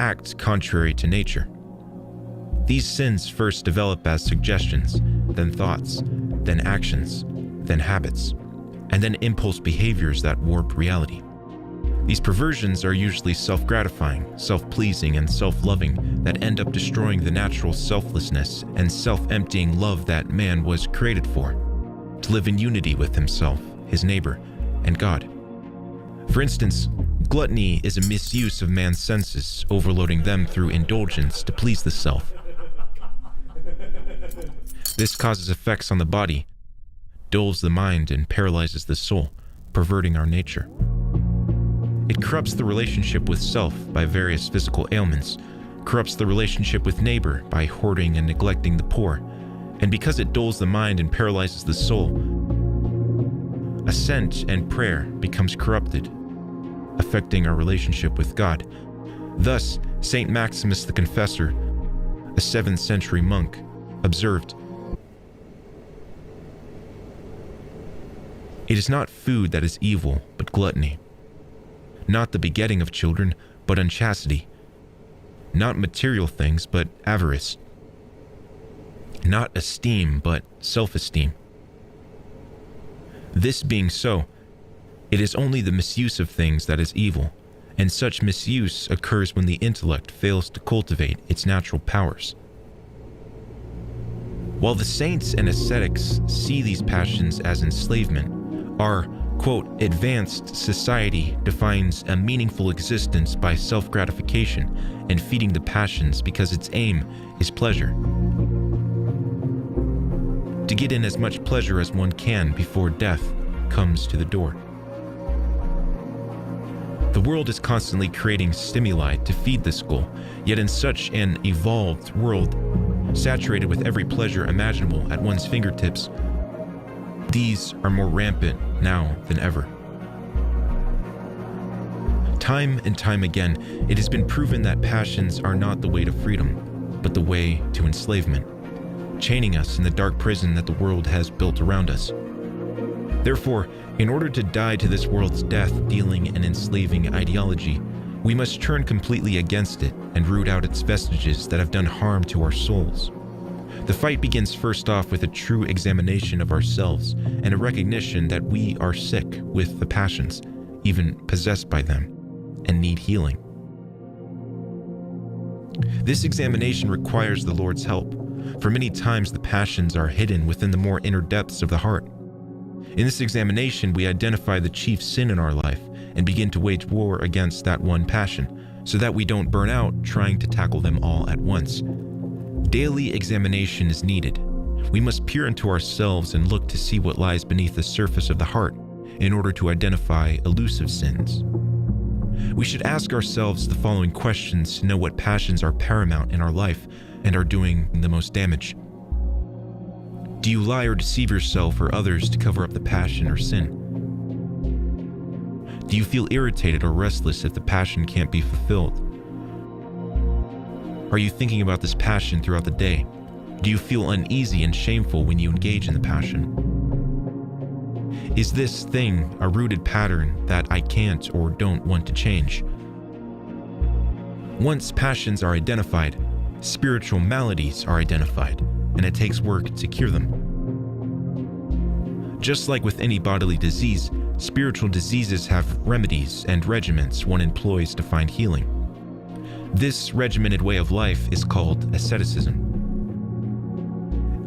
act contrary to nature. These sins first develop as suggestions, then thoughts, then actions, then habits, and then impulse behaviors that warp reality. These perversions are usually self-gratifying, self-pleasing, and self-loving that end up destroying the natural selflessness and self-emptying love that man was created for, to live in unity with himself, his neighbor, and God. For instance, gluttony is a misuse of man's senses, overloading them through indulgence to please the self. This causes effects on the body, dulls the mind, and paralyzes the soul, perverting our nature. It corrupts the relationship with self by various physical ailments, corrupts the relationship with neighbor by hoarding and neglecting the poor, and because it dulls the mind and paralyzes the soul, assent and prayer becomes corrupted, affecting our relationship with God. Thus, Saint Maximus the Confessor, a 7th century monk, observed, "It is not food that is evil, but gluttony. Not the begetting of children, but unchastity. Not material things, but avarice. Not esteem, but self-esteem. This being so, it is only the misuse of things that is evil, and such misuse occurs when the intellect fails to cultivate its natural powers." While the saints and ascetics see these passions as enslavement, our, quote, advanced society defines a meaningful existence by self-gratification and feeding the passions because its aim is pleasure. To get in as much pleasure as one can before death comes to the door. The world is constantly creating stimuli to feed this goal, yet in such an evolved world, saturated with every pleasure imaginable at one's fingertips, these are more rampant now than ever. Time and time again, it has been proven that passions are not the way to freedom, but the way to enslavement, chaining us in the dark prison that the world has built around us. Therefore, in order to die to this world's death-dealing and enslaving ideology, we must turn completely against it and root out its vestiges that have done harm to our souls. The fight begins first off with a true examination of ourselves and a recognition that we are sick with the passions, even possessed by them, and need healing. This examination requires the Lord's help, for many times the passions are hidden within the more inner depths of the heart. In this examination, we identify the chief sin in our life and begin to wage war against that one passion, so that we don't burn out trying to tackle them all at once. Daily examination is needed. We must peer into ourselves and look to see what lies beneath the surface of the heart in order to identify elusive sins. We should ask ourselves the following questions to know what passions are paramount in our life and are doing the most damage. Do you lie or deceive yourself or others to cover up the passion or sin? Do you feel irritated or restless if the passion can't be fulfilled? Are you thinking about this passion throughout the day? Do you feel uneasy and shameful when you engage in the passion? Is this thing a rooted pattern that I can't or don't want to change? Once passions are identified, spiritual maladies are identified, and it takes work to cure them. Just like with any bodily disease, spiritual diseases have remedies and regimens one employs to find healing. This regimented way of life is called asceticism,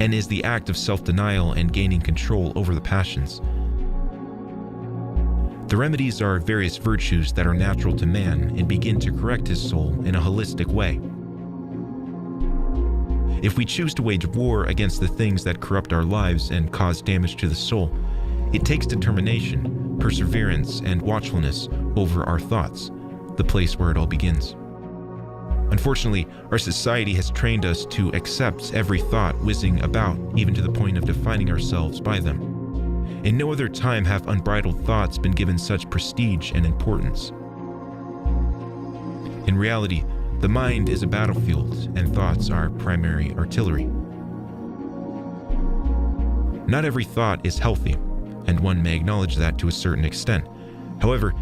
and is the act of self-denial and gaining control over the passions. The remedies are various virtues that are natural to man and begin to correct his soul in a holistic way. If we choose to wage war against the things that corrupt our lives and cause damage to the soul, it takes determination, perseverance, and watchfulness over our thoughts, the place where it all begins. Unfortunately, our society has trained us to accept every thought whizzing about, even to the point of defining ourselves by them. In no other time have unbridled thoughts been given such prestige and importance. In reality, the mind is a battlefield, and thoughts are primary artillery. Not every thought is healthy, and one may acknowledge that to a certain extent. However,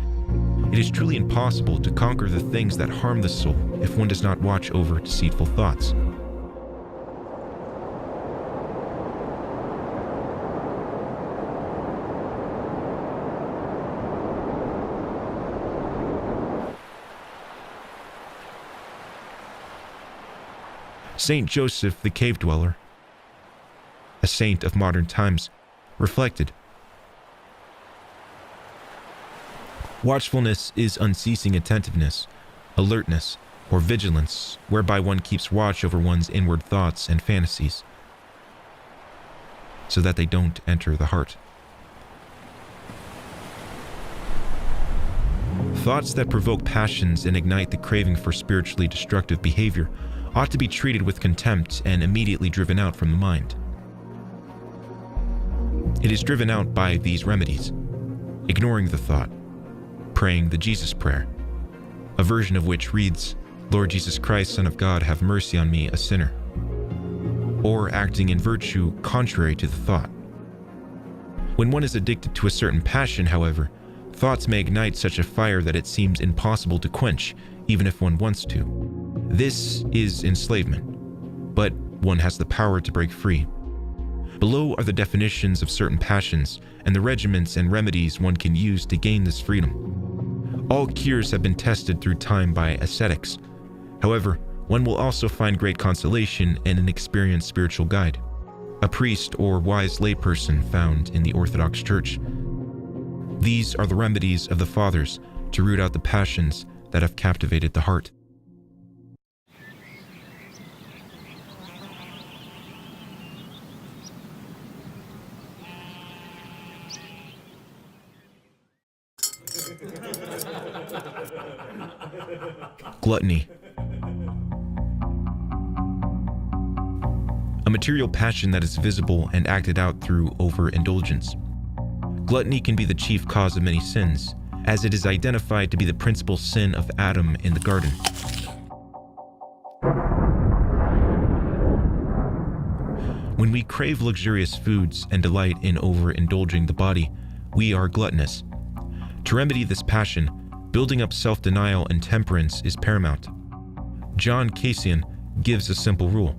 It is truly impossible to conquer the things that harm the soul if one does not watch over deceitful thoughts. Saint Joseph the Cave Dweller, a saint of modern times, reflected, "Watchfulness is unceasing attentiveness, alertness, or vigilance, whereby one keeps watch over one's inward thoughts and fantasies, so that they don't enter the heart." Thoughts that provoke passions and ignite the craving for spiritually destructive behavior ought to be treated with contempt and immediately driven out from the mind. It is driven out by these remedies: ignoring the thought, praying the Jesus Prayer, a version of which reads, "Lord Jesus Christ, Son of God, have mercy on me, a sinner," or acting in virtue contrary to the thought. When one is addicted to a certain passion, however, thoughts may ignite such a fire that it seems impossible to quench, even if one wants to. This is enslavement, but one has the power to break free. Below are the definitions of certain passions and the regimens and remedies one can use to gain this freedom. All cures have been tested through time by ascetics. However, one will also find great consolation in an experienced spiritual guide, a priest or wise layperson found in the Orthodox Church. These are the remedies of the Fathers to root out the passions that have captivated the heart. Gluttony. A material passion that is visible and acted out through overindulgence. Gluttony can be the chief cause of many sins, as it is identified to be the principal sin of Adam in the garden. When we crave luxurious foods and delight in overindulging the body, we are gluttonous. To remedy this passion, building up self-denial and temperance is paramount. John Cassian gives a simple rule: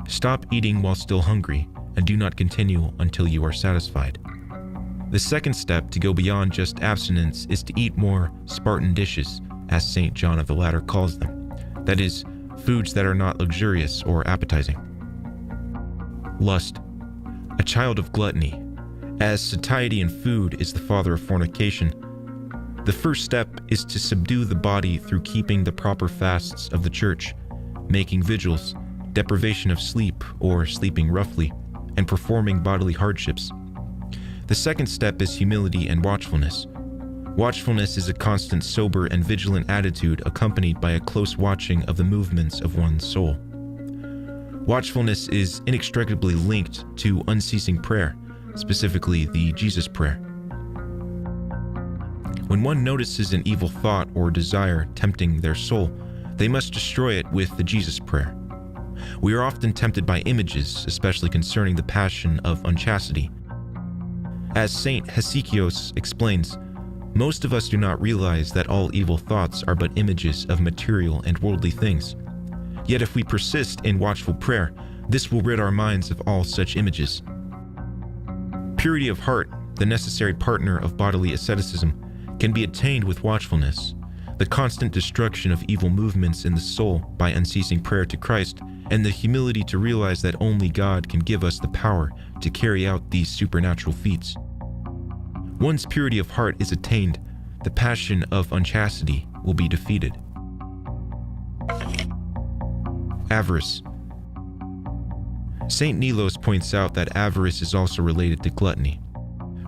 stop eating while still hungry, and do not continue until you are satisfied. The second step to go beyond just abstinence is to eat more Spartan dishes, as St. John of the Ladder calls them. That is, foods that are not luxurious or appetizing. Lust, a child of gluttony. As satiety in food is the father of fornication, the first step is to subdue the body through keeping the proper fasts of the Church, making vigils, deprivation of sleep or sleeping roughly, and performing bodily hardships. The second step is humility and watchfulness. Watchfulness is a constant sober and vigilant attitude accompanied by a close watching of the movements of one's soul. Watchfulness is inextricably linked to unceasing prayer, specifically the Jesus Prayer. When one notices an evil thought or desire tempting their soul, they must destroy it with the Jesus Prayer. We are often tempted by images, especially concerning the passion of unchastity. As Saint Hesychios explains, most of us do not realize that all evil thoughts are but images of material and worldly things. Yet if we persist in watchful prayer, this will rid our minds of all such images. Purity of heart, the necessary partner of bodily asceticism, can be attained with watchfulness, the constant destruction of evil movements in the soul by unceasing prayer to Christ, and the humility to realize that only God can give us the power to carry out these supernatural feats. Once purity of heart is attained, the passion of unchastity will be defeated. Avarice. Saint Nilos points out that avarice is also related to gluttony,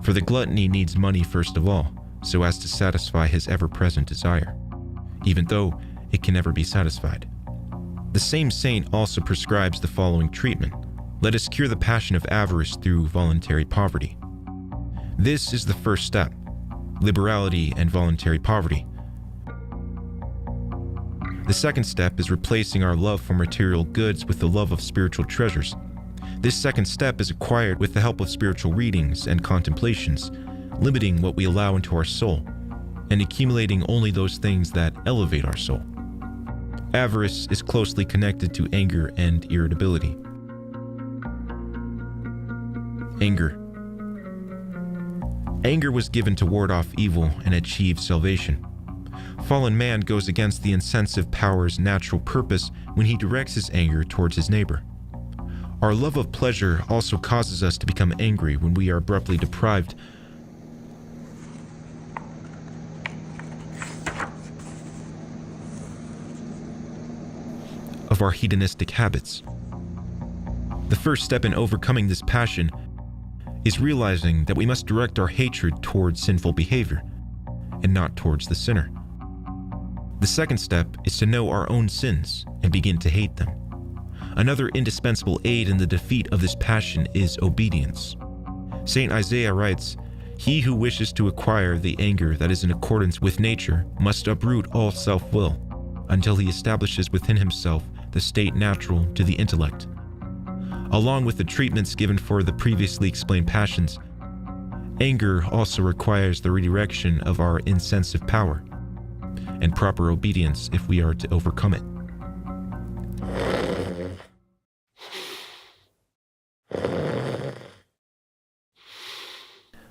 for the gluttony needs money first of all, so as to satisfy his ever-present desire, even though it can never be satisfied. The same saint also prescribes the following treatment: let us cure the passion of avarice through voluntary poverty. This is the first step: liberality and voluntary poverty. The second step is replacing our love for material goods with the love of spiritual treasures. This second step is acquired with the help of spiritual readings and contemplations, limiting what we allow into our soul. and accumulating only those things that elevate our soul. Avarice is closely connected to anger and irritability. Anger. Anger was given to ward off evil and achieve salvation. Fallen man goes against the insensitive power's natural purpose when he directs his anger towards his neighbor. Our love of pleasure also causes us to become angry when we are abruptly deprived of our hedonistic habits. The first step in overcoming this passion is realizing that we must direct our hatred towards sinful behavior and not towards the sinner. The second step is to know our own sins and begin to hate them. Another indispensable aid in the defeat of this passion is obedience. Saint Isaiah writes, "He who wishes to acquire the anger that is in accordance with nature must uproot all self-will until he establishes within himself the state natural to the intellect." Along with the treatments given for the previously explained passions, anger also requires the redirection of our insensitive power and proper obedience if we are to overcome it.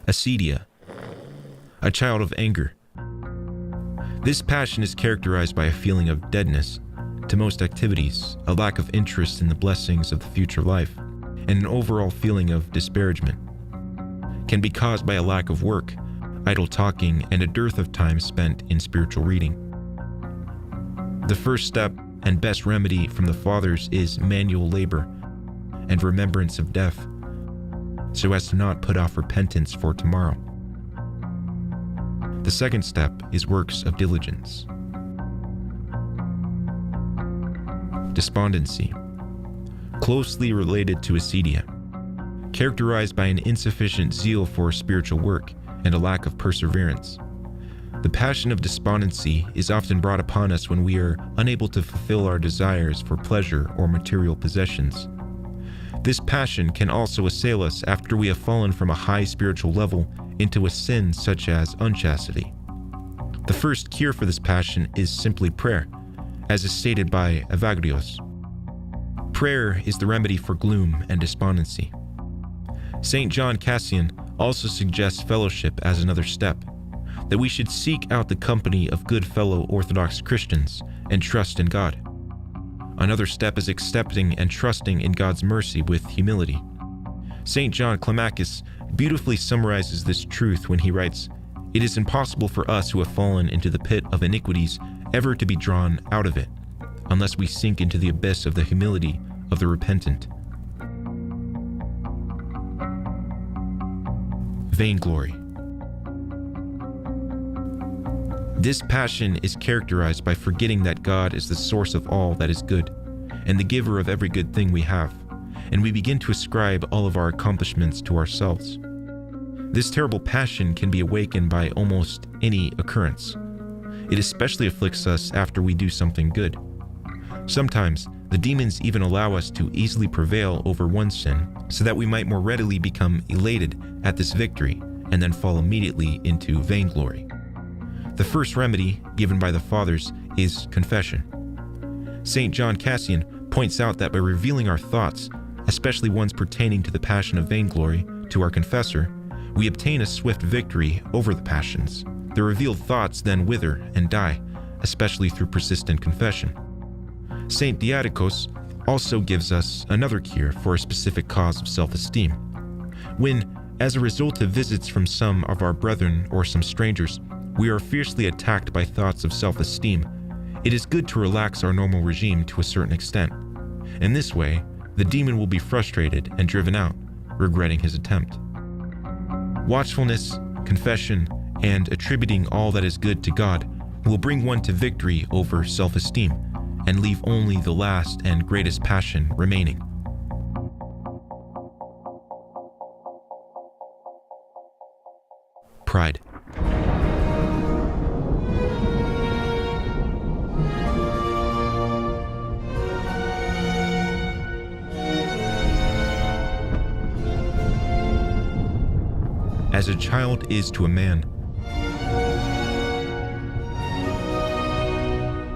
Acedia, a child of anger. This passion is characterized by a feeling of deadness to most activities, a lack of interest in the blessings of the future life, and an overall feeling of disparagement. Can be caused by a lack of work, idle talking, and a dearth of time spent in spiritual reading. The first step and best remedy from the Fathers is manual labor and remembrance of death, so as to not put off repentance for tomorrow. The second step is works of diligence. Despondency, closely related to acedia, characterized by an insufficient zeal for spiritual work and a lack of perseverance. The passion of despondency is often brought upon us when we are unable to fulfill our desires for pleasure or material possessions. This passion can also assail us after we have fallen from a high spiritual level into a sin such as unchastity. The first cure for this passion is simply prayer, as is stated by Evagrios. Prayer is the remedy for gloom and despondency. St. John Cassian also suggests fellowship as another step, that we should seek out the company of good fellow Orthodox Christians and trust in God. Another step is accepting and trusting in God's mercy with humility. St. John Climacus beautifully summarizes this truth when he writes, "It is impossible for us who have fallen into the pit of iniquities ever to be drawn out of it, unless we sink into the abyss of the humility of the repentant." Vainglory. This passion is characterized by forgetting that God is the source of all that is good, and the giver of every good thing we have, and we begin to ascribe all of our accomplishments to ourselves. This terrible passion can be awakened by almost any occurrence. It especially afflicts us after we do something good. Sometimes, the demons even allow us to easily prevail over one sin, so that we might more readily become elated at this victory and then fall immediately into vainglory. The first remedy given by the Fathers is confession. St. John Cassian points out that by revealing our thoughts, especially ones pertaining to the passion of vainglory, to our confessor, we obtain a swift victory over the passions. The revealed thoughts then wither and die, especially through persistent confession. St. Diadochos also gives us another cure for a specific cause of self-esteem. When, as a result of visits from some of our brethren or some strangers, we are fiercely attacked by thoughts of self-esteem, it is good to relax our normal regime to a certain extent. In this way, the demon will be frustrated and driven out, regretting his attempt. Watchfulness, confession, and attributing all that is good to God will bring one to victory over self-esteem and leave only the last and greatest passion remaining. Pride. As a child is to a man,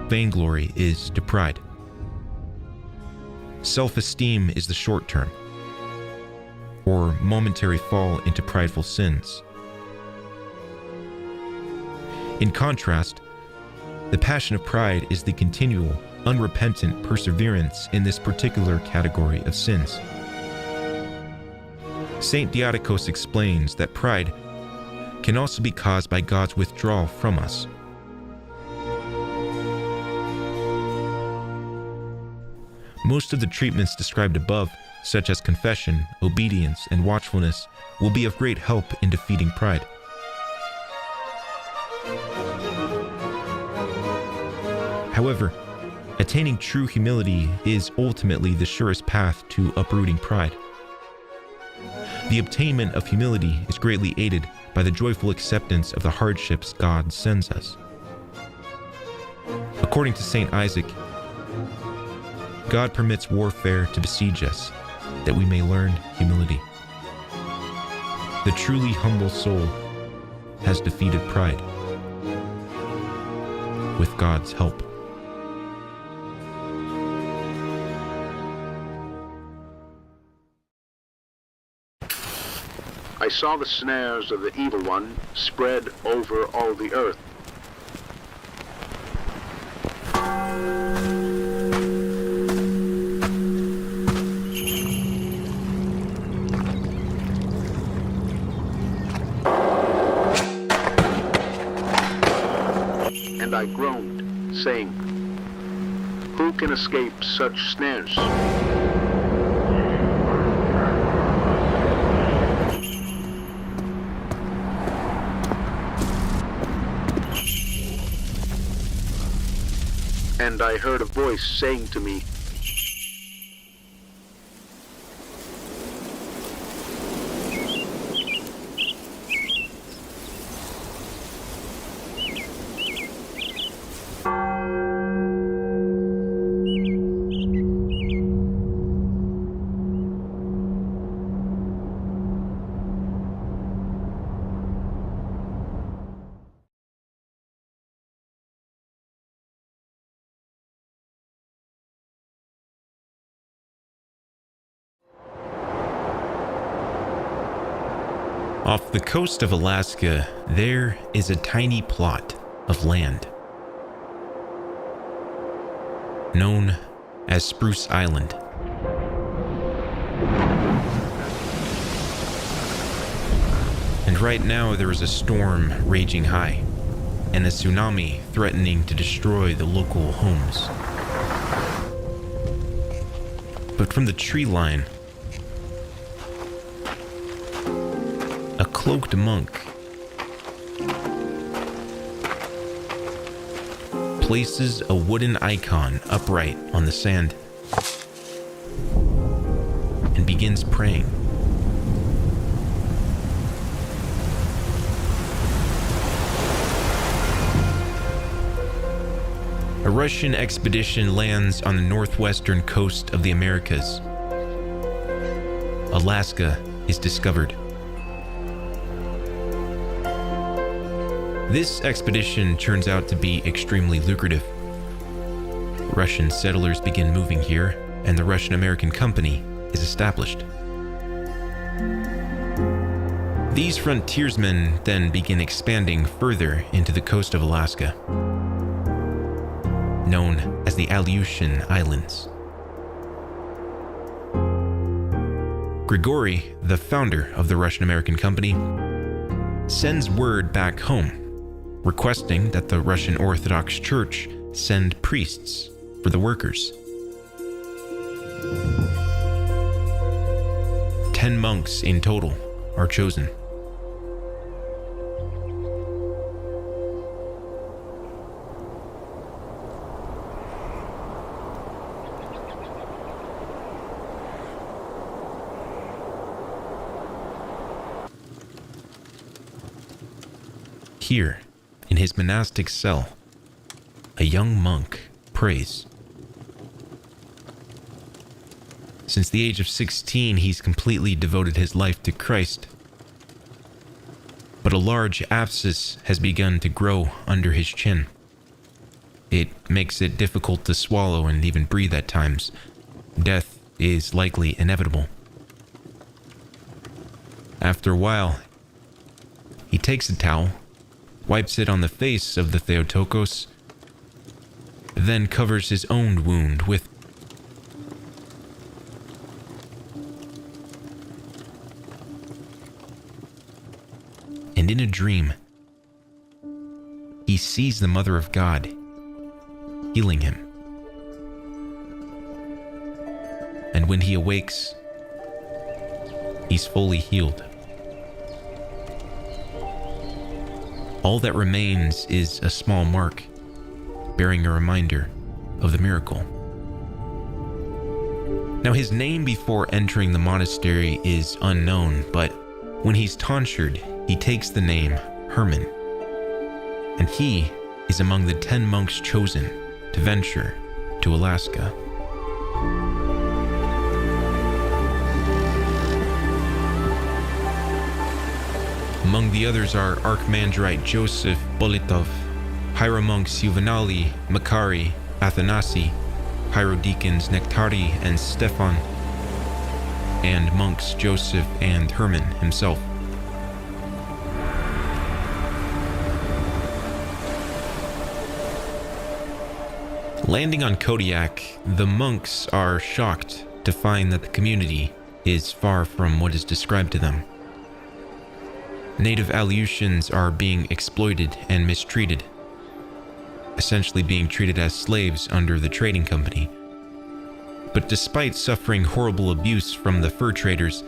vainglory is to pride. Self-esteem is the short term, or momentary fall into prideful sins. In contrast, the passion of pride is the continual, unrepentant perseverance in this particular category of sins. Saint Diadochos explains that pride can also be caused by God's withdrawal from us. Most of the treatments described above, such as confession, obedience, and watchfulness, will be of great help in defeating pride. However, attaining true humility is ultimately the surest path to uprooting pride. The obtainment of humility is greatly aided by the joyful acceptance of the hardships God sends us. According to Saint Isaac, God permits warfare to besiege us, that we may learn humility. The truly humble soul has defeated pride with God's help. I saw the snares of the evil one spread over all the earth. And I groaned, saying, "Who can escape such snares?" And I heard a voice saying to me, Off the coast of Alaska, there is a tiny plot of land known as Spruce Island. And right now there is a storm raging high and a tsunami threatening to destroy the local homes. But from the tree line, a cloaked monk places a wooden icon upright on the sand and begins praying. A Russian expedition lands on the northwestern coast of the Americas. Alaska is discovered. This expedition turns out to be extremely lucrative. Russian settlers begin moving here, and the Russian-American Company is established. These frontiersmen then begin expanding further into the coast of Alaska, known as the Aleutian Islands. Grigory, the founder of the Russian-American Company, sends word back home requesting that the Russian Orthodox Church send priests for the workers. 10 monks in total are chosen. Here, in his monastic cell, a young monk prays. Since the age of 16, he's completely devoted his life to Christ. But a large abscess has begun to grow under his chin. It makes it difficult to swallow and even breathe at times. Death is likely inevitable. After a while, he takes a towel, wipes it on the face of the Theotokos, then covers his own wound with and in a dream, he sees the Mother of God healing him. And when he awakes, he's fully healed. All that remains is a small mark, bearing a reminder of the miracle. Now, his name before entering the monastery is unknown, but when he's tonsured, he takes the name Herman. And he is among the 10 monks chosen to venture to Alaska. Among the others are Archimandrite Joseph Bolitov, Hieromonks Juvenali, Makari, Athanasi, Hierodeacons Nectari and Stefan, and monks Joseph and Herman himself. Landing on Kodiak, the monks are shocked to find that the community is far from what is described to them. Native Aleutians are being exploited and mistreated, essentially being treated as slaves under the trading company. But despite suffering horrible abuse from the fur traders,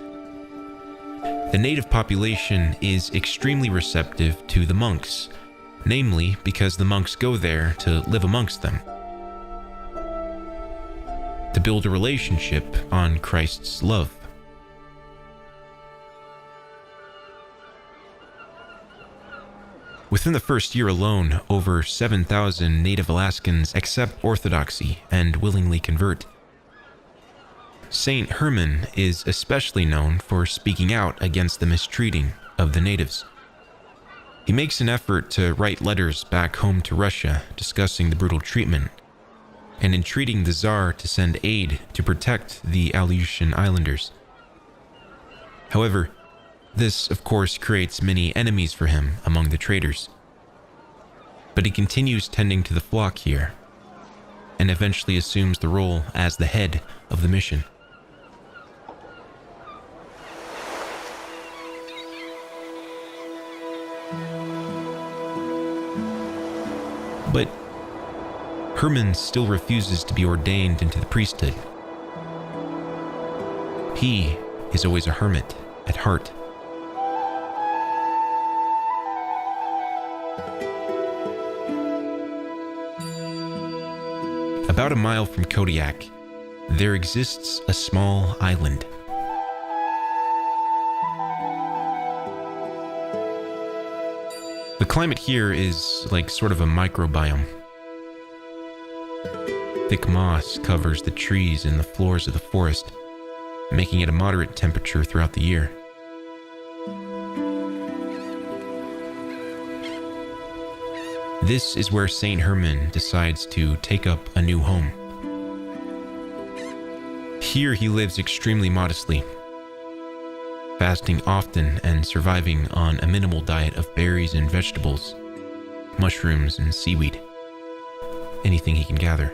the native population is extremely receptive to the monks, namely because the monks go there to live amongst them, to build a relationship on Christ's love. Within the first year alone, over 7,000 Native Alaskans accept Orthodoxy and willingly convert. Saint Herman is especially known for speaking out against the mistreating of the natives. He makes an effort to write letters back home to Russia discussing the brutal treatment and entreating the Tsar to send aid to protect the Aleutian Islanders. However, this, of course, creates many enemies for him among the traders. But he continues tending to the flock here, and eventually assumes the role as the head of the mission. But Herman still refuses to be ordained into the priesthood. He is always a hermit at heart. About a mile from Kodiak, there exists a small island. The climate here is like sort of a microbiome. Thick moss covers the trees and the floors of the forest, making it a moderate temperature throughout the year. This is where Saint Herman decides to take up a new home. Here he lives extremely modestly, fasting often and surviving on a minimal diet of berries and vegetables, mushrooms and seaweed, anything he can gather.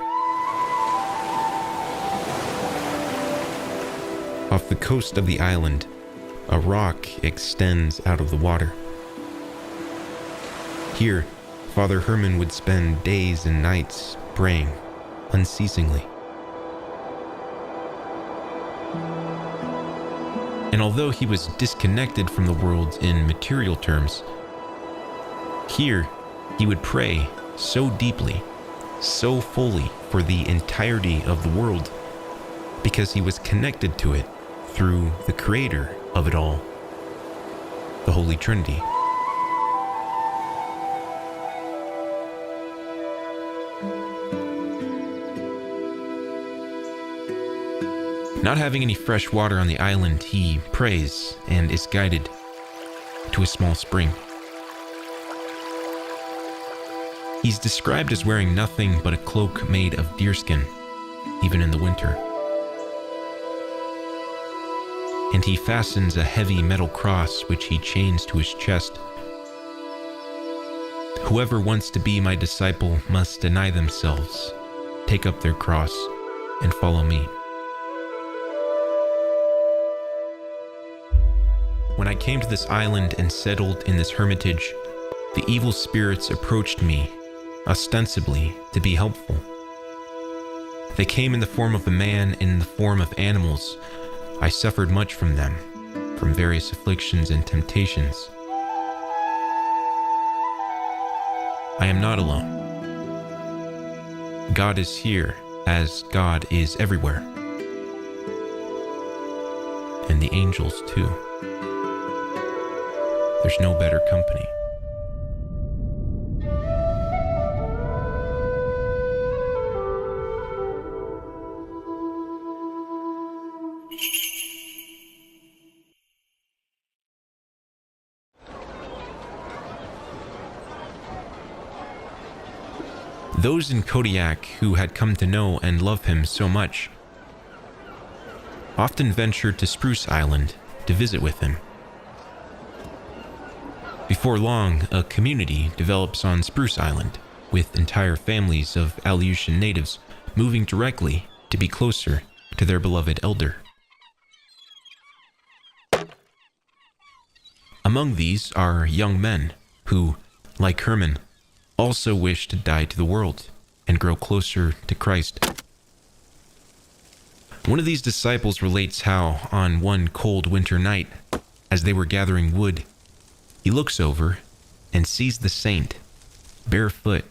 Off the coast of the island, a rock extends out of the water. Here, Father Herman would spend days and nights praying unceasingly. And although he was disconnected from the world in material terms, here he would pray so deeply, so fully for the entirety of the world, because he was connected to it through the creator of it all, the Holy Trinity. Not having any fresh water on the island, he prays and is guided to a small spring. He's described as wearing nothing but a cloak made of deerskin, even in the winter. And he fastens a heavy metal cross which he chains to his chest. Whoever wants to be my disciple must deny themselves, take up their cross, and follow me. When I came to this island and settled in this hermitage, the evil spirits approached me, ostensibly to be helpful. They came in the form of a man and in the form of animals. I suffered much from them, from various afflictions and temptations. I am not alone. God is here, as God is everywhere. And the angels too. There's no better company. Those in Kodiak who had come to know and love him so much often ventured to Spruce Island to visit with him. Before long, a community develops on Spruce Island, with entire families of Aleutian natives moving directly to be closer to their beloved elder. Among these are young men who, like Herman, also wish to die to the world and grow closer to Christ. One of these disciples relates how, on one cold winter night, as they were gathering wood, he looks over and sees the saint, barefoot,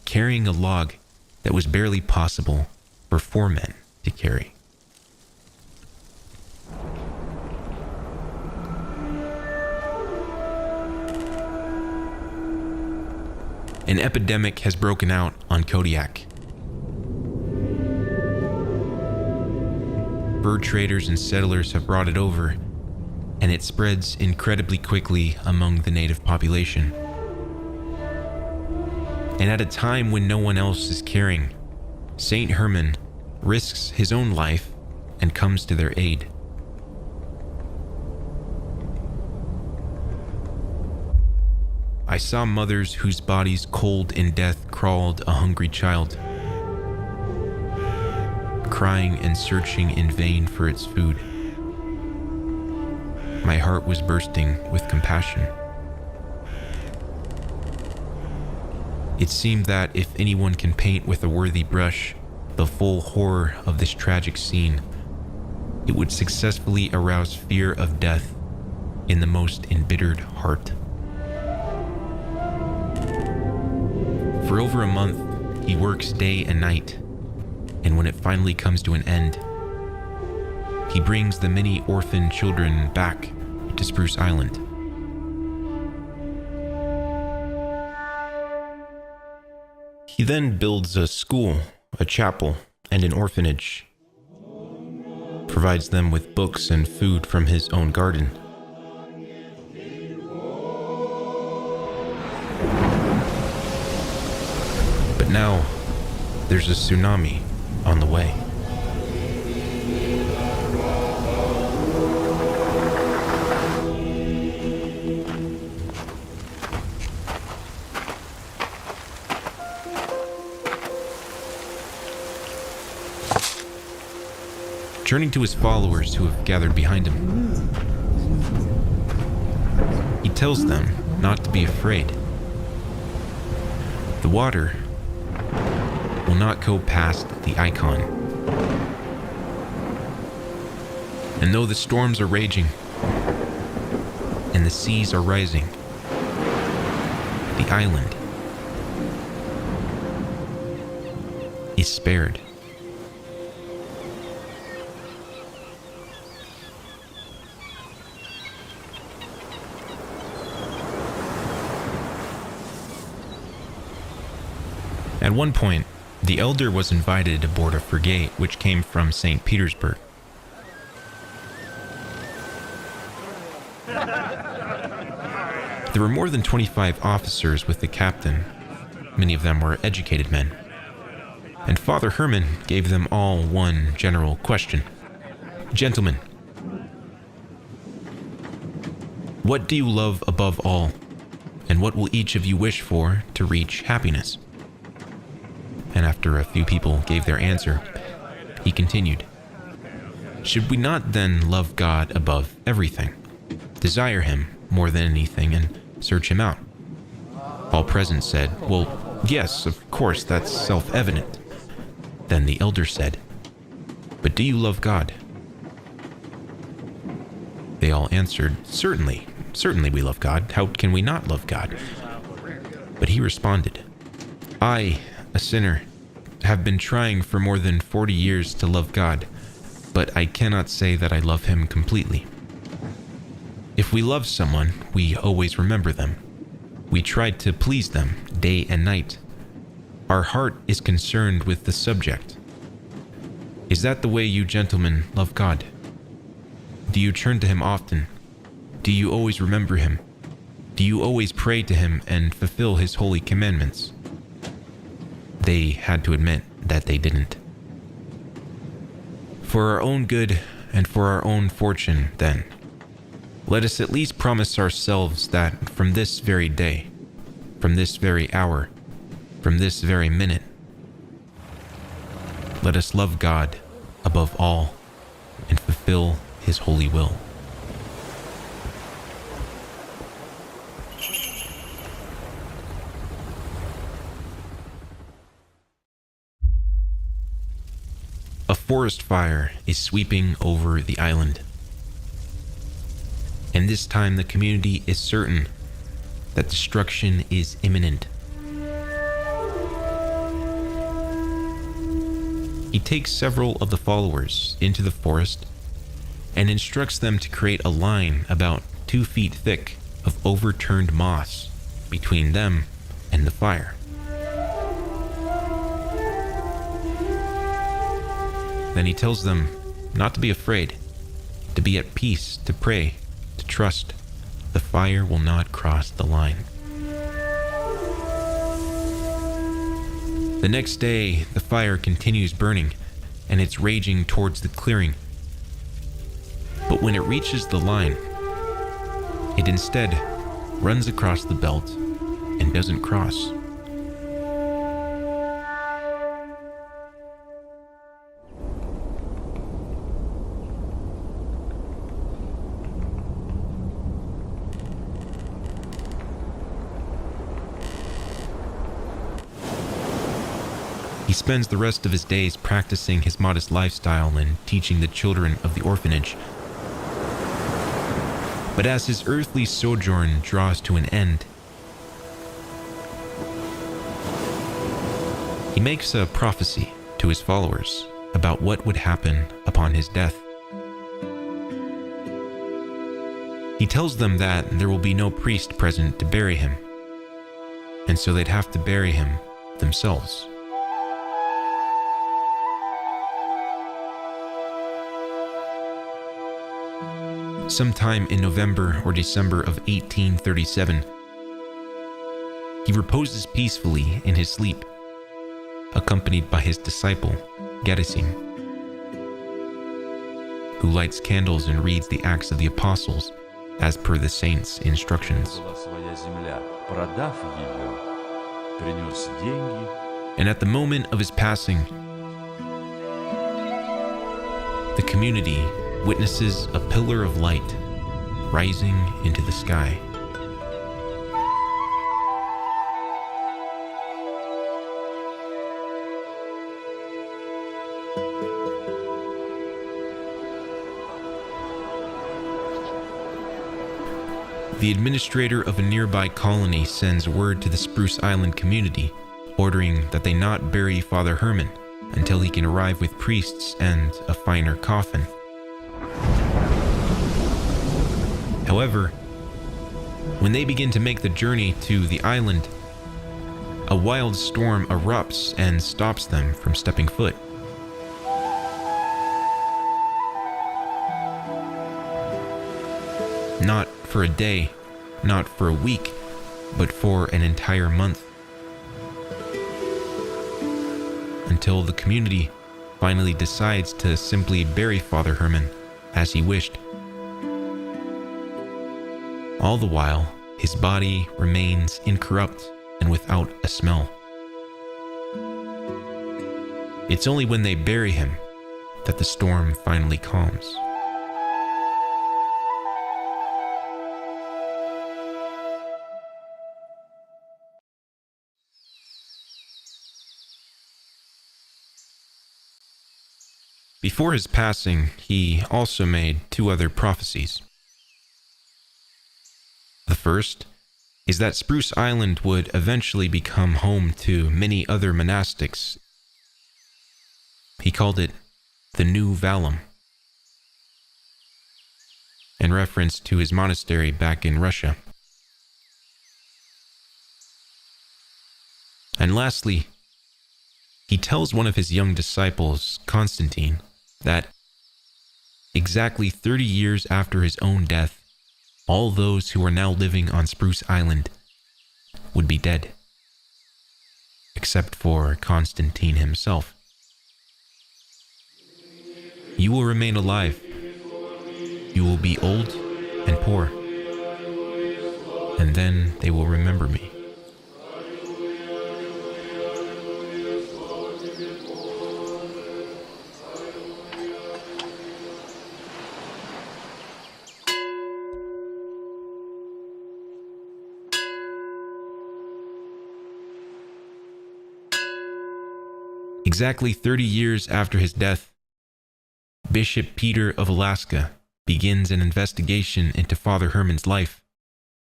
carrying a log that was barely possible for 4 men to carry. An epidemic has broken out on Kodiak. Fur traders and settlers have brought it over, and it spreads incredibly quickly among the native population. And at a time when no one else is caring, Saint Herman risks his own life and comes to their aid. I saw mothers whose bodies cold in death crawled a hungry child, crying and searching in vain for its food. My heart was bursting with compassion. It seemed that if anyone can paint with a worthy brush the full horror of this tragic scene, it would successfully arouse fear of death in the most embittered heart. For over a month, he works day and night, and when it finally comes to an end, he brings the many orphan children back to Spruce Island. He then builds a school, a chapel, and an orphanage, provides them with books and food from his own garden. But now, there's a tsunami on the way. Turning to his followers who have gathered behind him, he tells them not to be afraid. The water will not go past the icon. And though the storms are raging and the seas are rising, the island is spared. At one point, the elder was invited aboard a frigate which came from St. Petersburg. There were more than 25 officers with the captain, Many of them were educated men. And Father Herman gave them all one general question. Gentlemen, what do you love above all, and what will each of you wish for to reach happiness? And after a few people gave their answer, he continued, should we not then love God above everything, desire him more than anything, and search him out? All present said, well, yes, of course, that's self-evident. Then the elder said, but do you love God? They all answered, certainly we love God. How can we not love God? But he responded, I, a sinner, have been trying for more than 40 years to love God, but I cannot say that I love him completely. If we love someone, we always remember them. We try to please them day and night. Our heart is concerned with the subject. Is that the way you gentlemen love God? Do you turn to him often? Do you always remember him? Do you always pray to him and fulfill his holy commandments? They had to admit that they didn't. For our own good and for our own fortune, then, let us at least promise ourselves that from this very day, from this very hour, from this very minute, let us love God above all and fulfill his holy will. A forest fire is sweeping over the island. And this time the community is certain that destruction is imminent. He takes several of the followers into the forest and instructs them to create a line about 2 feet thick of overturned moss between them and the fire. Then he tells them not to be afraid, to be at peace, to pray, to trust. The fire will not cross the line. The next day, the fire continues burning, and it's raging towards the clearing. But when it reaches the line, it instead runs across the belt and doesn't cross. He spends the rest of his days practicing his modest lifestyle and teaching the children of the orphanage. But as his earthly sojourn draws to an end, he makes a prophecy to his followers about what would happen upon his death. He tells them that there will be no priest present to bury him, and so they'd have to bury him themselves. Sometime in November or December of 1837, he reposes peacefully in his sleep, accompanied by his disciple, Gerasim, who lights candles and reads the Acts of the Apostles as per the saints' instructions. And at the moment of his passing, the community witnesses a pillar of light rising into the sky. The administrator of a nearby colony sends word to the Spruce Island community, ordering that they not bury Father Herman until he can arrive with priests and a finer coffin. However, when they begin to make the journey to the island, a wild storm erupts and stops them from stepping foot. Not for a day, not for a week, but for an entire month. until the community finally decides to simply bury Father Herman as he wished. All the while, his body remains incorrupt and without a smell. It's only when they bury him that the storm finally calms. Before his passing, he also made 2 other prophecies. The first is that Spruce Island would eventually become home to many other monastics. He called it the New Valum, in reference to his monastery back in Russia. And lastly, he tells one of his young disciples, Constantine, that exactly 30 years after his own death, all those who are now living on Spruce Island would be dead, except for Constantine himself. You will remain alive. You will be old and poor, and then they will remember me. Exactly 30 years after his death, Bishop Peter of Alaska begins an investigation into Father Herman's life,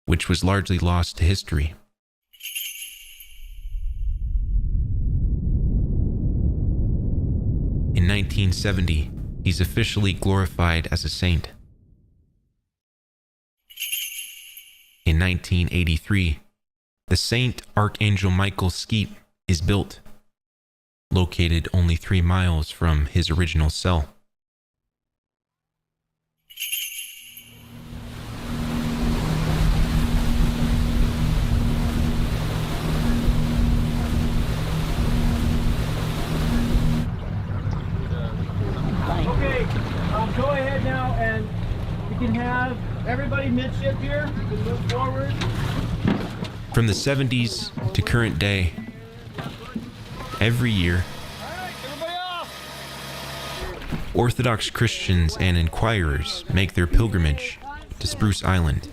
which was largely lost to history. In 1970, he's officially glorified as a saint. In 1983, the Saint Archangel Michael Skeet is built, located only 3 miles from his original cell. Okay, go ahead now, and we can have everybody midship here. You can move forward. From the 70s to current day, every year, Orthodox Christians and inquirers make their pilgrimage to Spruce Island.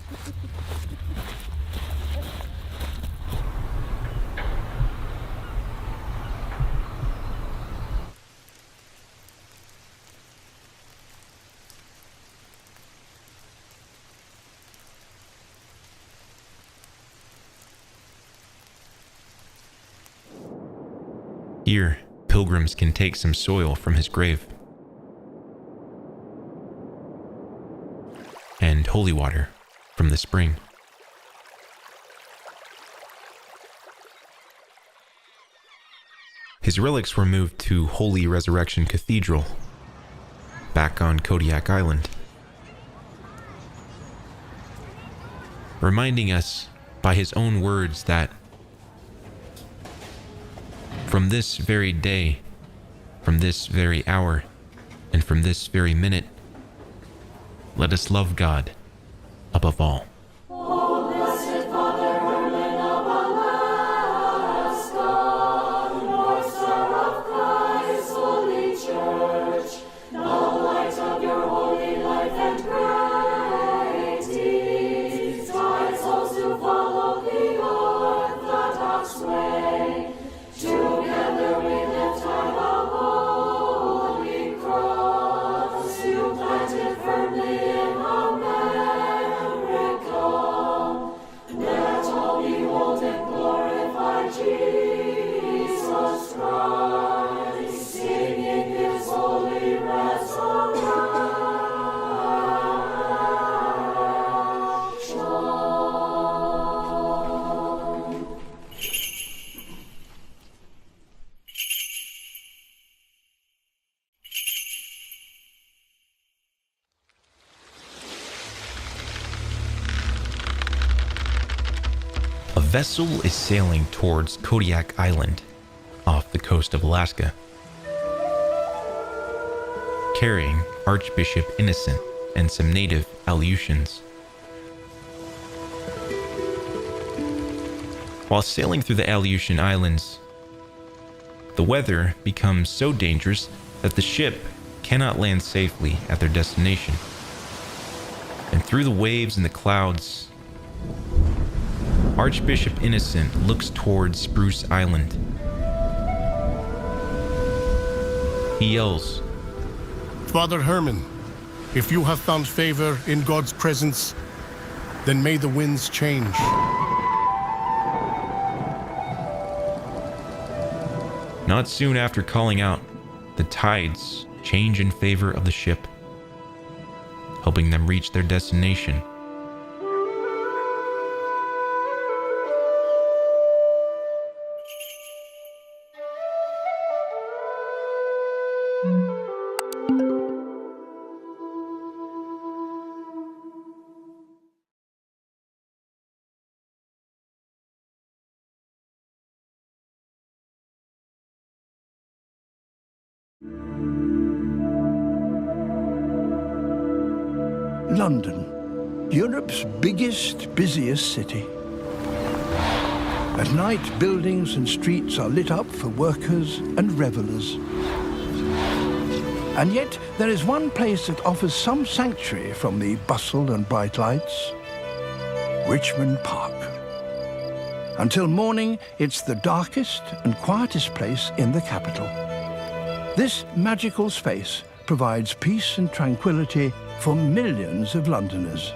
Here, pilgrims can take some soil from his grave and holy water from the spring. His relics were moved to Holy Resurrection Cathedral, back on Kodiak Island, reminding us by his own words that from this very day, from this very hour, and from this very minute, let us love God above all. O blessed Father Herman of Alaska, North Star of Christ's holy church, the light of your holy life and great deeds, guide souls to follow the Orthodox way. Together we lift high the holy cross you planted firmly in America. Let all behold and glorify Jesus Christ, singing his holy resurrection. A vessel is sailing towards Kodiak Island, off the coast of Alaska. carrying Archbishop Innocent and some native Aleutians. While sailing through the Aleutian Islands, the weather becomes so dangerous that the ship cannot land safely at their destination. And through the waves and the clouds, Archbishop Innocent looks towards Spruce Island. He yells, Father Herman, if you have found favor in God's presence, then may the winds change. Not soon after calling out, the tides change in favor of the ship, helping them reach their destination. London, Europe's biggest, busiest city. At night, buildings and streets are lit up for workers and revelers. And yet, there is one place that offers some sanctuary from the bustle and bright lights: Richmond Park. Until morning, it's the darkest and quietest place in the capital. This magical space provides peace and tranquility for millions of Londoners.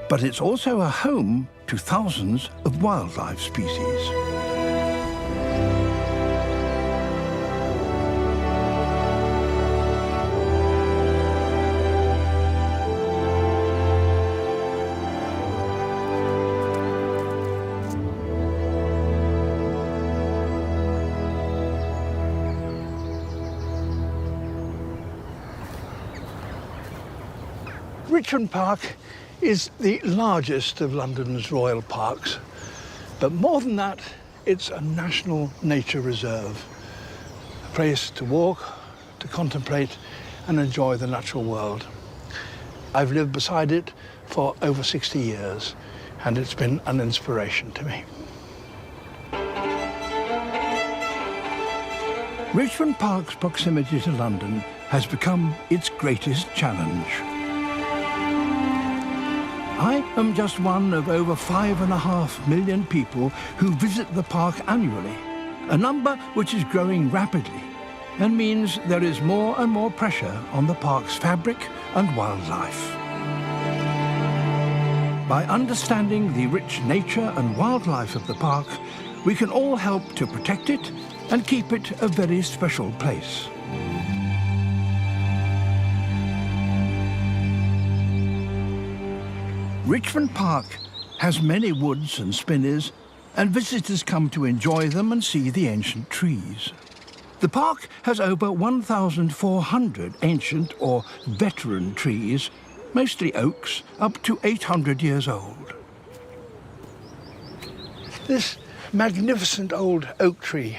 But it's also a home to thousands of wildlife species. Richmond Park is the largest of London's royal parks, but more than that, it's a national nature reserve, a place to walk, to contemplate and enjoy the natural world. I've lived beside it for over 60 years, and it's been an inspiration to me. Richmond Park's proximity to London has become its greatest challenge. I am just one of over 5.5 million people who visit the park annually, a number which is growing rapidly and means there is more and more pressure on the park's fabric and wildlife. By understanding the rich nature and wildlife of the park, we can all help to protect it and keep it a very special place. Richmond Park has many woods and spinneys, and visitors come to enjoy them and see the ancient trees. The park has over 1,400 ancient or veteran trees, mostly oaks, up to 800 years old. This magnificent old oak tree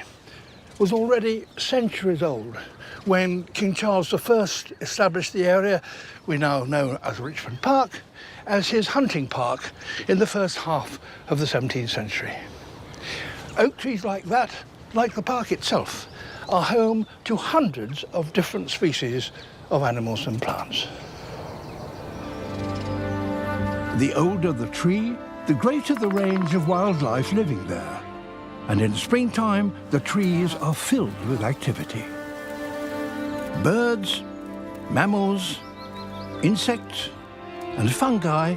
was already centuries old when King Charles I established the area we now know as Richmond Park as his hunting park in the first half of the 17th century. Oak trees like that, like the park itself, are home to hundreds of different species of animals and plants. The older the tree, the greater the range of wildlife living there. And in springtime, the trees are filled with activity. Birds, mammals, insects, and fungi,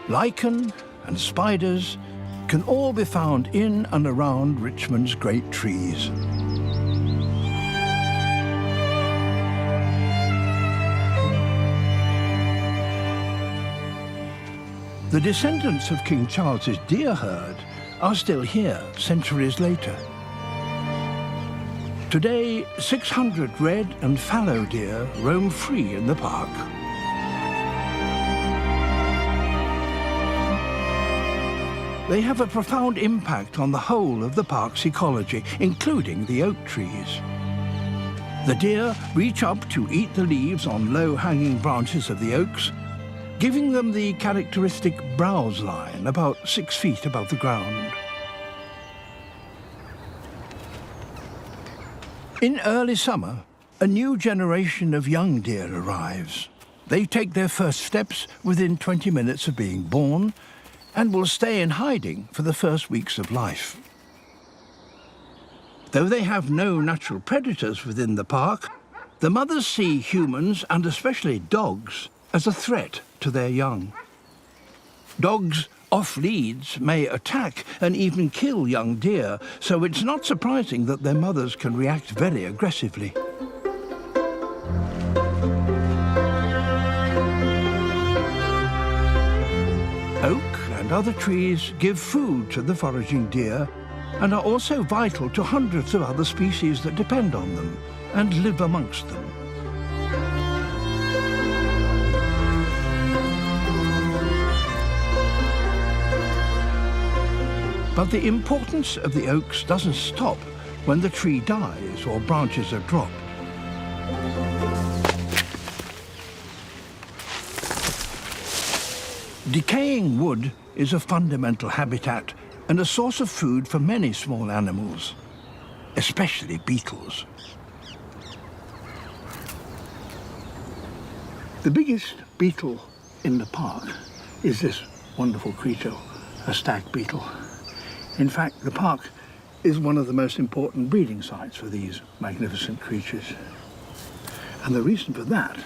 lichen and spiders can all be found in and around Richmond's great trees. The descendants of King Charles's deer herd are still here centuries later. Today, 600 red and fallow deer roam free in the park. They have a profound impact on the whole of the park's ecology, including the oak trees. The deer reach up to eat the leaves on low-hanging branches of the oaks, giving them the characteristic browse line about 6 feet above the ground. In early summer, a new generation of young deer arrives. They take their first steps within 20 minutes of being born and will stay in hiding for the first weeks of life. Though they have no natural predators within the park, the mothers see humans, and especially dogs, as a threat to their young. Dogs off leads may attack and even kill young deer, so it's not surprising that their mothers can react very aggressively. Oak and other trees give food to the foraging deer and are also vital to hundreds of other species that depend on them and live amongst them. But the importance of the oaks doesn't stop when the tree dies or branches are dropped. Decaying wood is a fundamental habitat and a source of food for many small animals, especially beetles. The biggest beetle in the park is this wonderful creature, a stag beetle. In fact, the park is one of the most important breeding sites for these magnificent creatures. And the reason for that,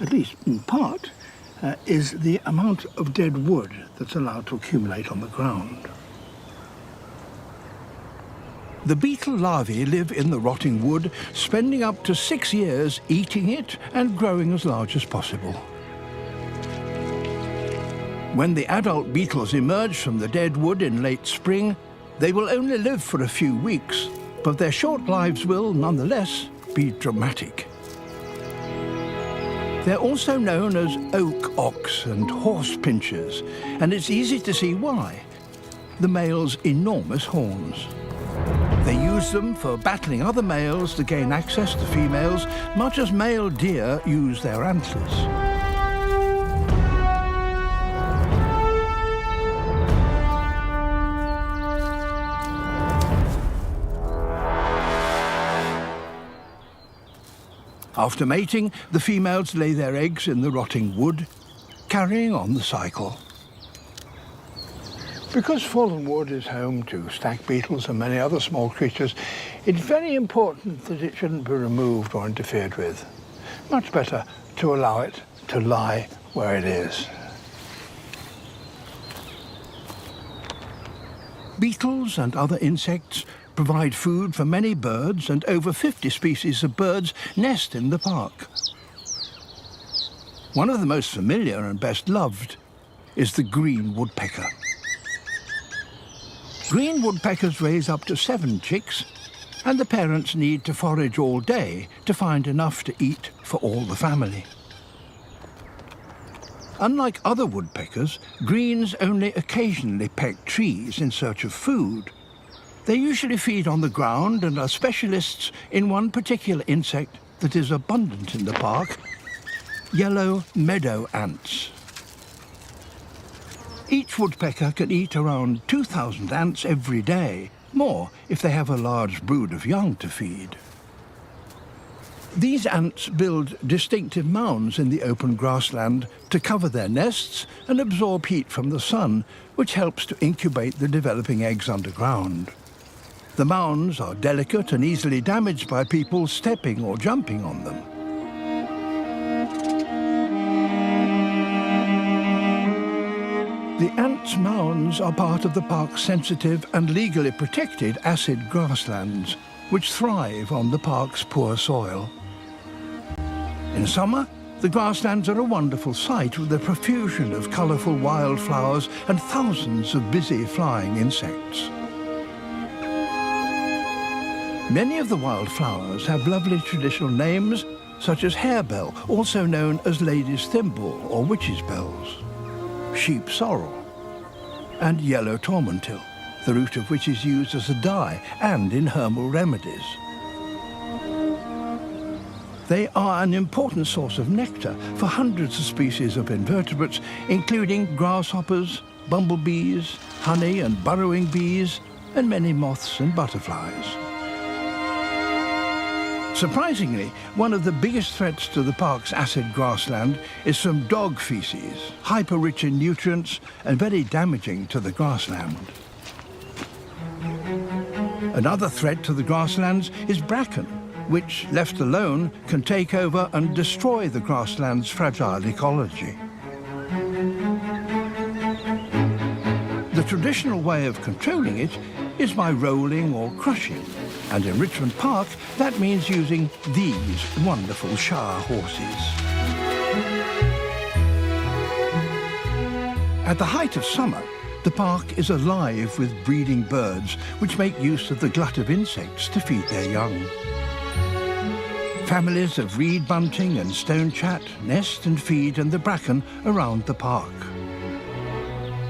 at least in part, is the amount of dead wood that's allowed to accumulate on the ground. The beetle larvae live in the rotting wood, spending up to 6 years eating it and growing as large as possible. When the adult beetles emerge from the dead wood in late spring, they will only live for a few weeks, but their short lives will, nonetheless, be dramatic. They're also known as oak ox and horse pinchers, and it's easy to see why. The male's enormous horns. They use them for battling other males to gain access to females, much as male deer use their antlers. After mating, the females lay their eggs in the rotting wood, carrying on the cycle. Because fallen wood is home to stag beetles and many other small creatures, it's very important that it shouldn't be removed or interfered with. Much better to allow it to lie where it is. Beetles and other insects provide food for many birds, and over 50 species of birds nest in the park. One of the most familiar and best loved is the green woodpecker. Green woodpeckers raise up to 7 chicks, and the parents need to forage all day to find enough to eat for all the family. Unlike other woodpeckers, greens only occasionally peck trees in search of food. They usually feed on the ground and are specialists in one particular insect that is abundant in the park: yellow meadow ants. Each woodpecker can eat around 2,000 ants every day, more if they have a large brood of young to feed. These ants build distinctive mounds in the open grassland to cover their nests and absorb heat from the sun, which helps to incubate the developing eggs underground. The mounds are delicate and easily damaged by people stepping or jumping on them. The ants' mounds are part of the park's sensitive and legally protected acid grasslands, which thrive on the park's poor soil. In summer, the grasslands are a wonderful sight with a profusion of colourful wildflowers and thousands of busy flying insects. Many of the wildflowers have lovely traditional names, such as harebell, also known as lady's thimble or witch's bells, sheep sorrel, and yellow tormentil, the root of which is used as a dye and in herbal remedies. They are an important source of nectar for hundreds of species of invertebrates, including grasshoppers, bumblebees, honey and burrowing bees, and many moths and butterflies. Surprisingly, one of the biggest threats to the park's acid grassland is from dog feces, hyper-rich in nutrients and very damaging to the grassland. Another threat to the grasslands is bracken, which, left alone, can take over and destroy the grassland's fragile ecology. The traditional way of controlling it is by rolling or crushing, and in Richmond Park that means using these wonderful Shire horses. At the height of summer, the park is alive with breeding birds which make use of the glut of insects to feed their young. Families of reed bunting and stonechat nest and feed in the bracken around the park.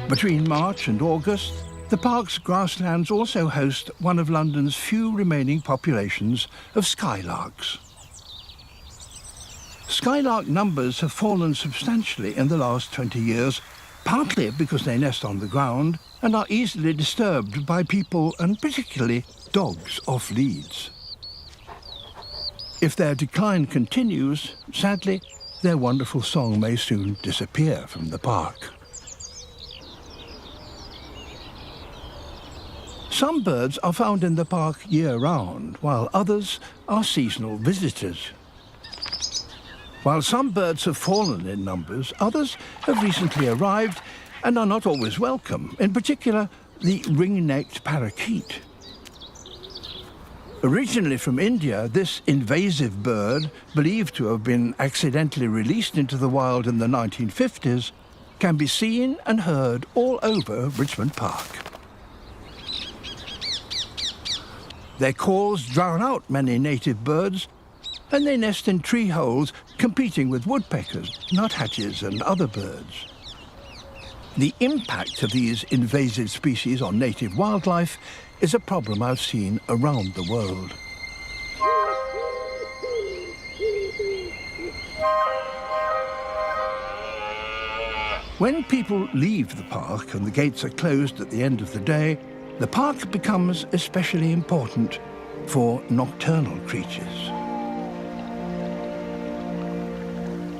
Between March and August, the park's grasslands also host one of London's few remaining populations of skylarks. Skylark numbers have fallen substantially in the last 20 years, partly because they nest on the ground and are easily disturbed by people and particularly dogs off leads. If their decline continues, sadly, their wonderful song may soon disappear from the park. Some birds are found in the park year-round, while others are seasonal visitors. While some birds have fallen in numbers, others have recently arrived and are not always welcome, in particular the ring-necked parakeet. Originally from India, this invasive bird, believed to have been accidentally released into the wild in the 1950s, can be seen and heard all over Richmond Park. Their calls drown out many native birds, and they nest in tree holes, competing with woodpeckers, nuthatches and other birds. The impact of these invasive species on native wildlife is a problem I've seen around the world. When people leave the park and the gates are closed at the end of the day, the park becomes especially important for nocturnal creatures.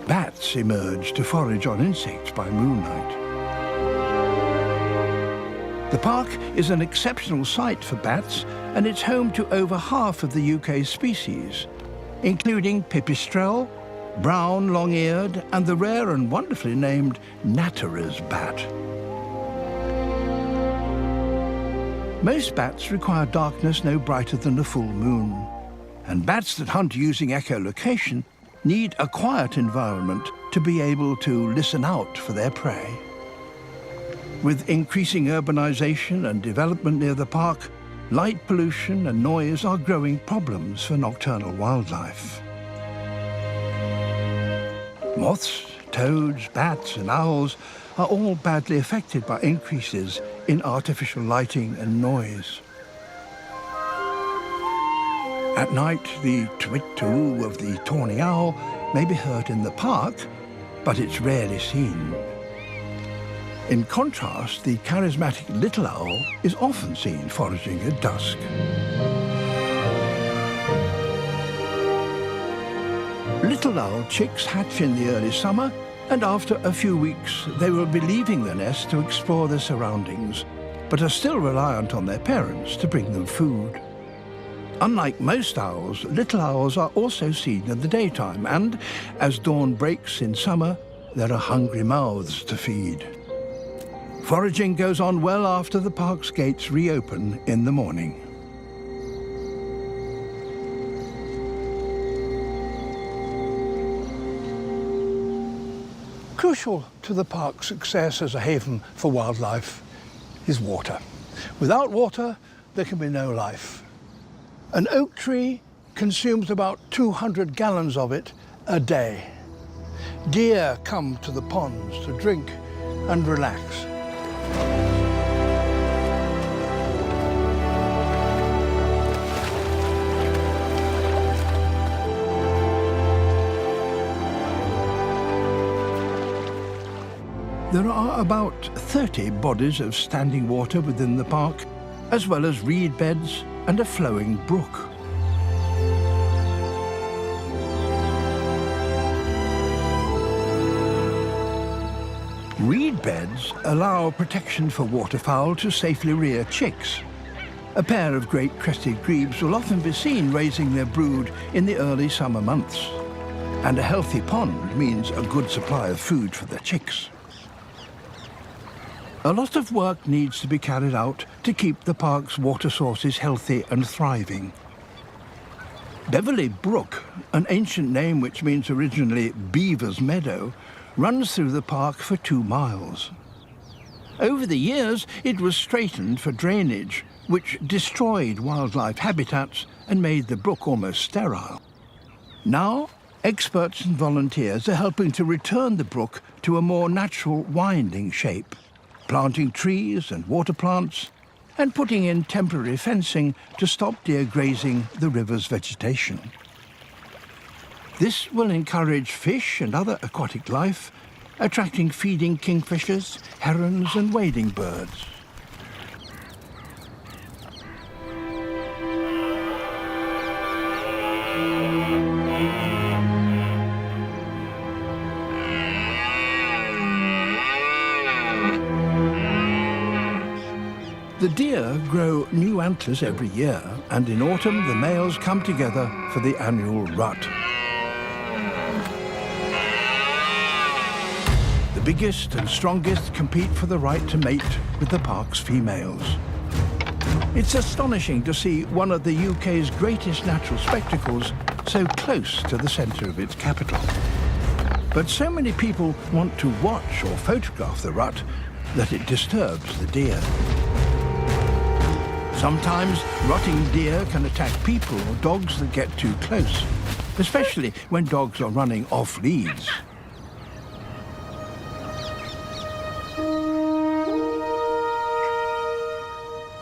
Bats emerge to forage on insects by moonlight. The park is an exceptional site for bats, and it's home to over half of the UK's species, including pipistrelle, brown long-eared, and the rare and wonderfully named Natterer's bat. Most bats require darkness no brighter than a full moon, and bats that hunt using echolocation need a quiet environment to be able to listen out for their prey. With increasing urbanization and development near the park, light pollution and noise are growing problems for nocturnal wildlife. Moths, toads, bats and owls are all badly affected by increases in artificial lighting and noise. At night, the twit-too of the tawny owl may be heard in the park, but it's rarely seen. In contrast, the charismatic little owl is often seen foraging at dusk. Little owl chicks hatch in the early summer, and after a few weeks they will be leaving the nest to explore their surroundings, but are still reliant on their parents to bring them food. Unlike most owls, little owls are also seen in the daytime, and as dawn breaks in summer, there are hungry mouths to feed. Foraging goes on well after the park's gates reopen in the morning. Crucial to the park's success as a haven for wildlife is water. Without water, there can be no life. An oak tree consumes about 200 gallons of it a day. Deer come to the ponds to drink and relax. There are about 30 bodies of standing water within the park, as well as reed beds and a flowing brook. Reed beds allow protection for waterfowl to safely rear chicks. A pair of great crested grebes will often be seen raising their brood in the early summer months. And a healthy pond means a good supply of food for the chicks. A lot of work needs to be carried out to keep the park's water sources healthy and thriving. Beverley Brook, an ancient name which means originally Beaver's Meadow, runs through the park for 2 miles. Over the years, it was straightened for drainage, which destroyed wildlife habitats and made the brook almost sterile. Now, experts and volunteers are helping to return the brook to a more natural winding shape, planting trees and water plants, and putting in temporary fencing to stop deer grazing the river's vegetation. This will encourage fish and other aquatic life, attracting feeding kingfishers, herons and wading birds. The deer grow new antlers every year, and in autumn the males come together for the annual rut. The biggest and strongest compete for the right to mate with the park's females. It's astonishing to see one of the UK's greatest natural spectacles so close to the centre of its capital. But so many people want to watch or photograph the rut that it disturbs the deer. Sometimes rutting deer can attack people or dogs that get too close, especially when dogs are running off leads.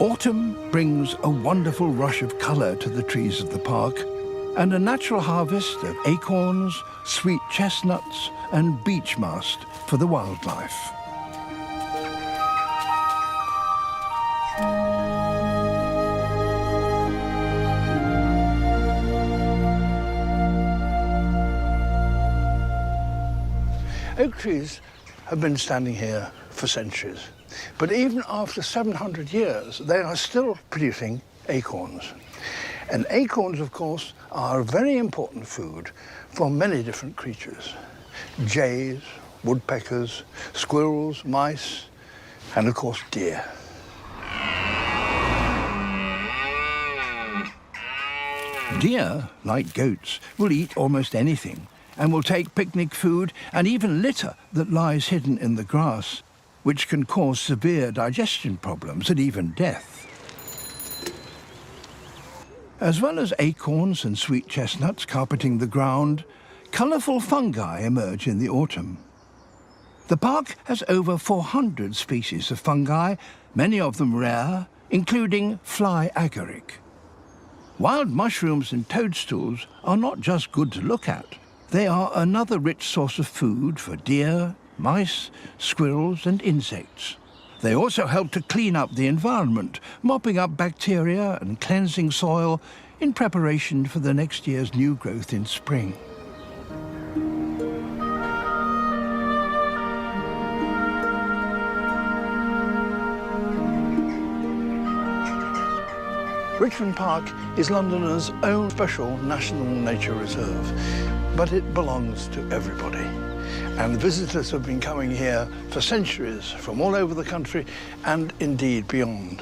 Autumn brings a wonderful rush of colour to the trees of the park and a natural harvest of acorns, sweet chestnuts and beech mast for the wildlife. Oak trees have been standing here for centuries, but even after 700 years, they are still producing acorns. And acorns, of course, are a very important food for many different creatures. Jays, woodpeckers, squirrels, mice, and of course deer. Deer, like goats, will eat almost anything, and will take picnic food and even litter that lies hidden in the grass, which can cause severe digestion problems and even death. As well as acorns and sweet chestnuts carpeting the ground, colourful fungi emerge in the autumn. The park has over 400 species of fungi, many of them rare, including fly agaric. Wild mushrooms and toadstools are not just good to look at. They are another rich source of food for deer, mice, squirrels and insects. They also help to clean up the environment, mopping up bacteria and cleansing soil in preparation for the next year's new growth in spring. Richmond Park is Londoners' own special national nature reserve, but it belongs to everybody. And visitors have been coming here for centuries from all over the country and indeed beyond.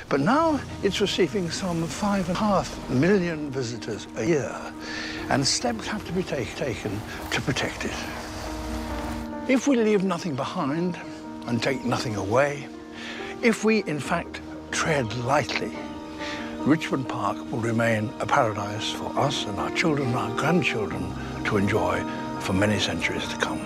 But now it's receiving some 5.5 million visitors a year, and steps have to be taken to protect it. If we leave nothing behind and take nothing away, if we in fact tread lightly, Richmond Park will remain a paradise for us and our children and our grandchildren to enjoy for many centuries to come.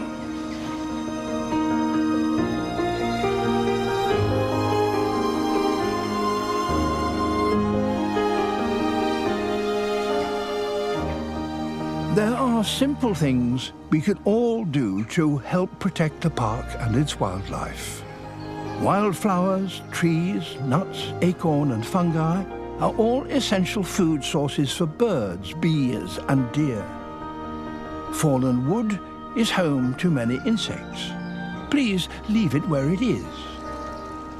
There are are simple things we can all do to help protect the park and its wildlife. Wildflowers, trees, nuts, acorn and fungi are all essential food sources for birds, bees and deer. Fallen wood is home to many insects. Please leave it where it is.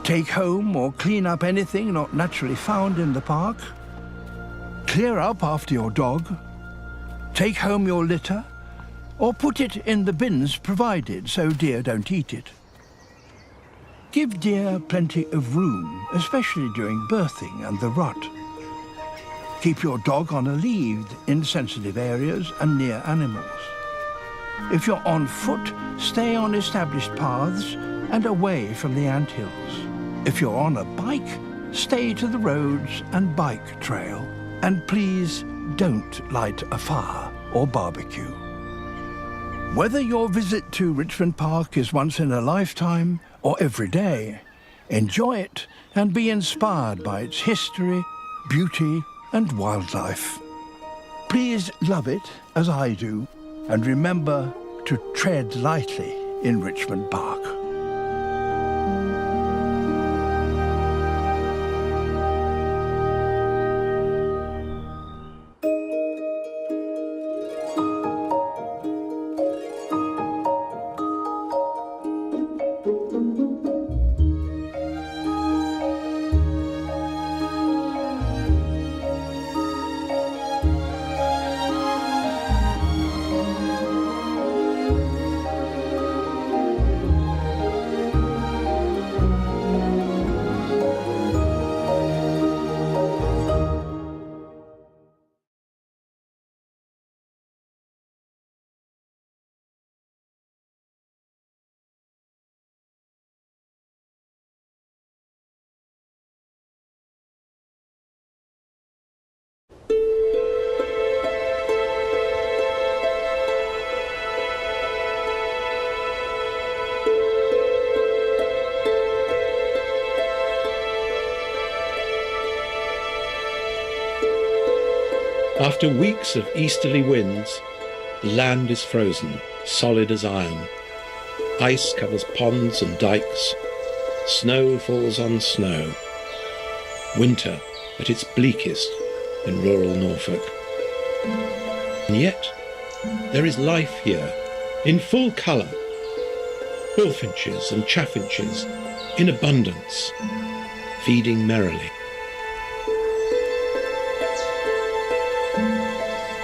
Take home or clean up anything not naturally found in the park. Clear up after your dog. Take home your litter, or put it in the bins provided so deer don't eat it. Give deer plenty of room, especially during birthing and the rut. Keep your dog on a lead in sensitive areas and near animals. If you're on foot, stay on established paths and away from the anthills. If you're on a bike, stay to the roads and bike trail. And please don't light a fire or barbecue. Whether your visit to Richmond Park is once in a lifetime or every day, enjoy it and be inspired by its history, beauty and wildlife. Please love it as I do, and remember to tread lightly in Richmond Park. After weeks of easterly winds, the land is frozen, solid as iron. Ice covers ponds and dikes. Snow falls on snow. Winter at its bleakest in rural Norfolk. And yet, there is life here, in full colour. Bullfinches and chaffinches, in abundance, feeding merrily.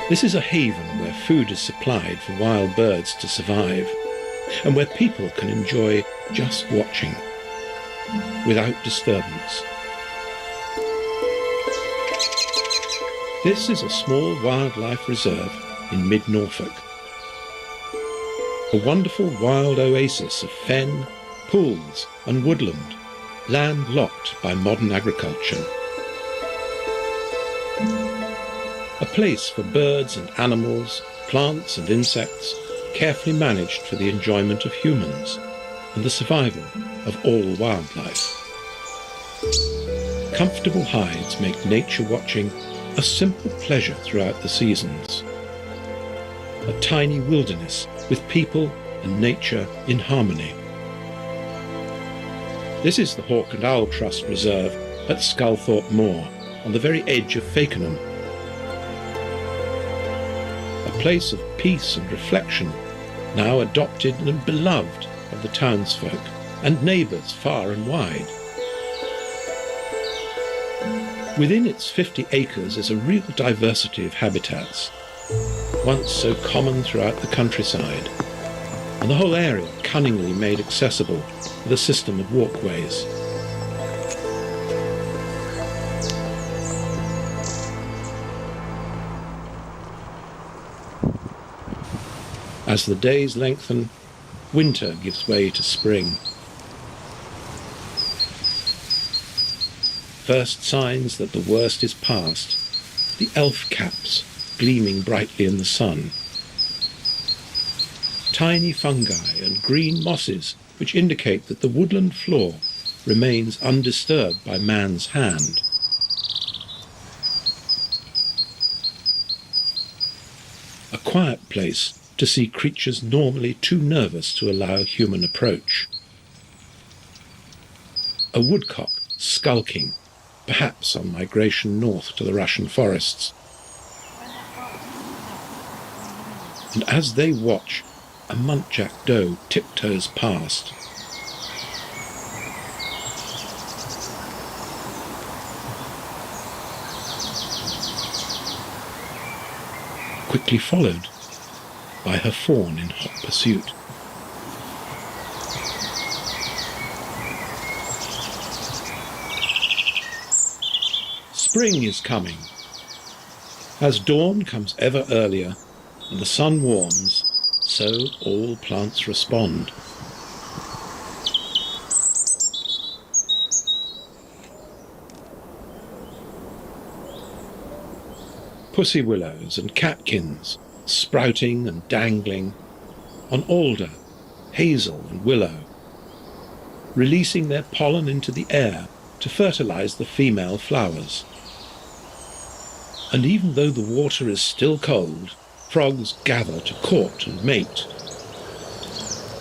This is a haven where food is supplied for wild birds to survive, and where people can enjoy just watching, without disturbance. This is a small wildlife reserve in mid-Norfolk. A wonderful wild oasis of fen, pools and woodland, landlocked by modern agriculture. A place for birds and animals, plants and insects, carefully managed for the enjoyment of humans and the survival of all wildlife. Comfortable hides make nature watching a simple pleasure throughout the seasons. A tiny wilderness with people and nature in harmony. This is the Hawk and Owl Trust Reserve at Sculthorpe Moor, on the very edge of Fakenham. A place of peace and reflection, now adopted and beloved of the townsfolk and neighbours far and wide. Within its 50 acres is a real diversity of habitats, once so common throughout the countryside, and the whole area cunningly made accessible with a system of walkways. As the days lengthen, winter gives way to spring. First signs that the worst is past, the elf caps gleaming brightly in the sun. Tiny fungi and green mosses which indicate that the woodland floor remains undisturbed by man's hand. A quiet place to see creatures normally too nervous to allow human approach. A woodcock skulking, perhaps on migration north to the Russian forests. And as they watch, a muntjac doe tiptoes past. Quickly followed by her fawn in hot pursuit. Spring is coming. As dawn comes ever earlier and the sun warms, so all plants respond. Pussy willows and catkins sprouting and dangling on alder, hazel and willow, releasing their pollen into the air to fertilize the female flowers. And even though the water is still cold, frogs gather to court and mate,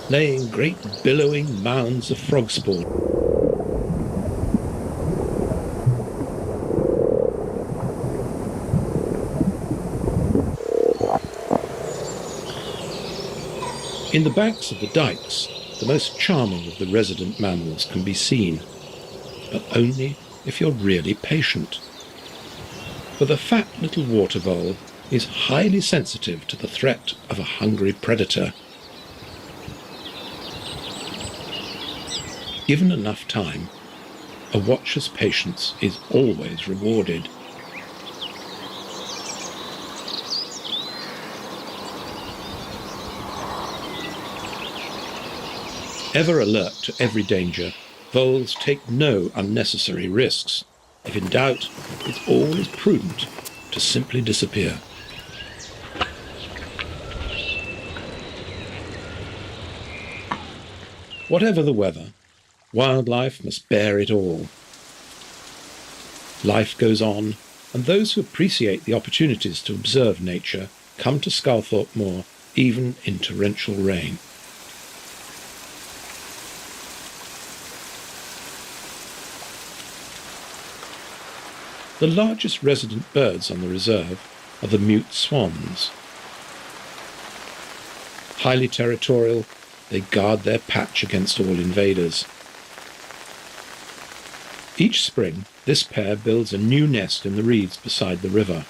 laying great billowing mounds of frog spawn. In the banks of the dikes, the most charming of the resident mammals can be seen, but only if you're really patient. For the fat little water vole is highly sensitive to the threat of a hungry predator. Given enough time, a watcher's patience is always rewarded. Ever alert to every danger, voles take no unnecessary risks. If in doubt, it's always prudent to simply disappear. Whatever the weather, wildlife must bear it all. Life goes on, and those who appreciate the opportunities to observe nature come to Sculthorpe Moor even in torrential rain. The largest resident birds on the reserve are the mute swans. Highly territorial, they guard their patch against all invaders. Each spring, this pair builds a new nest in the reeds beside the river.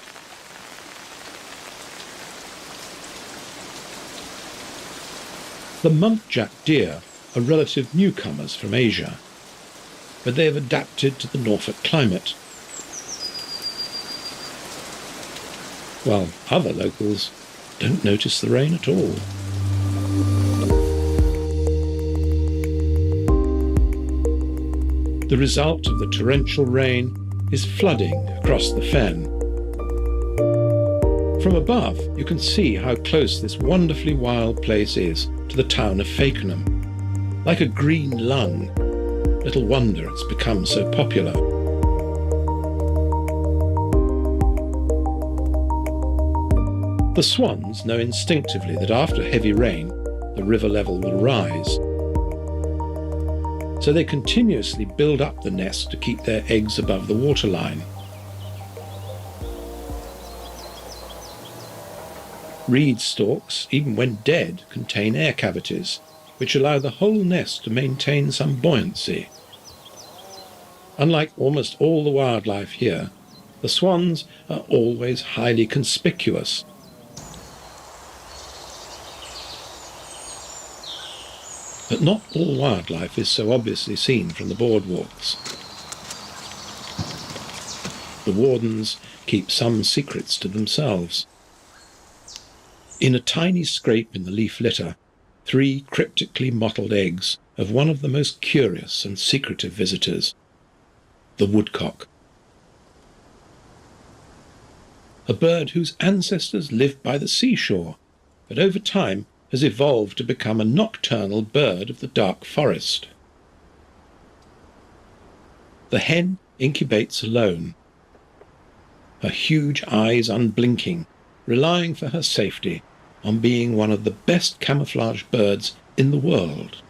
The muntjac deer are relative newcomers from Asia, but they have adapted to the Norfolk climate, while other locals don't notice the rain at all. The result of the torrential rain is flooding across the fen. From above, you can see how close this wonderfully wild place is to the town of Fakenham. Like a green lung. Little wonder it's become so popular. The swans know instinctively that after heavy rain, the river level will rise. So they continuously build up the nest to keep their eggs above the waterline. Reed stalks, even when dead, contain air cavities, which allow the whole nest to maintain some buoyancy. Unlike almost all the wildlife here, the swans are always highly conspicuous. But not all wildlife is so obviously seen from the boardwalks. The wardens keep some secrets to themselves. In a tiny scrape in the leaf litter, 3 cryptically mottled eggs of one of the most curious and secretive visitors, the woodcock. A bird whose ancestors lived by the seashore, but over time has evolved to become a nocturnal bird of the dark forest. The hen incubates alone, her huge eyes unblinking, relying for her safety on being one of the best camouflaged birds in the world.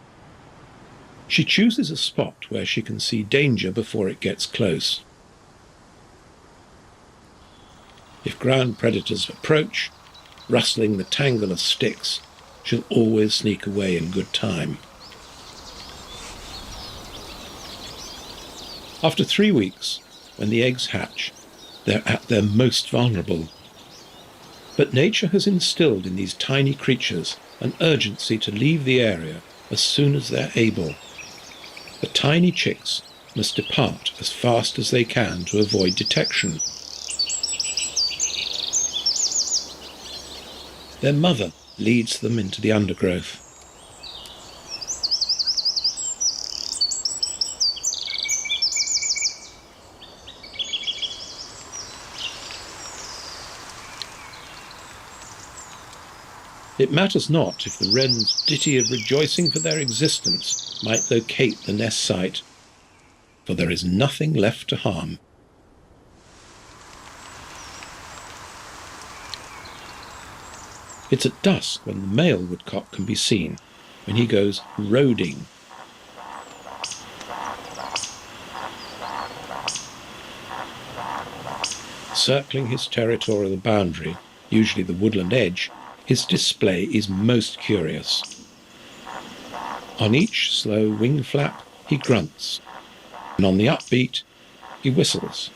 She chooses a spot where she can see danger before it gets close. If ground predators approach, rustling the tangle of sticks, she'll always sneak away in good time. After 3 weeks, when the eggs hatch, they're at their most vulnerable. But nature has instilled in these tiny creatures an urgency to leave the area as soon as they're able. The tiny chicks must depart as fast as they can to avoid detection. Their mother leads them into the undergrowth. It matters not if the wren's ditty of rejoicing for their existence might locate the nest site, for there is nothing left to harm. It's at dusk when the male woodcock can be seen, when he goes roading. Circling his territorial boundary, usually the woodland edge, his display is most curious. On each slow wing flap, he grunts, and on the upbeat, he whistles.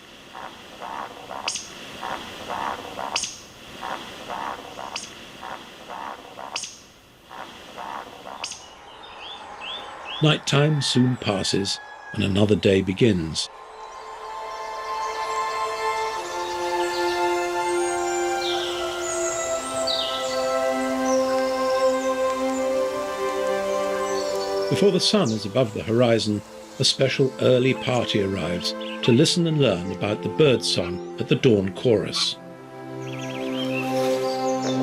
Nighttime soon passes, and another day begins. Before the sun is above the horizon, a special early party arrives to listen and learn about the birdsong at the dawn chorus.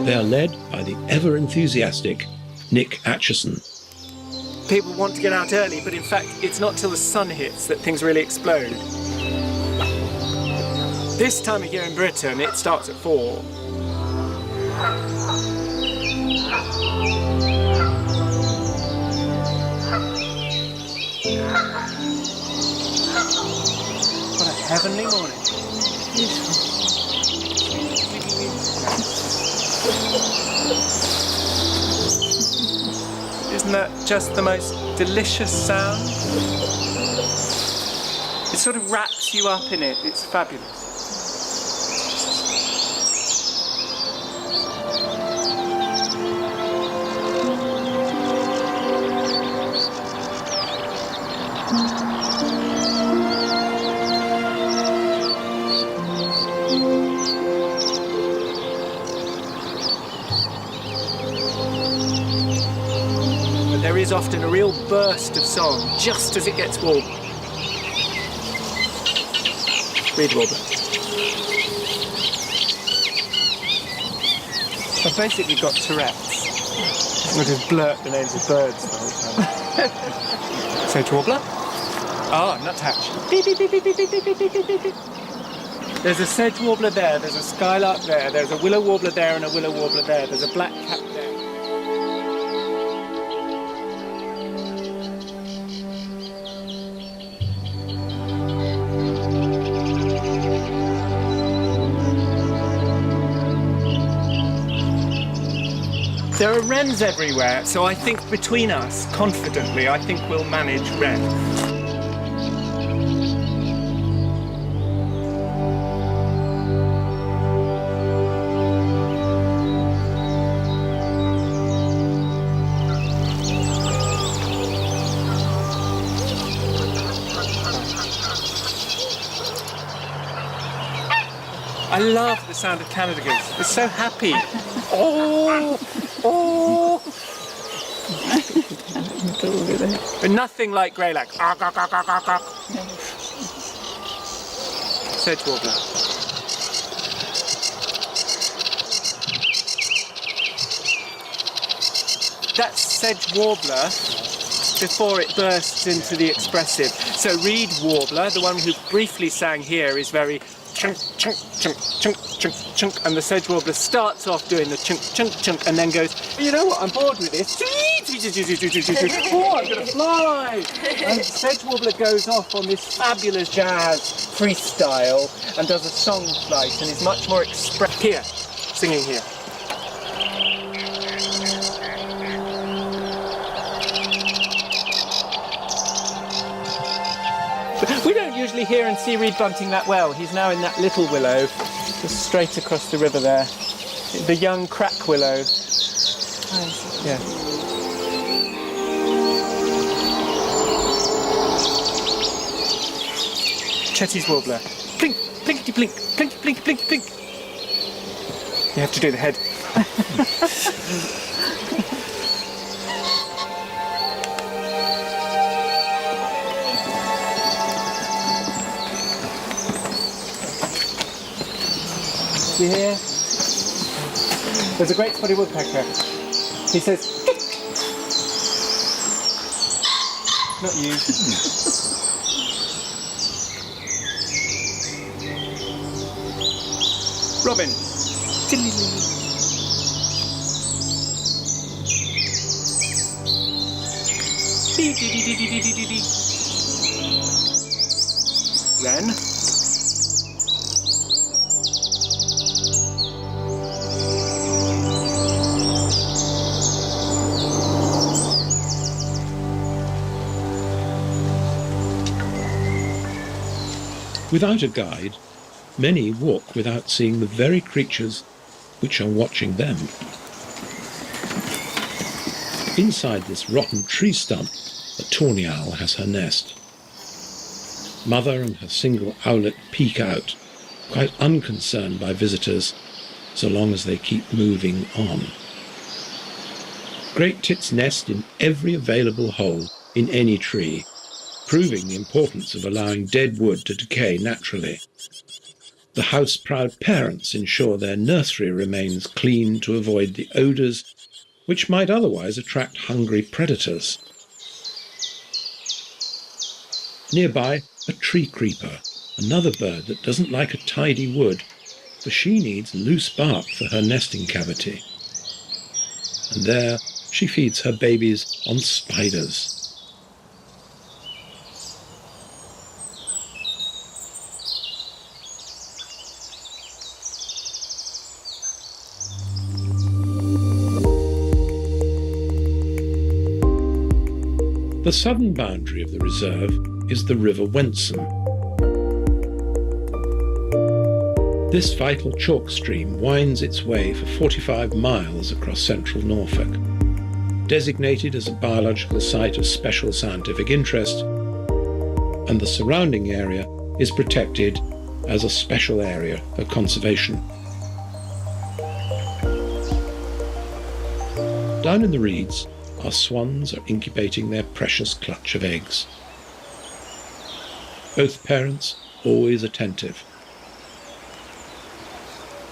They are led by the ever-enthusiastic Nick Atchison. People want to get out early, but in fact, it's not till the sun hits that things really explode. This time of year in Britain, it starts at 4. What a heavenly morning. Isn't that just the most delicious sound? It sort of wraps you up in it. It's fabulous. There is often a real burst of song just as it gets warm. Reed warbler. I've basically got Tourette's. I just blurt the names of birds the whole time. Sedge warbler. Ah, nuthatch. Beep, beep, beep, beep, beep, beep, beep, beep, beep, beep. There's a sedge warbler there, there's a skylark there, there's a willow warbler there and a willow warbler there, there's a black cap there. There are wrens everywhere, so I think between us, confidently, I think we'll manage wren. I love the sound of Canada goose. It's so happy. Oh! Oh! But nothing like greylag. Sedge warbler. That's sedge warbler before it bursts into the expressive. So reed warbler, the one who briefly sang here, is very chunk, chunk, chunk, chunk, chunk, chunk, and the sedge warbler starts off doing the chunk, chunk, chunk, and then goes, you know what, I'm bored with this. Oh, I'm going to fly! And the sedge warbler goes off on this fabulous jazz freestyle and does a song flight and is much more here, singing here. We don't usually hear and see Reed Bunting that well. He's now in that little willow, just straight across the river there. The young crack willow. Yeah. Chetty's warbler. Plink, plinkety plink, plink, plink, plink, plink. You have to do the head. You hear? There's a great spotted woodpecker. He says, "Kick." Not you. Robin. Wren. Without a guide, many walk without seeing the very creatures which are watching them. Inside this rotten tree stump, a tawny owl has her nest. Mother and her single owlet peek out, quite unconcerned by visitors, so long as they keep moving on. Great tits nest in every available hole in any tree, proving the importance of allowing dead wood to decay naturally. The house-proud parents ensure their nursery remains clean to avoid the odours which might otherwise attract hungry predators. Nearby, a tree creeper, another bird that doesn't like a tidy wood, for she needs loose bark for her nesting cavity. And there she feeds her babies on spiders. The southern boundary of the reserve is the River Wensum. This vital chalk stream winds its way for 45 miles across central Norfolk. Designated as a biological site of special scientific interest, and the surrounding area is protected as a special area for conservation. Down in the reeds, our swans are incubating their precious clutch of eggs. Both parents always attentive.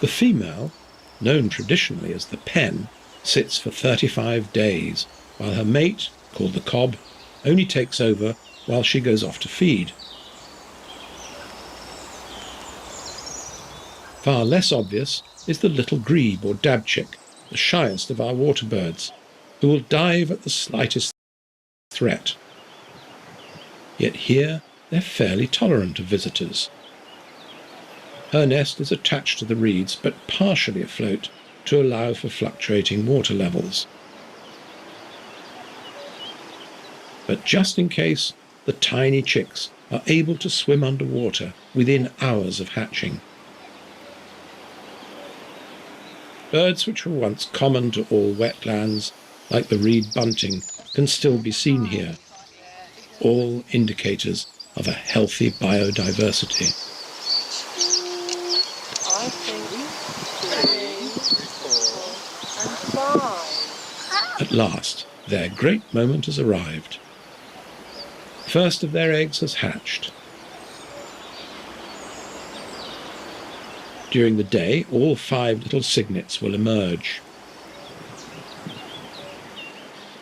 The female, known traditionally as the pen, sits for 35 days, while her mate, called the cob, only takes over while she goes off to feed. Far less obvious is the little grebe or dabchick, the shyest of our water birds, who will dive at the slightest threat. Yet here they're fairly tolerant of visitors. Her nest is attached to the reeds but partially afloat to allow for fluctuating water levels. But just in case, the tiny chicks are able to swim underwater within hours of hatching. Birds which were once common to all wetlands, like the reed bunting, can still be seen here, all indicators of a healthy biodiversity. I think 3, 4, and 5. At last, their great moment has arrived. First of their eggs has hatched. During the day, all 5 little cygnets will emerge.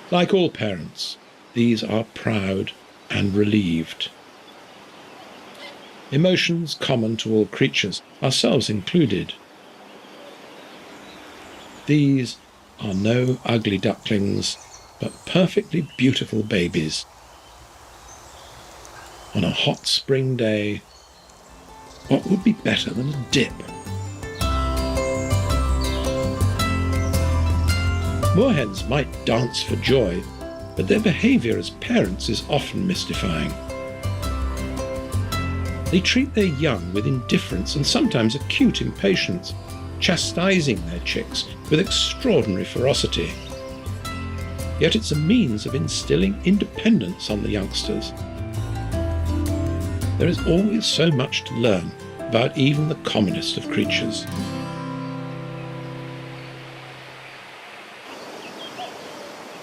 Like all parents, these are proud and relieved. Emotions common to all creatures, ourselves included, These are no ugly ducklings, but perfectly beautiful babies. On a hot spring day, what would be better than a dip? Moorhens might dance for joy, but their behaviour as parents is often mystifying. They treat their young with indifference and sometimes acute impatience, chastising their chicks with extraordinary ferocity. Yet it's a means of instilling independence on the youngsters. There is always so much to learn about even the commonest of creatures.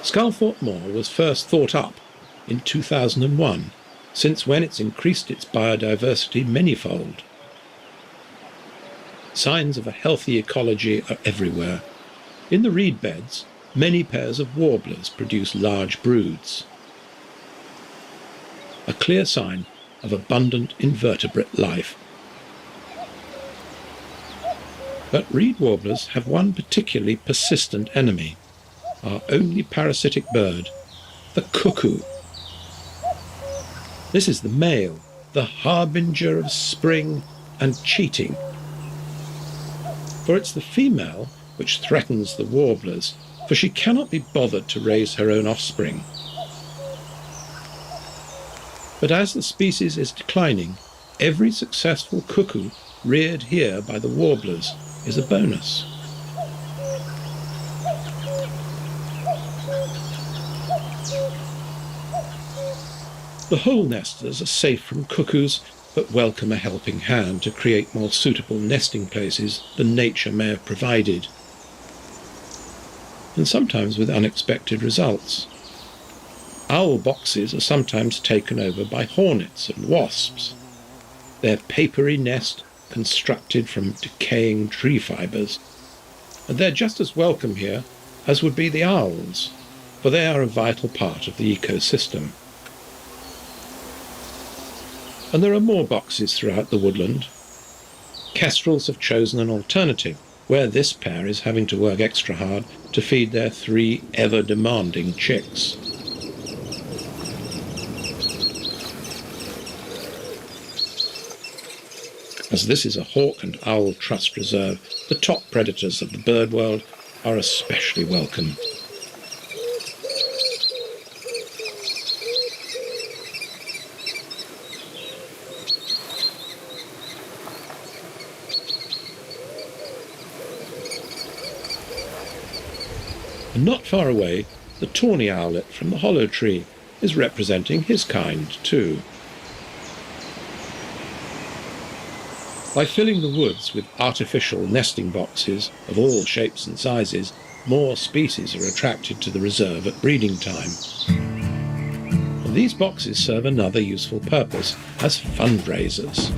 Sculthorpe Moor was first thought up in 2001, since when it's increased its biodiversity manyfold. Signs of a healthy ecology are everywhere. In the reed beds, many pairs of warblers produce large broods, a clear sign of abundant invertebrate life. But reed warblers have one particularly persistent enemy, our only parasitic bird, the cuckoo. This is the male, the harbinger of spring and cheating. For it's the female which threatens the warblers, for she cannot be bothered to raise her own offspring. But as the species is declining, every successful cuckoo reared here by the warblers is a bonus. The hole nesters are safe from cuckoos, but welcome a helping hand to create more suitable nesting places than nature may have provided, and sometimes with unexpected results. Owl boxes are sometimes taken over by hornets and wasps, their papery nest constructed from decaying tree fibres, and they're just as welcome here as would be the owls, for they are a vital part of the ecosystem. And there are more boxes throughout the woodland. Kestrels have chosen an alternative, where this pair is having to work extra hard to feed their 3 ever-demanding chicks. As this is a hawk and owl trust reserve, the top predators of the bird world are especially welcome. And not far away, the tawny owlet from the hollow tree is representing his kind too. By filling the woods with artificial nesting boxes of all shapes and sizes, more species are attracted to the reserve at breeding time. And these boxes serve another useful purpose as fundraisers.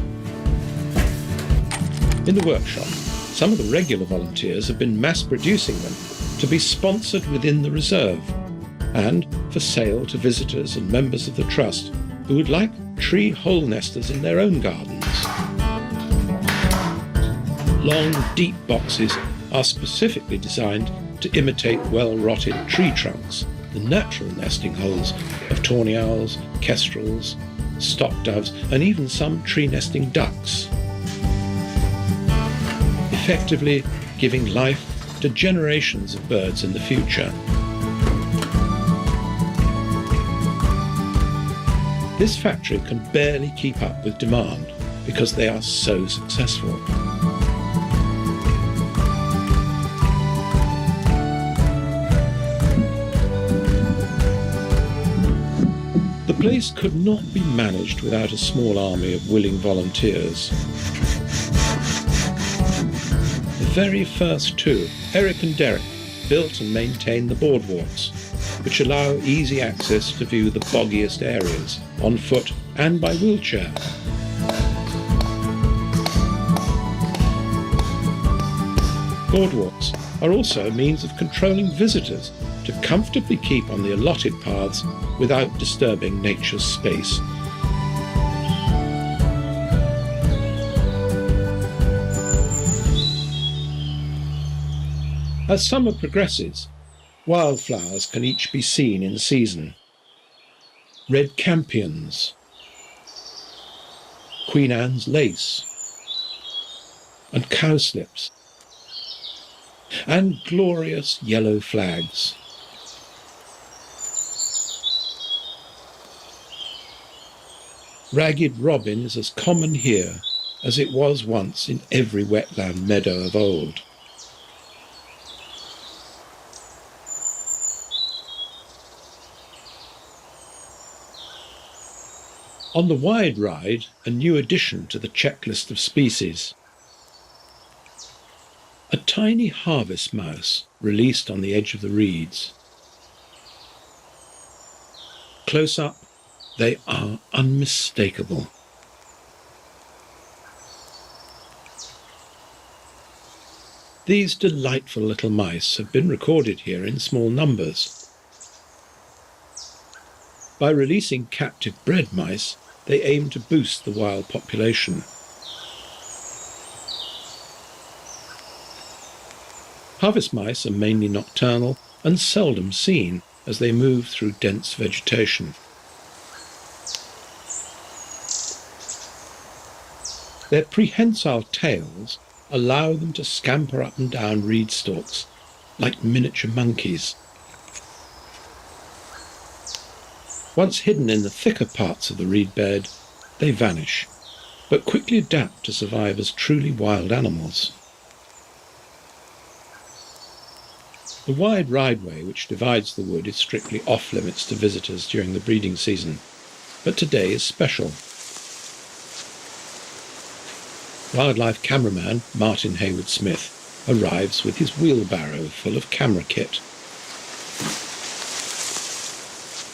In the workshop, some of the regular volunteers have been mass producing them to be sponsored within the reserve and for sale to visitors and members of the trust who would like tree hole nesters in their own gardens. Long, deep boxes are specifically designed to imitate well-rotted tree trunks, the natural nesting holes of tawny owls, kestrels, stock doves, and even some tree nesting ducks, effectively giving life to generations of birds in the future. This factory can barely keep up with demand because they are so successful. The place could not be managed without a small army of willing volunteers. The very first two, Eric and Derek, built and maintain the boardwalks, which allow easy access to view the boggiest areas, on foot and by wheelchair. Boardwalks are also a means of controlling visitors to comfortably keep on the allotted paths without disturbing nature's space. As summer progresses, wildflowers can each be seen in season. Red campions, Queen Anne's lace, and cowslips, and glorious yellow flags. Ragged robin is as common here as it was once in every wetland meadow of old. On the Wide Ride, a new addition to the checklist of species. A tiny harvest mouse released on the edge of the reeds. Close up, they are unmistakable. These delightful little mice have been recorded here in small numbers. By releasing captive bred mice, they aim to boost the wild population. Harvest mice are mainly nocturnal and seldom seen as they move through dense vegetation. Their prehensile tails allow them to scamper up and down reed stalks like miniature monkeys. Once hidden in the thicker parts of the reed bed, they vanish, but quickly adapt to survive as truly wild animals. The wide rideway which divides the wood is strictly off-limits to visitors during the breeding season, but today is special. Wildlife cameraman Martin Hayward Smith arrives with his wheelbarrow full of camera kit.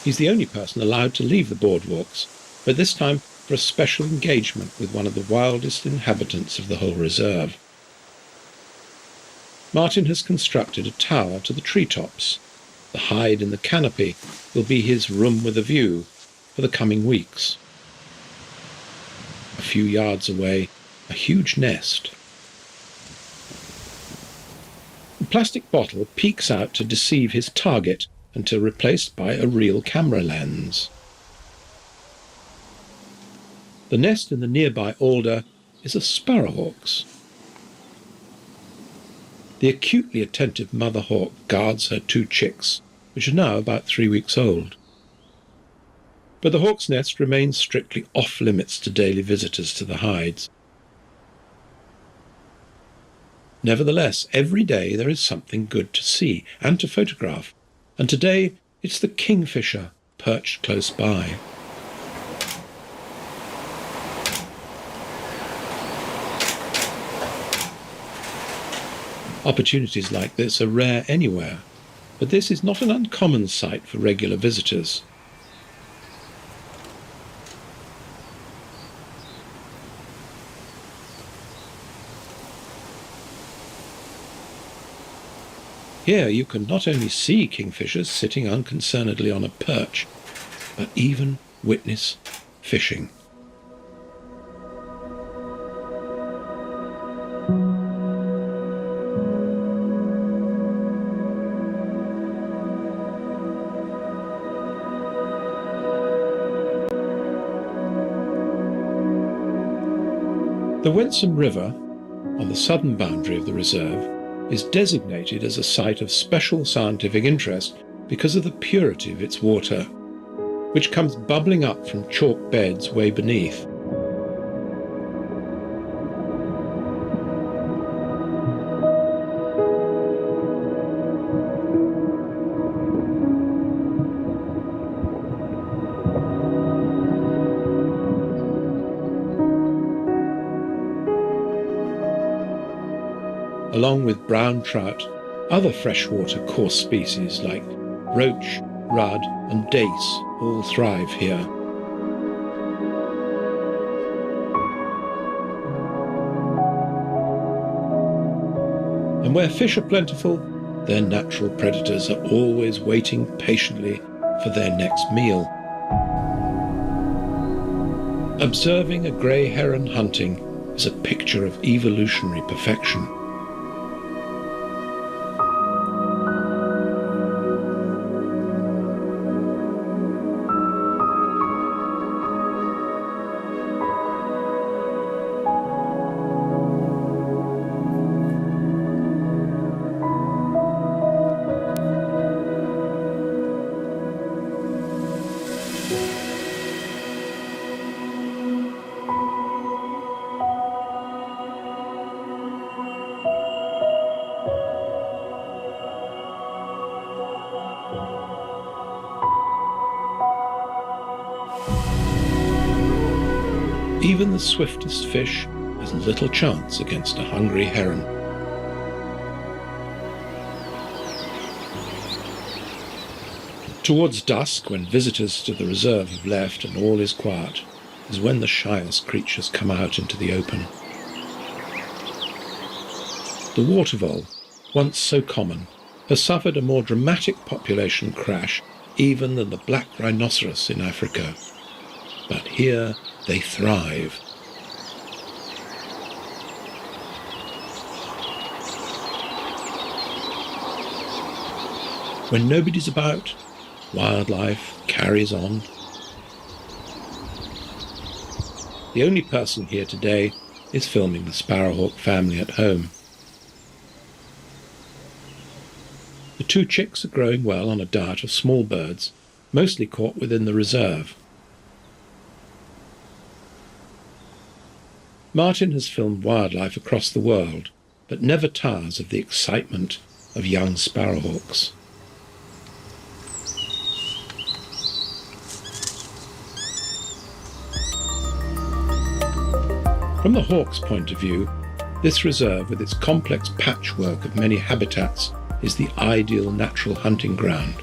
He's the only person allowed to leave the boardwalks, but this time for a special engagement with one of the wildest inhabitants of the whole reserve. Martin has constructed a tower to the treetops. The hide in the canopy will be his room with a view for the coming weeks. A few yards away, a huge nest. The plastic bottle peeks out to deceive his target until replaced by a real camera lens. The nest in the nearby alder is a sparrowhawk's. The acutely attentive mother hawk guards her 2 chicks, which are now about 3 weeks old. But the hawk's nest remains strictly off-limits to daily visitors to the hides. Nevertheless, every day there is something good to see and to photograph, and today it's the kingfisher perched close by. Opportunities like this are rare anywhere, but this is not an uncommon sight for regular visitors. Here you can not only see kingfishers sitting unconcernedly on a perch, but even witness fishing. The Wensum River, on the southern boundary of the reserve, is designated as a site of special scientific interest because of the purity of its water, which comes bubbling up from chalk beds way beneath. Along with brown trout, other freshwater coarse species like roach, rudd and dace all thrive here. And where fish are plentiful, their natural predators are always waiting patiently for their next meal. Observing a grey heron hunting is a picture of evolutionary perfection. Even the swiftest fish has little chance against a hungry heron. Towards dusk, when visitors to the reserve have left and all is quiet, is when the shyest creatures come out into the open. The water vole, once so common, has suffered a more dramatic population crash even than the black rhinoceros in Africa. But here they thrive. When nobody's about, wildlife carries on. The only person here today is filming the sparrowhawk family at home. The 2 chicks are growing well on a diet of small birds, mostly caught within the reserve. Martin has filmed wildlife across the world, but never tires of the excitement of young sparrowhawks. From the hawk's point of view, this reserve, with its complex patchwork of many habitats, is the ideal natural hunting ground,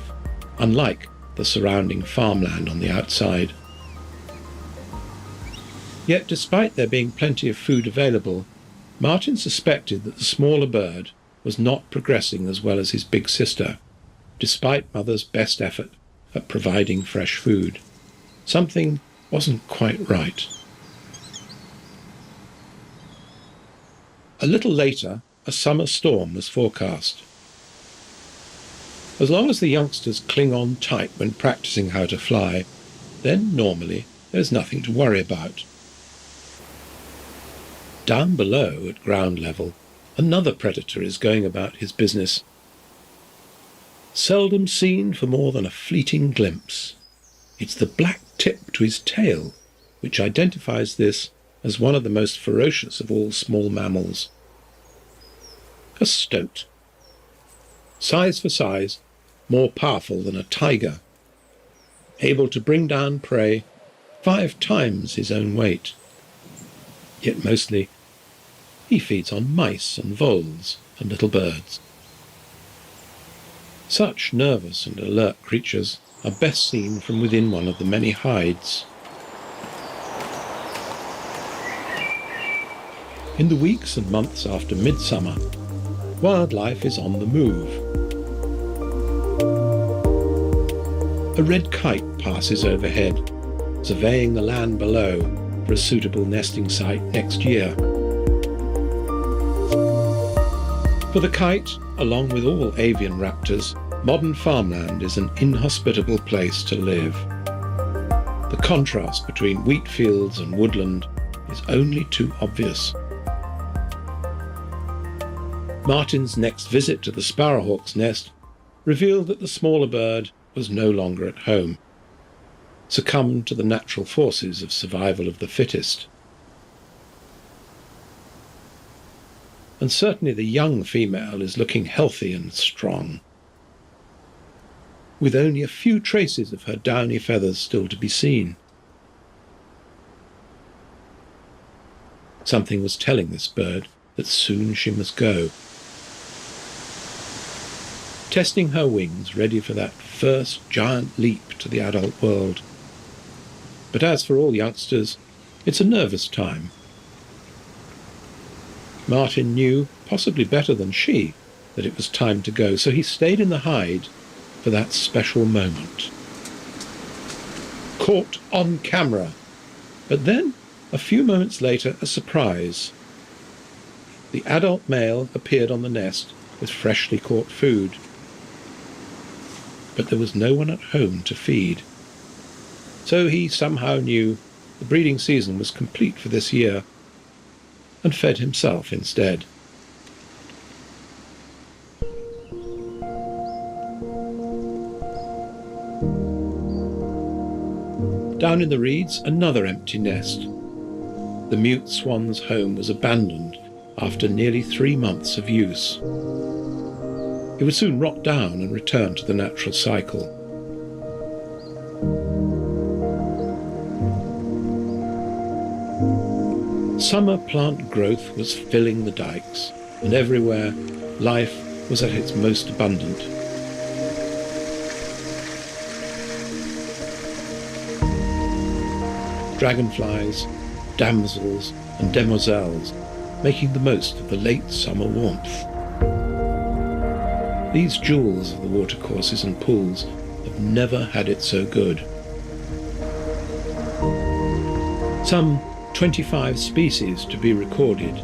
unlike the surrounding farmland on the outside. Yet, despite there being plenty of food available, Martin suspected that the smaller bird was not progressing as well as his big sister, despite Mother's best effort at providing fresh food. Something wasn't quite right. A little later, a summer storm was forecast. As long as the youngsters cling on tight when practicing how to fly, then normally there's nothing to worry about. Down below, at ground level, another predator is going about his business. Seldom seen for more than a fleeting glimpse. It's the black tip to his tail, which identifies this as one of the most ferocious of all small mammals. A stoat. Size for size, more powerful than a tiger. Able to bring down prey 5 times his own weight. Yet mostly, he feeds on mice and voles and little birds. Such nervous and alert creatures are best seen from within one of the many hides. In the weeks and months after midsummer, wildlife is on the move. A red kite passes overhead, surveying the land below for a suitable nesting site next year. For the kite, along with all avian raptors, modern farmland is an inhospitable place to live. The contrast between wheat fields and woodland is only too obvious. Martin's next visit to the sparrowhawk's nest revealed that the smaller bird was no longer at home, succumbed to the natural forces of survival of the fittest. And certainly the young female is looking healthy and strong, with only a few traces of her downy feathers still to be seen. Something was telling this bird that soon she must go. Testing her wings, ready for that first giant leap to the adult world. But as for all youngsters, it's a nervous time. Martin knew, possibly better than she, that it was time to go, so he stayed in the hide for that special moment. Caught on camera. But then, a few moments later, a surprise. The adult male appeared on the nest with freshly caught food. But there was no one at home to feed. So he somehow knew the breeding season was complete for this year and fed himself instead. Down in the reeds, another empty nest. The mute swan's home was abandoned after nearly 3 months of use. It would soon rot down and return to the natural cycle. Summer plant growth was filling the dikes, and everywhere life was at its most abundant. Dragonflies, damsels and demoiselles making the most of the late summer warmth. These jewels of the watercourses and pools have never had it so good. Some 25 species to be recorded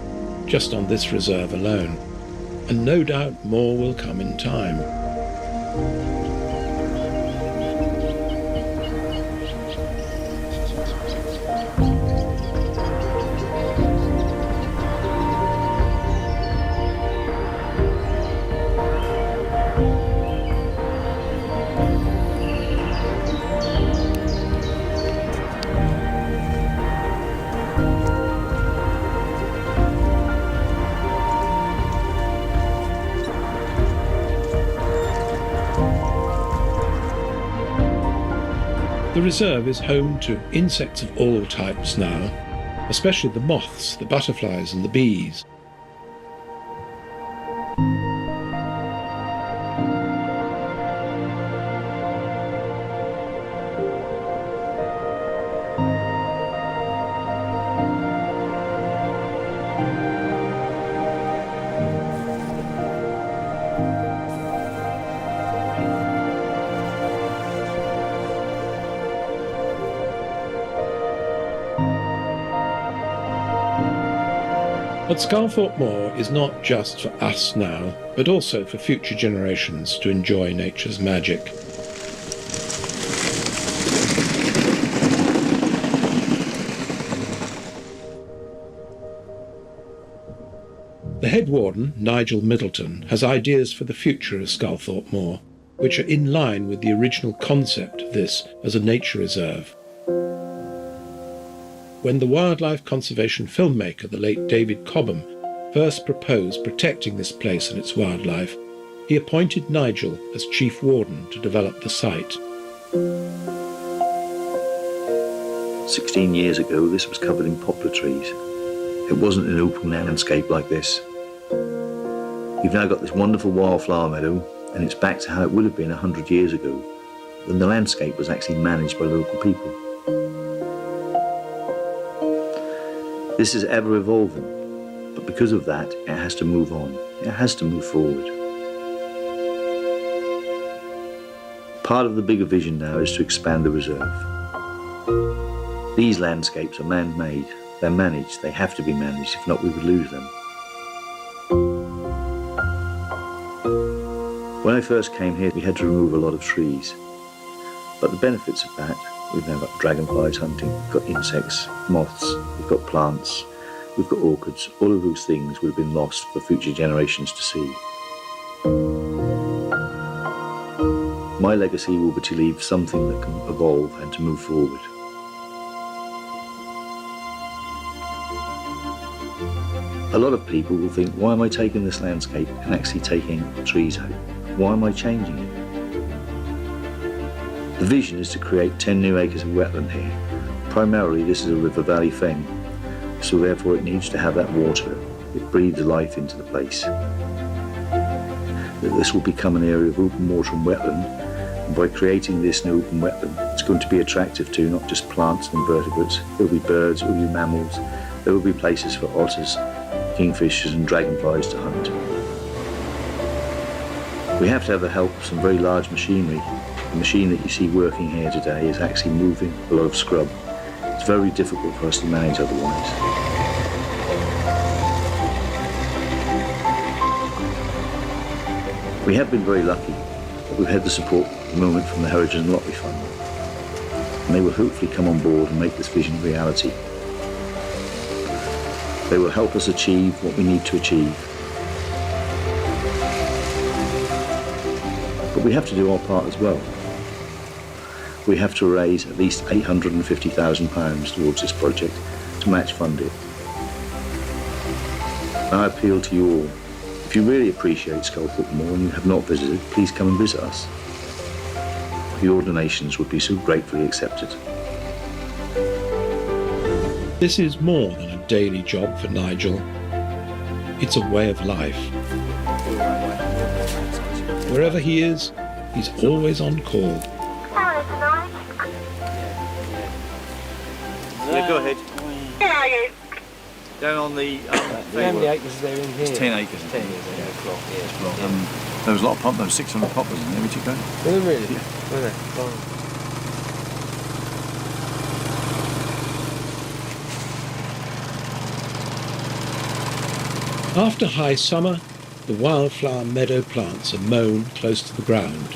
just on this reserve alone, and no doubt more will come in time. The reserve is home to insects of all types now, especially the moths, the butterflies and the bees. But Sculthorpe Moor is not just for us now, but also for future generations to enjoy nature's magic. The head warden, Nigel Middleton, has ideas for the future of Sculthorpe Moor, which are in line with the original concept of this as a nature reserve. When the wildlife conservation filmmaker, the late David Cobham, first proposed protecting this place and its wildlife, he appointed Nigel as chief warden to develop the site. 16 years ago, this was covered in poplar trees. It wasn't an open landscape like this. You've now got this wonderful wildflower meadow, and it's back to how it would have been 100 years ago, when the landscape was actually managed by local people. This is ever evolving, but because of that, it has to move on. It has to move forward. Part of the bigger vision now is to expand the reserve. These landscapes are man-made. They're managed. They have to be managed. If not, we would lose them. When I first came here, we had to remove a lot of trees. But the benefits of that, we've now got dragonflies hunting, we've got insects, moths, we've got plants, we've got orchids. All of those things would have been lost for future generations to see. My legacy will be to leave something that can evolve and to move forward. A lot of people will think, why am I taking this landscape and actually taking trees out? Why am I changing it? The vision is to create 10 new acres of wetland here. Primarily, this is a river valley fen, so therefore it needs to have that water. It breathes life into the place. This will become an area of open water and wetland, and by creating this new open wetland, it's going to be attractive to not just plants and vertebrates. There will be birds, there will be mammals, there will be places for otters, kingfishers and dragonflies to hunt. We have to have the help of some very large machinery. The machine that you see working here today is actually moving a lot of scrub. It's very difficult for us to manage otherwise. We have been very lucky that we've had the support at the moment from the Heritage and Lottery Fund, and they will hopefully come on board and make this vision a reality. They will help us achieve what we need to achieve. But we have to do our part as well. We have to raise at least £850,000 towards this project to match fund it. I appeal to you all. If you really appreciate Sculthorpe Moor and you have not visited, please come and visit us. Your donations would be so gratefully accepted. This is more than an daily job for Nigel. It's a way of life. Wherever he is, he's always on call. Yeah, go ahead. Down on the How many acres is there in here? It's 10 acres. 10 acres, yeah. There was a lot of there was 600 poplars in there, would you go? Were there really? Yeah. Were there? Oh. After high summer, the wildflower meadow plants are mown close to the ground.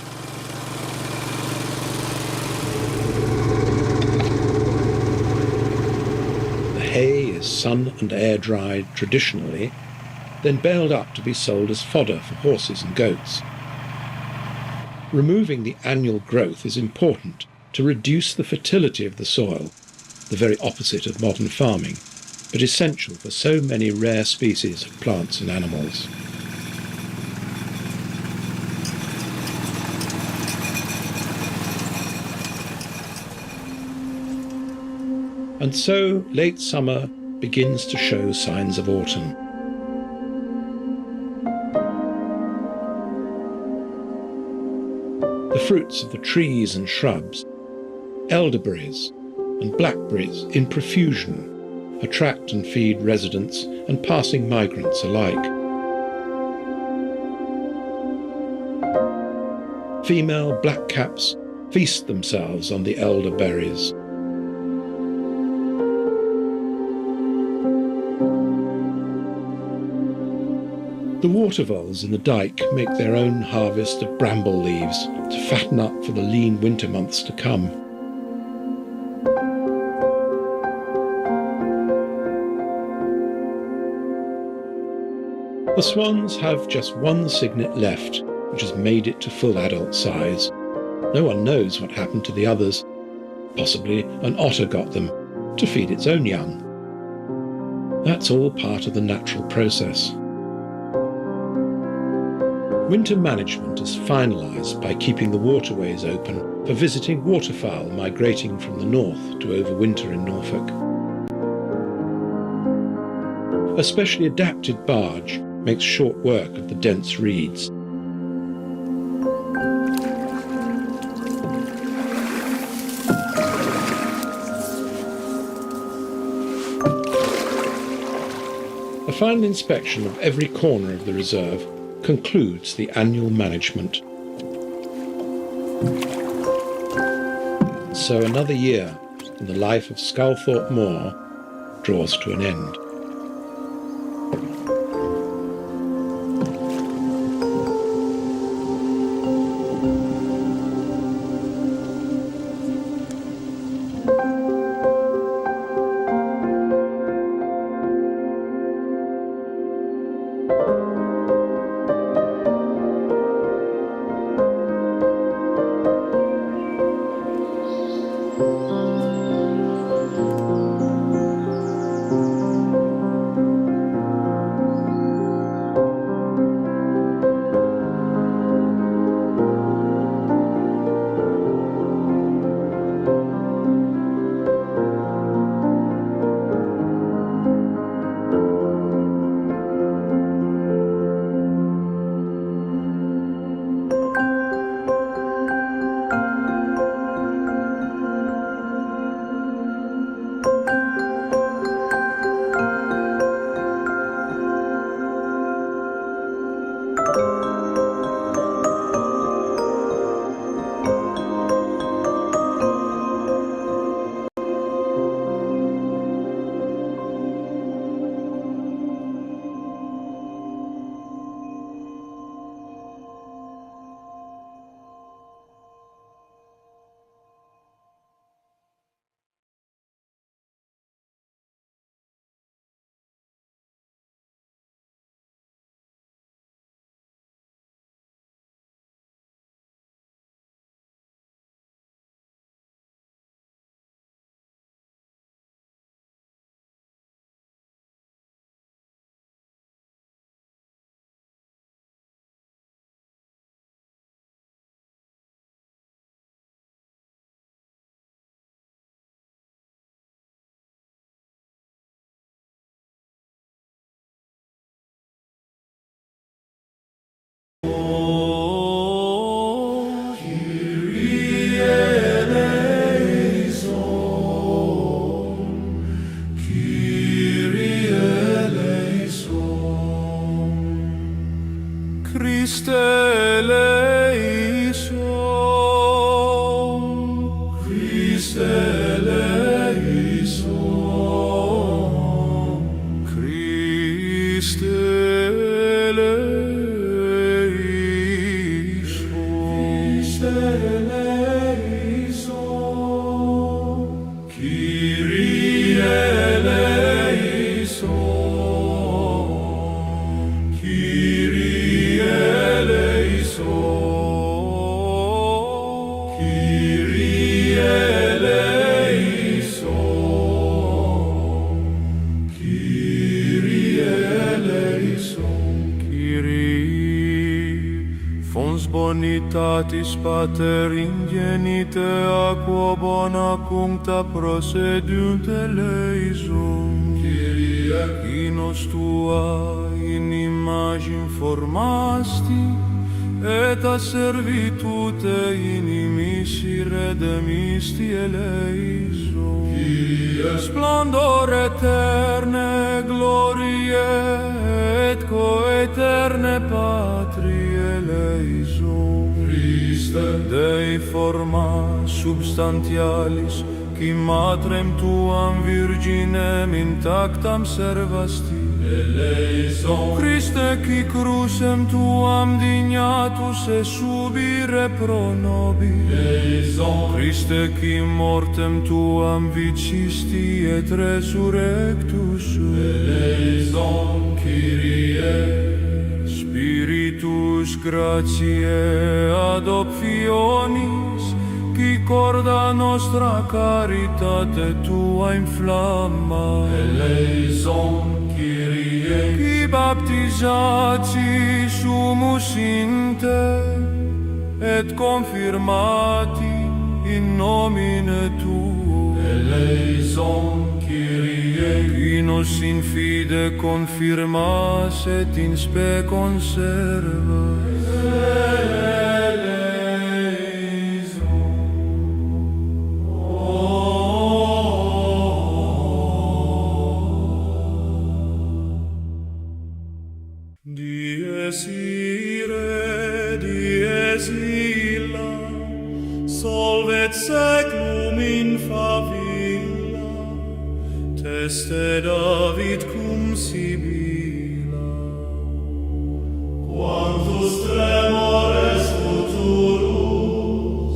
The hay is sun and air dried traditionally, then baled up to be sold as fodder for horses and goats. Removing the annual growth is important to reduce the fertility of the soil, the very opposite of modern farming, but essential for so many rare species of plants and animals. And so late summer begins to show signs of autumn. The fruits of the trees and shrubs, elderberries and blackberries in profusion, attract and feed residents and passing migrants alike. Female blackcaps feast themselves on the elderberries. The water voles in the dyke make their own harvest of bramble leaves to fatten up for the lean winter months to come. The swans have just one cygnet left, which has made it to full adult size. No one knows what happened to the others. Possibly an otter got them to feed its own young. That's all part of the natural process. Winter management is finalised by keeping the waterways open for visiting waterfowl migrating from the north to overwinter in Norfolk. A specially adapted barge makes short work of the dense reeds. A final inspection of every corner of the reserve concludes the annual management. So another year in the life of Sculthorpe Moor draws to an end. Bonitatis Pater ingenite aquo bona cuncta procedent eleison. Kyrie, qui nos tua in imagine formasti, et a servitute inimici redemisti eleison. Kyrie, splendor eterne gloriae et coeterne Patri eleison. Dei forma substantialis, qui matrem tuam virginem intactam servasti. Eleison. Christe, qui crucem tuam dignatus e subire pro nobis. Eleison. Christe, qui mortem tuam vicisti et resurrectus. Eleison. Kyrie. Spiritus gratiae adoptionis, qui corda nostra caritate tua inflamma. Eleison, Kyrie. Qui baptisati sumus in te, et confirmati in nomine tuo. Eleison, Kyrie. Qui nos in fide confirmas et in spe conserva. Dies ire, dies illa, solvet seclum in favilla, teste David cum sibilla. Quantus tremores futurus,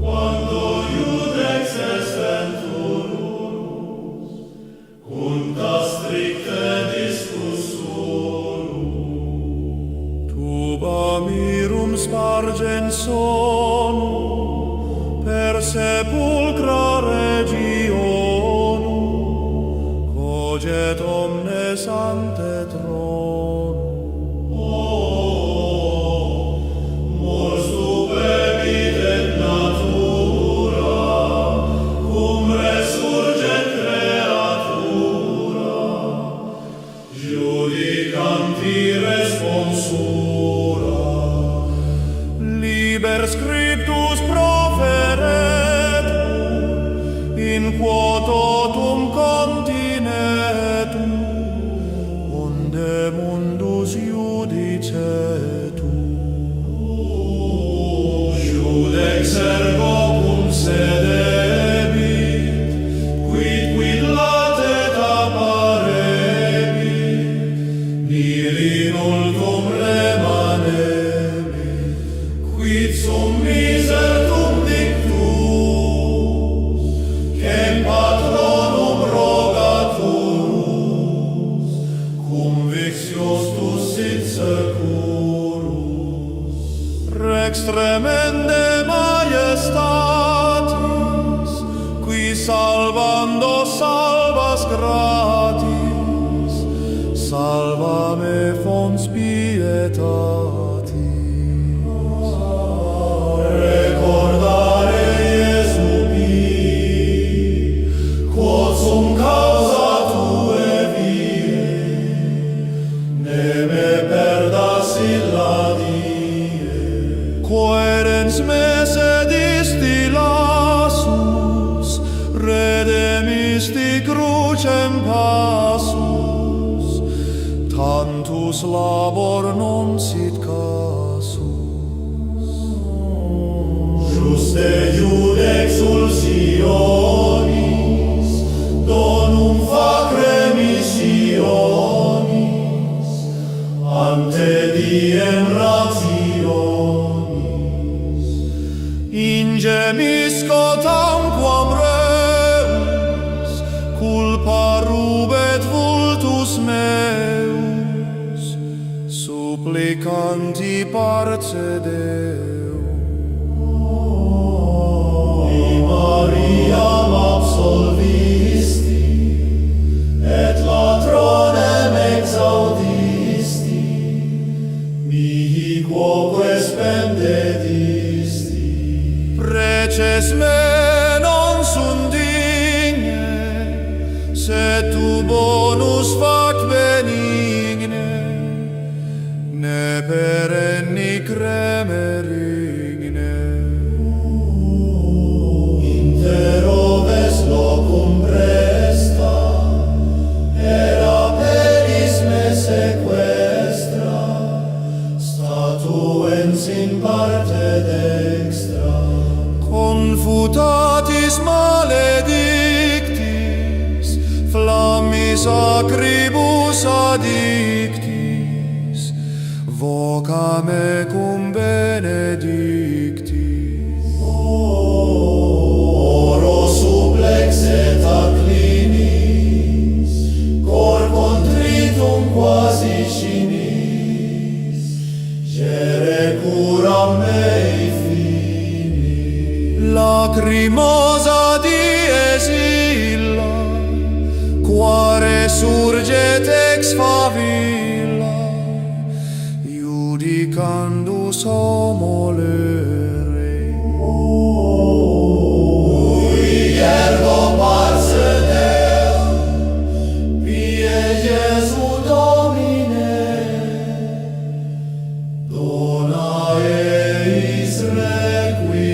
quando iudex est venturus, cunta stricte discussurus. Tuba mirum spargens sonum, per sepulcra regionum, coget omnes ante tronum. Mors stupebit et natura, cum resurget creatura, judicanti responsura. Liber scriptus proferetur, in quo totum continetum, unde mundus judicetur. Judex ergo cum sedebit, quid latet apparebit, nihil in ultum remanebit, quid sum miser tum dictus, quem patronum rogaturus, cum vixiosus sit securus. Rex tremende majestatis, qui salvando salvas gratis, salva me fons pietatis. Recordare Iesu mii, quod sum causa tue vie, ne me perdas illa die. Quaerens me sedisti lassus, redemisti crucem passus, tantus labor non sit casus. Juste iudex ulcio canti parce Deo. Mariam absolvisti, et latronem exaudisti, mihi quoque spendedisti. Preces me non sunt digne, se tu bonus fac benigne, ne perenni cremerigne. Interoves locum presta, era peris me sequestra, statuens in parte dextra. Confutatis maledictis, flammis acribus addictis, voca mecum benedictis. Oro supplex et acclinis, cor contritum quasi cinis, gere curam mei finis. Lacrimosa dies illa, quare surget ex favilla, judicandus homo lere. Ui ergo parce Deum, pie Iesu Domine, dona eis requiem.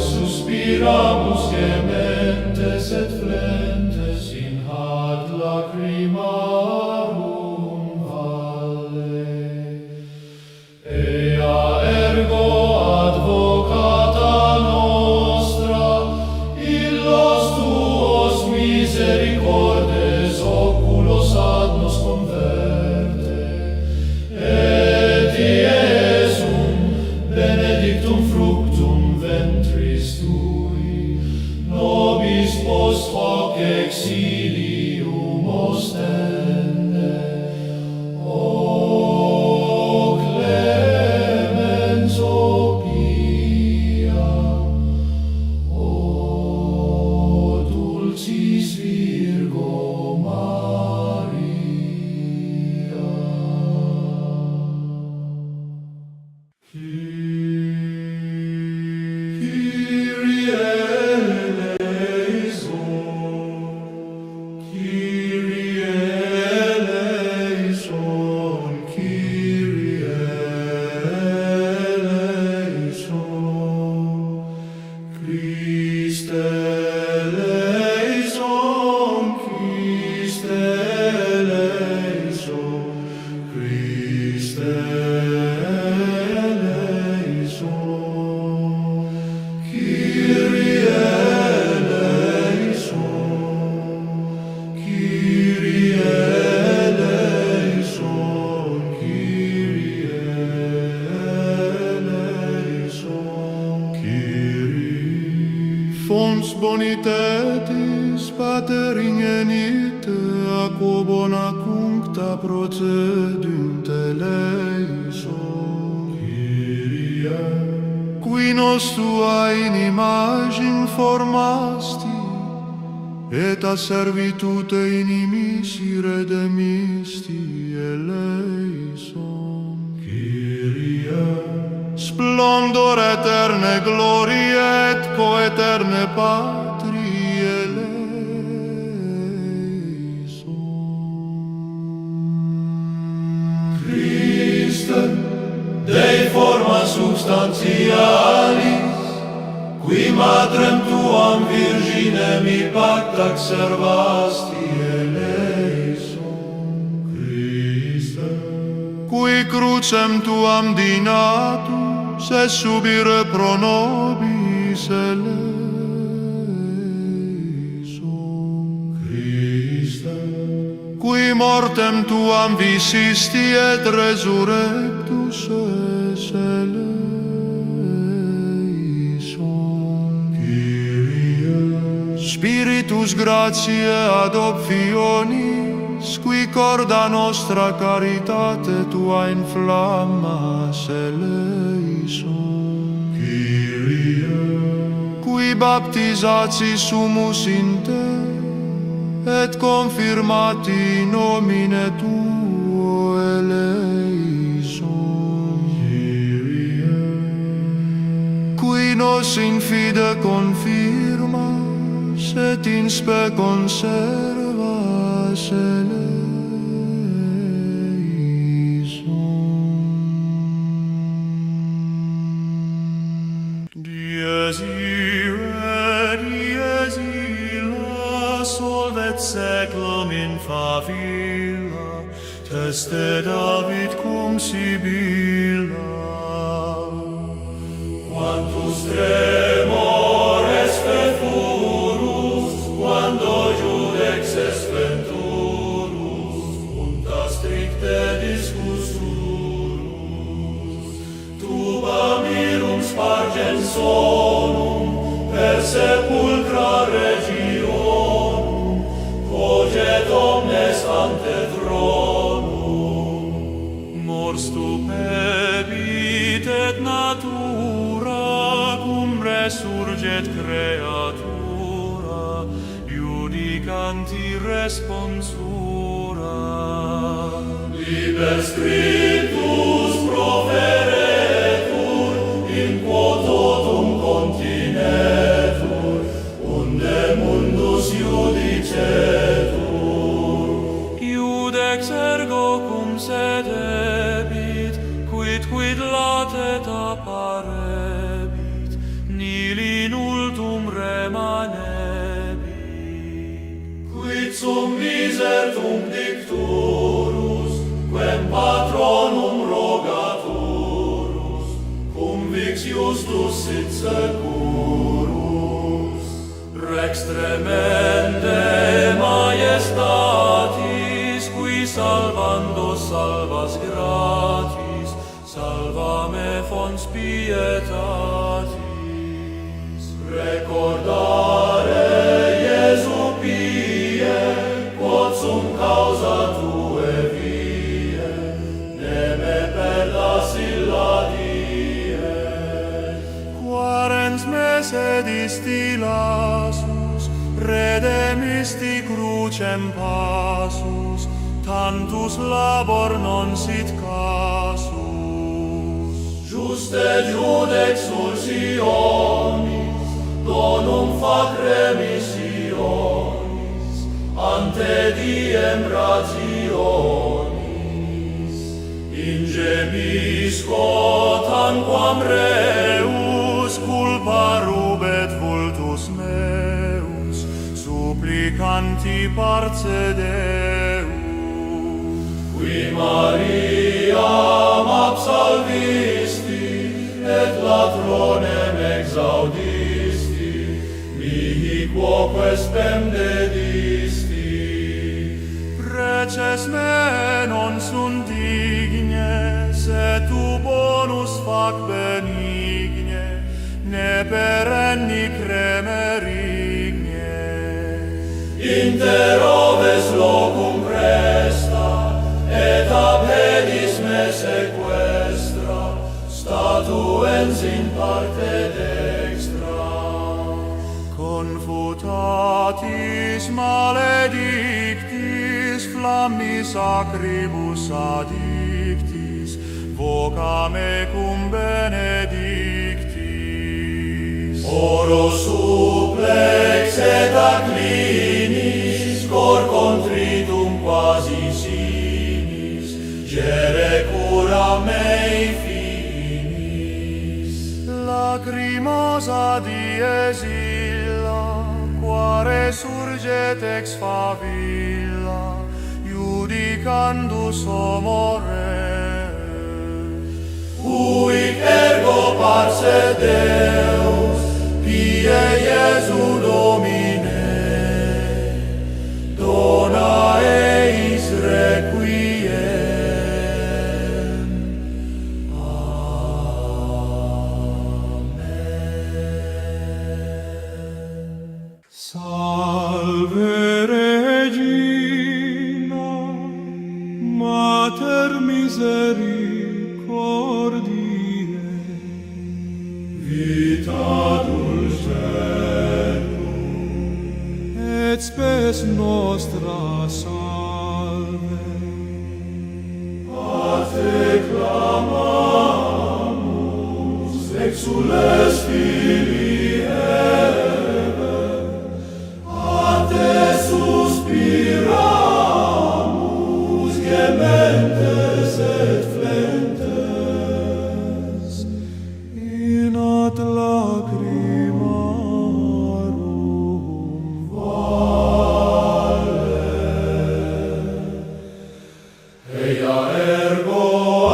Suspiramus gementes et flentes in had lacrimarum valle. Ea ergo advocata nostra, illos tuos misericordes oculos ad nos converte, et Iesum benedictum fructum ventris tui, nobis post hoc exilium ostende. O clemens, o pia, o dulcis Virgo Maria. Kyrie eleison, Kyrie eleison, Kyrie eleison, Christe eleison, Christe eleison, Christe eleison, Kyrie eleison, Kyrie eleison, Kyrie eleison, Kyrie. Fons bonitatis pater ingenite, aquo bona cuncta procedunt eleison, Kyrie. Qui nos tua in imagine formasti, et a servitute inimici redemisti eleison, Kyrie. Splendor eterne glorie et coeterne patri eleison. Christe, Dei forma substantialis, qui matrem tuam virginem pactac servasti eleison, Christe. cui crucem tuam dinatus et subire pro nobis eleison. Christe, qui mortem tuam visisti et resurrectus es eleison. Kyrie, Spiritus gratiae ad optionis, qui corda nostra caritate tua inflammas eleison. Kyrie, qui baptisati sumus in te, et confirmati nomine tuo eleison. Kyrie, qui nos in fide confirmas, et in spe conservas eleison. Dies irae, dies illa, solvet seclum in favilla, teste David cum Sibylla. Quantus tremores fervurus, quando judex es venturus, unta stricte discussurus, tuba mirum spargens sonum, per sepulcra regionum, coget omnes ante thronum. Mors tu pebit et natura, cum resurget creatura, judicanti responsura. Liber scriptus proferetur, in quo totum continetur, unde mundus judicetur. Iudex ergo cum sedebit, quid latet apparebit, nil in ultum remanebit. Quid sum miser tunc dicturus, quem patronum rogaturus, cum vix justus sit securus. Rex tremende majestatis, qui salvando salvas gratis, salva me fons pietatis. Recordare Iesu pie, quod sum causa tue vie, ne me perdas illa die. Quarens mese distillasus, redemisti crucem passus, tantus labor non sit casus. Juste judex sulcionis, donum fac remissionis, ante diem rationis. Ingemisco tanquam reus, culpa rubet vultus meus, supplicanti parce Deus. Qui Mariam absolvisti, et latronem exaudisti, mihi quoque spem dedisti. Preces me non sunt digne, se tu bonus fac benigne, ne perenni cremerigne. Inter oves locum presta, et ab hedis me sequestra, statuens in parte dextra. Confutatis maledictis, flammis acribus addictis, voca mecum benedictis. Oro supplex et acclinis, cor contritum quasi sinis, gere cura mei finis. Lacrimosa dies illa, quare surget ex favilla, judicandus homo res. huic ergo parce Deus, pie Iesu Domine, dona eis requiem. Salve Regina, Mater misericordiae, vita dulcerum, et spes nostra salve. A te clamamus, exules filii Eve, a te suspiramus, gementes et flentes, in ad lacrimarum vale. Eia ergo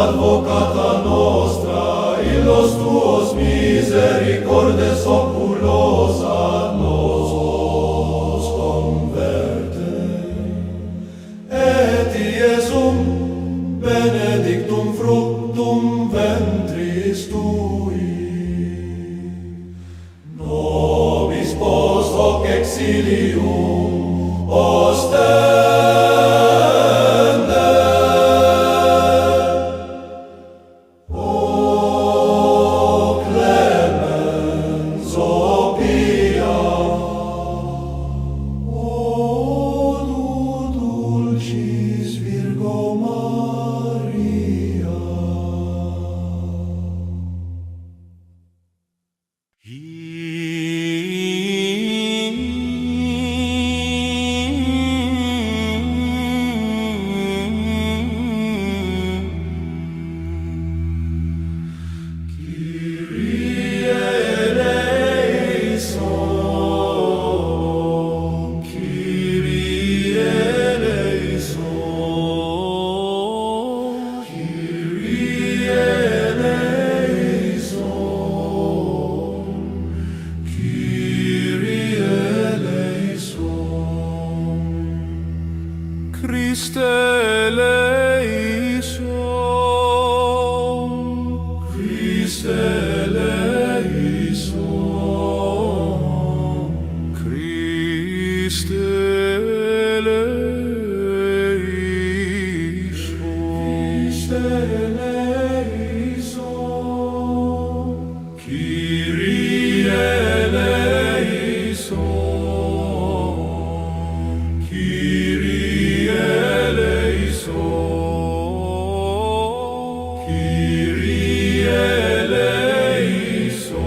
advocata nostra, illos tuos misericordes oculos ad nos converte, et Iesum benedictum fructum ventris tui, nobis post hoc exilium ostende. O clemens, o pia, o dulcis Virgo Maria. Kyrie eleison, Kyrie eleison, Kyrie eleison, Kyrie eleison. Christe eleison, Christe eleison, Christe eleison, Kyrie eleison, Kyrie eleison, Kyrie eleison,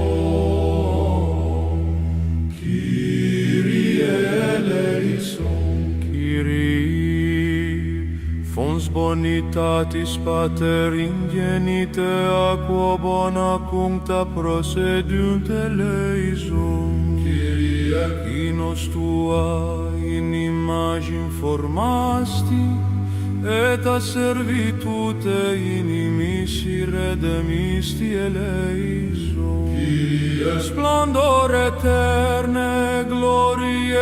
Kyrie eleison, Kyrie fons bonitatis Pater ingenite aquo bona cuncta procedent eleison, Kyrie qui nos tua in imagine formasti, et a servitute inimisi redemisti eleison, Kyrie splendor eterne glorie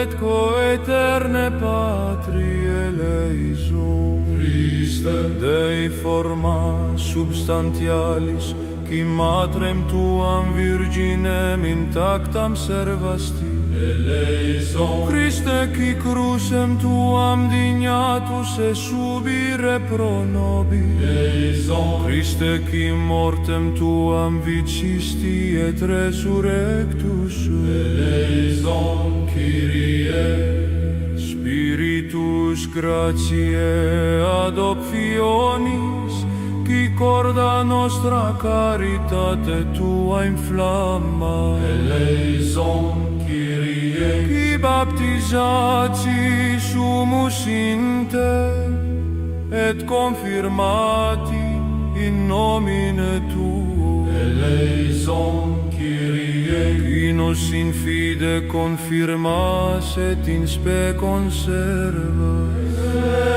et coeterne patri eleison, Christe Dei forma substantialis, qui matrem tuam virginem intactam servasti, eleison, Christe qui crucem tuam dignatus e subire pro nobis, eleison, Christe qui mortem tuam vicisti et resurrectus, eleison, Kyrie, Spiritus gratiae adoptionis, qui corda nostra caritate tua inflamma, eleison, Kyrie, qui baptizati sumus in te, et confirmati in nomine tuo, eleison, Kyrie, qui nos in fide confirmas et in spe conservas, eleison.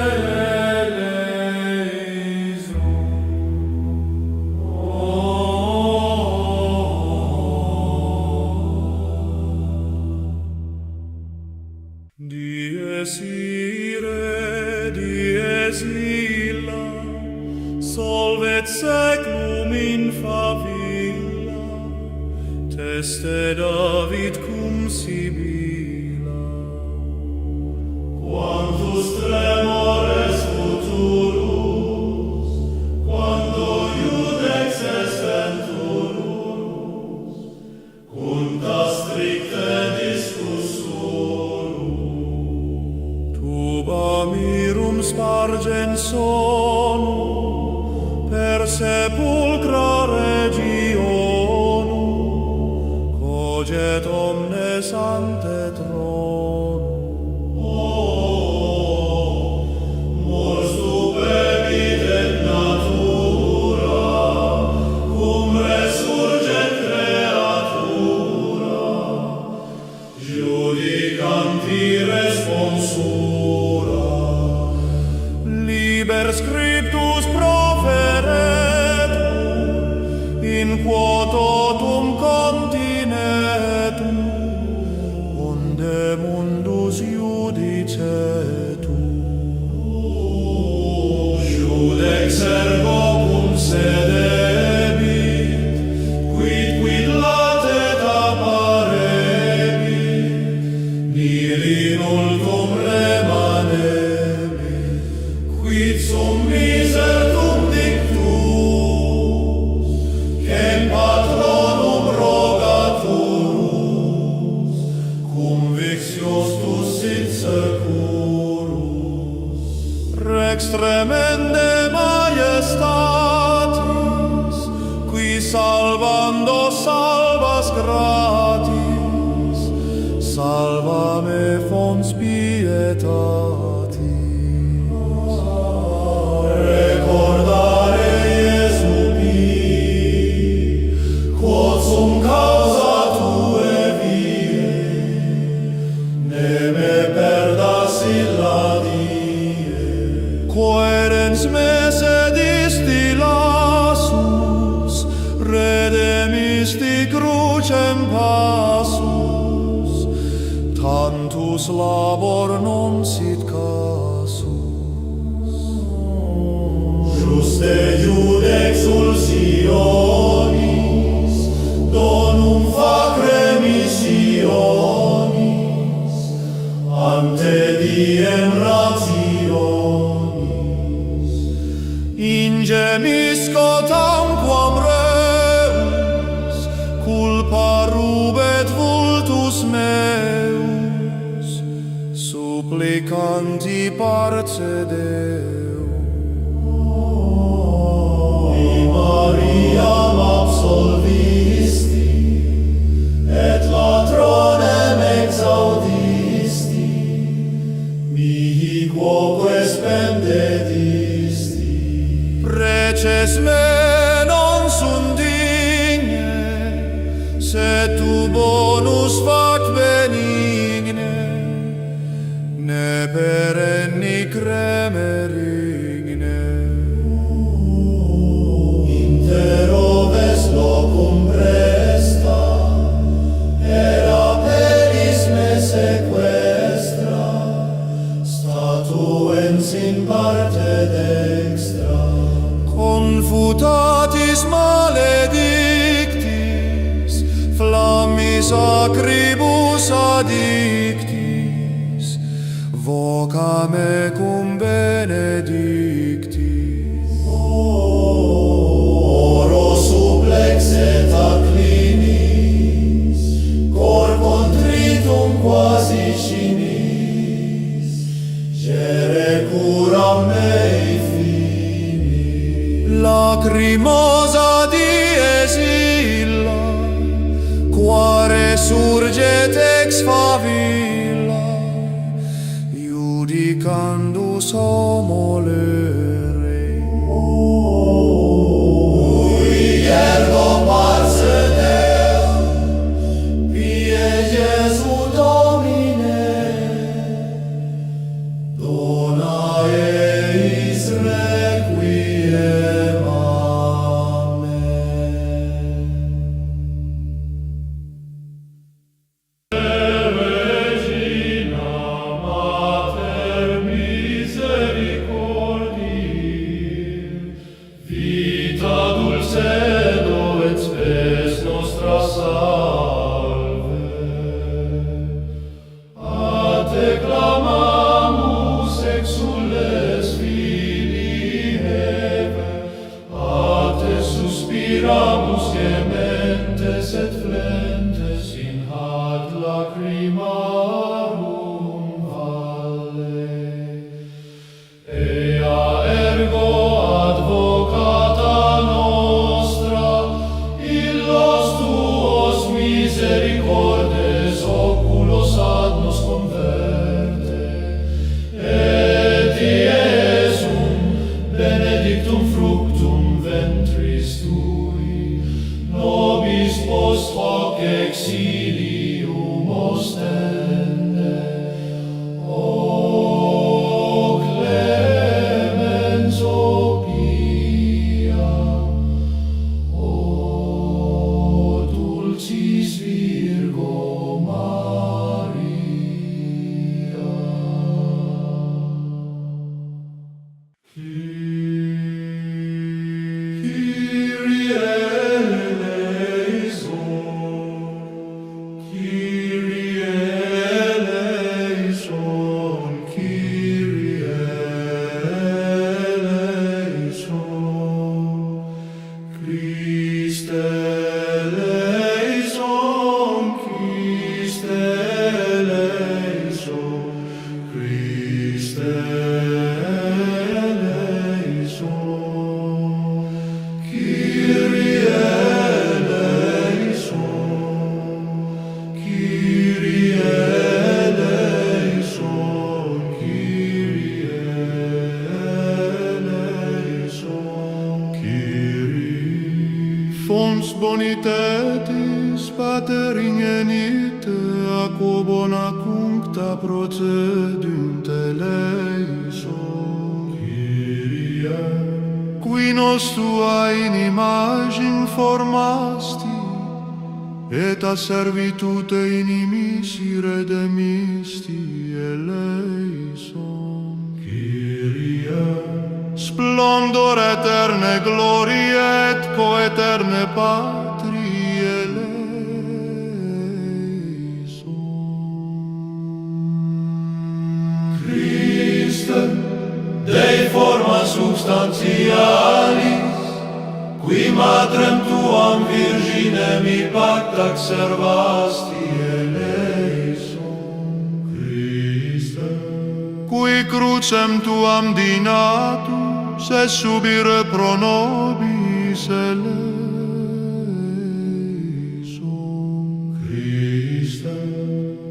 David cum Sibila. Quantus tremores futurus, quando iudex est venturus, cunta stricte discussorum. Tuba mirum spargens sonum, per sepulcra regionum, coget omnes ante tronum. Mors stupebit et natura, cum resurget creatura, judicanti responsura. Liber scriptus proferet, in quo totum continetum, unde mundus judicetum. Judex ergo cum sedebit, quid latet apparebit, nihil in ultum remanebit, quid sum misertum dictus, quem patronum rogaturus, cum vixios sit securus. Rex tremende majestatis, qui salvando salvas gratis, salva me fons pietatis. Recordare Iesu pii, quod sum causa tue vie, ne me perdas illa die. Quaerens me sedisti lasus, redemisti crucem passus, tantus labor non sit casus. Juste judex ulsionis, donum fac remissionis, ante diem rationis. Ingemisco tamquam reus, culpa rubet vultus meus, supplicanti parce Deum. Mariam absolvisti, et latronem exaudisti, mihi quoque spendedisti. Preces me non sunt digne, sed tu bonus fac benigne, ne perenni cremerigne. Inter oves locum presta, era peris me sequestra, statuens in parte dextra. Confutatis maledictis, flammis acribus addictis, voca me cum benedictis. Oro supplex et acclinis, cor contritum quasi cinis, gere curam mei finis. Lacrimosa dies illa, quare surget ex favilla, judicandus homo lere. Ui ergo parce Deum, pie Jesu Domine, dona eis requiem. Regina Mater Misericordiae, misericordes oculos ad nos converte, et Iesum benedictum fructum ventris tui, nobis post hoc exilium ostende. O clemens, o pia, o dulcis Virgo Maria. Kyrie eleison, Kyrie eleison, Kyrie eleison, Christe eleison, Christe eleison, Christe eleison, Kyrie eleison, Kyrie eleison, Kyrie eleison, Kyrie. Fons bonitatis pater ingenite aquo bona cuncta procedunt eleison, Kyrie. Qui nos tua in imagine formasti, et a servitute inimici redemisti eleison, Kyrie. Splendor eterne glorie et coeterne patri eleison. Christe, Dei forma substantialis, qui matrem tuam virginem pacta servasti eleison, Christe. Qui crucem tuam dinatus et subire pro nobis eleison, Christe.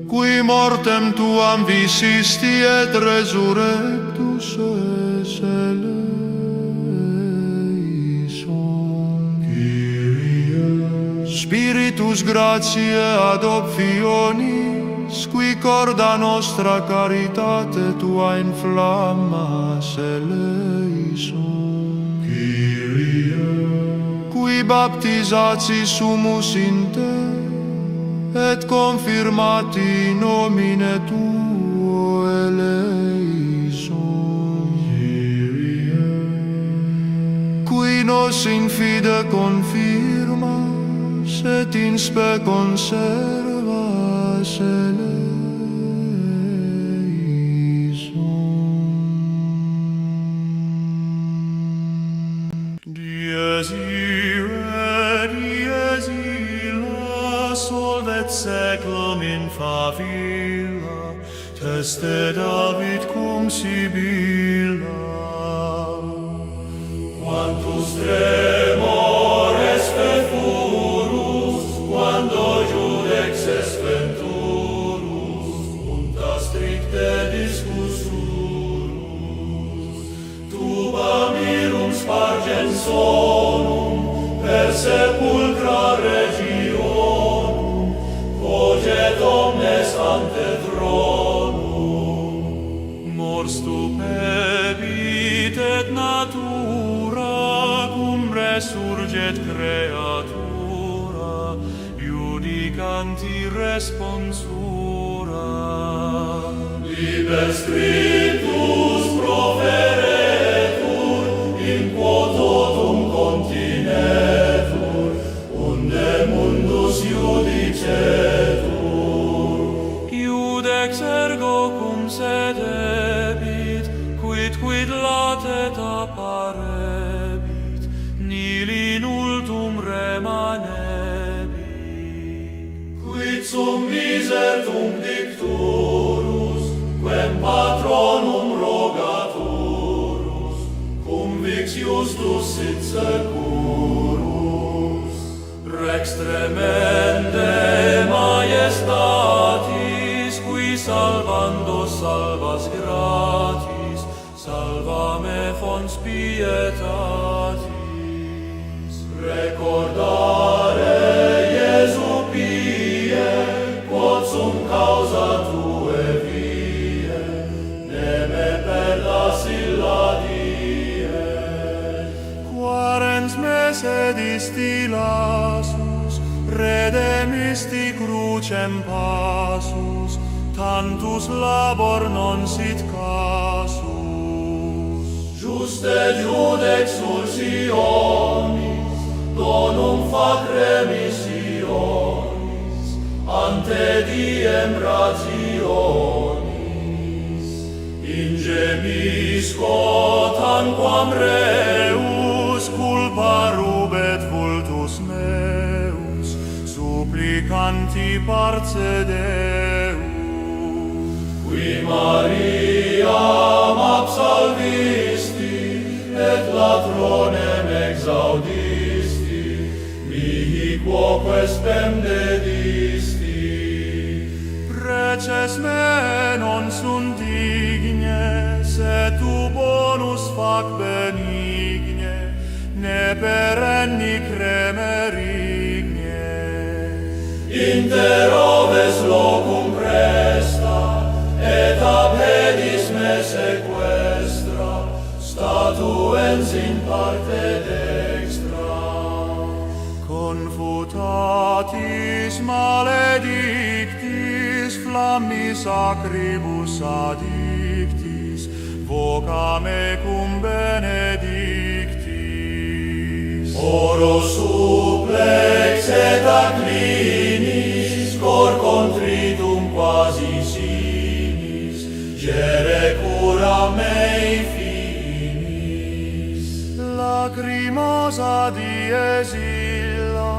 Qui mortem tuam visisti et resurrectus es eleison, Kyrie. Spiritus gratiae ad optionis, qui corda nostra caritate tua inflammas eleison, Kyrie. Qui baptisati sumus in te, et confirmati nomine tuo eleison, Kyrie. Qui nos in fide confirmas, et in spe conservas eleison. Dies irae, dies illa, solvet seclum in favilla, teste David cum Sibilla. Quantus tremores furus, quando judex est venturus, unta stricte discussurus, tuba mirum spargens sonum, per sepulcra regionum, coget omnes ante thronum. Mors tu pebit et natura, cum resurget creatura, judicanti responsura. Liber scriptus proferetur, in quo totum continetur, unde mundus judicetur. Iudex ergo cum sedebit, quid latet apparebit, nil in ultum remanebit. Quid sum miser tunc dicturus, quem patronum rogaturus, cum vix justus sit securus, rex tremendem non pietatis. Recordare Iesu pie, quod sum causa tue vie, ne me perdas illa die. Quarens mese distillasus, redemisti crucem passus, tantus labor non sit casus. Juste judex sulcionis, donum fac remissionis, ante diem rationis. Ingemisco tanquam reus, culpa rubet vultus meus, supplicanti parce Deus. Qui Mariam absolvisti, et latronem exaudisti, mihi quoque spem dedisti. Preces me non sunt digne, se tu bonus fac benigne, ne perenni cremerigne. Inter oves locum presta, et ab hedis me sequestra, statuens in parte dextra. Confutatis maledictis, flammis acribus addictis, voca mecum benedictis. Oro supplex et acclinis, cor contritum quasi sinis, gere cura mei finis. Lacrimosa dies illa,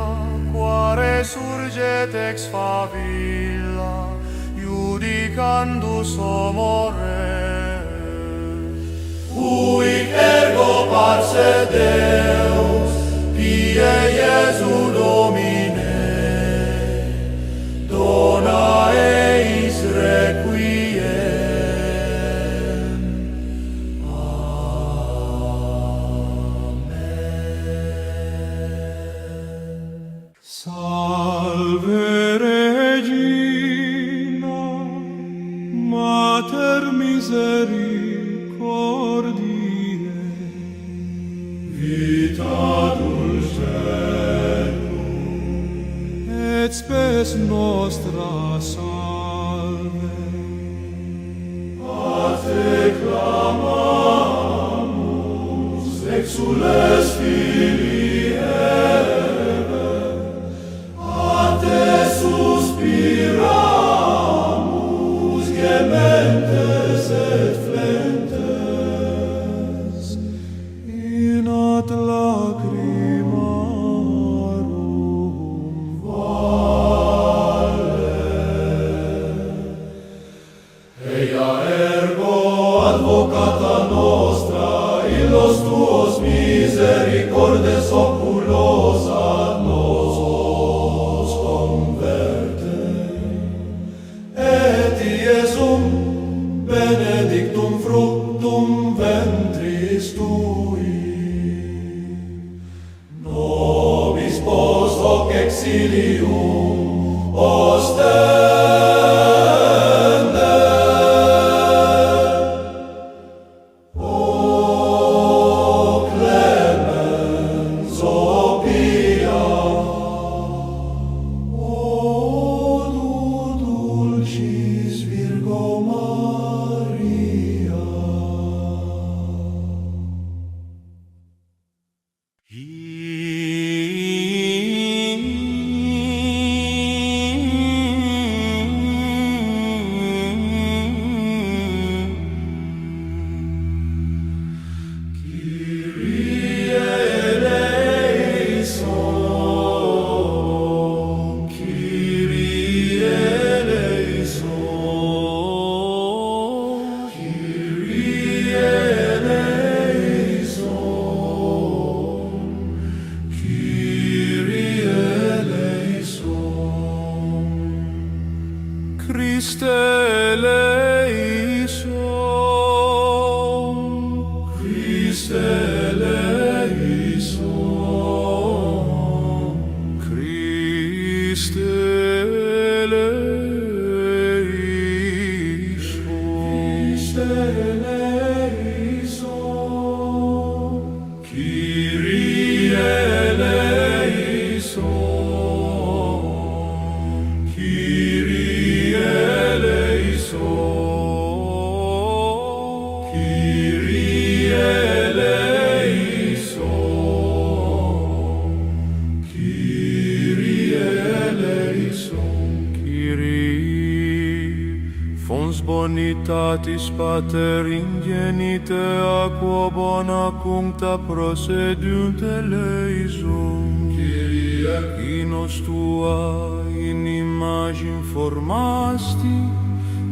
quare surget ex favilla, judicandus homo res. Huic ergo parce Deus, pie Iesu Domine, dona eis requiem. Amen. Salve Regina, Mater misericordiae, Vita dulcerum, et spes nostra salve. a te clamamus, exules filii Eve, a te suspiramus, gementes et flentes, In ad lacrimarum valle. Eia ergo advocata nostra, illos tuos misericordes oculos ad nos converte, et Iesum benedictum fructum ventris tui, nobis post hoc exilium ostende. O clemens, o pia, o du dulcis Virgo Maria. Christe eleison, Christe Fons bonitatis pater ingenite aquo bona cuncta procedunte eleison. Kyrie, qui nos tua in imagine formasti,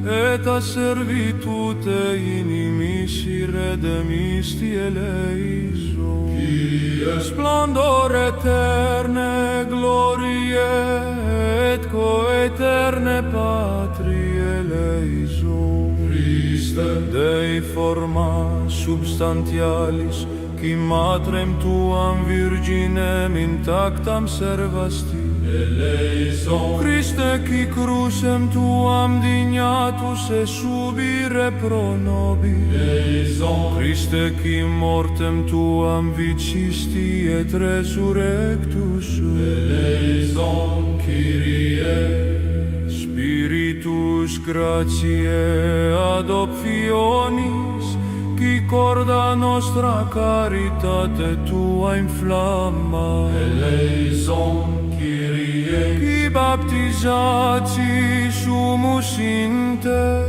et a servitute inimisi redemisti eleison. Kyrie, splendor eterne gloriae et coeterne patri eleison. Christe, Dei forma substantialis, qui matrem tuam virginem intactam servasti, eleison. Christe, qui crucem tuam dignatus e subire pro nobis, eleison. Christe, qui mortem tuam vicisti et resurrectus, eleison. Kyrie, Spiritus gratiae adoptionis, qui corda nostra caritate tua inflamma, eleison. Kyrie, qui baptisati sumus in te,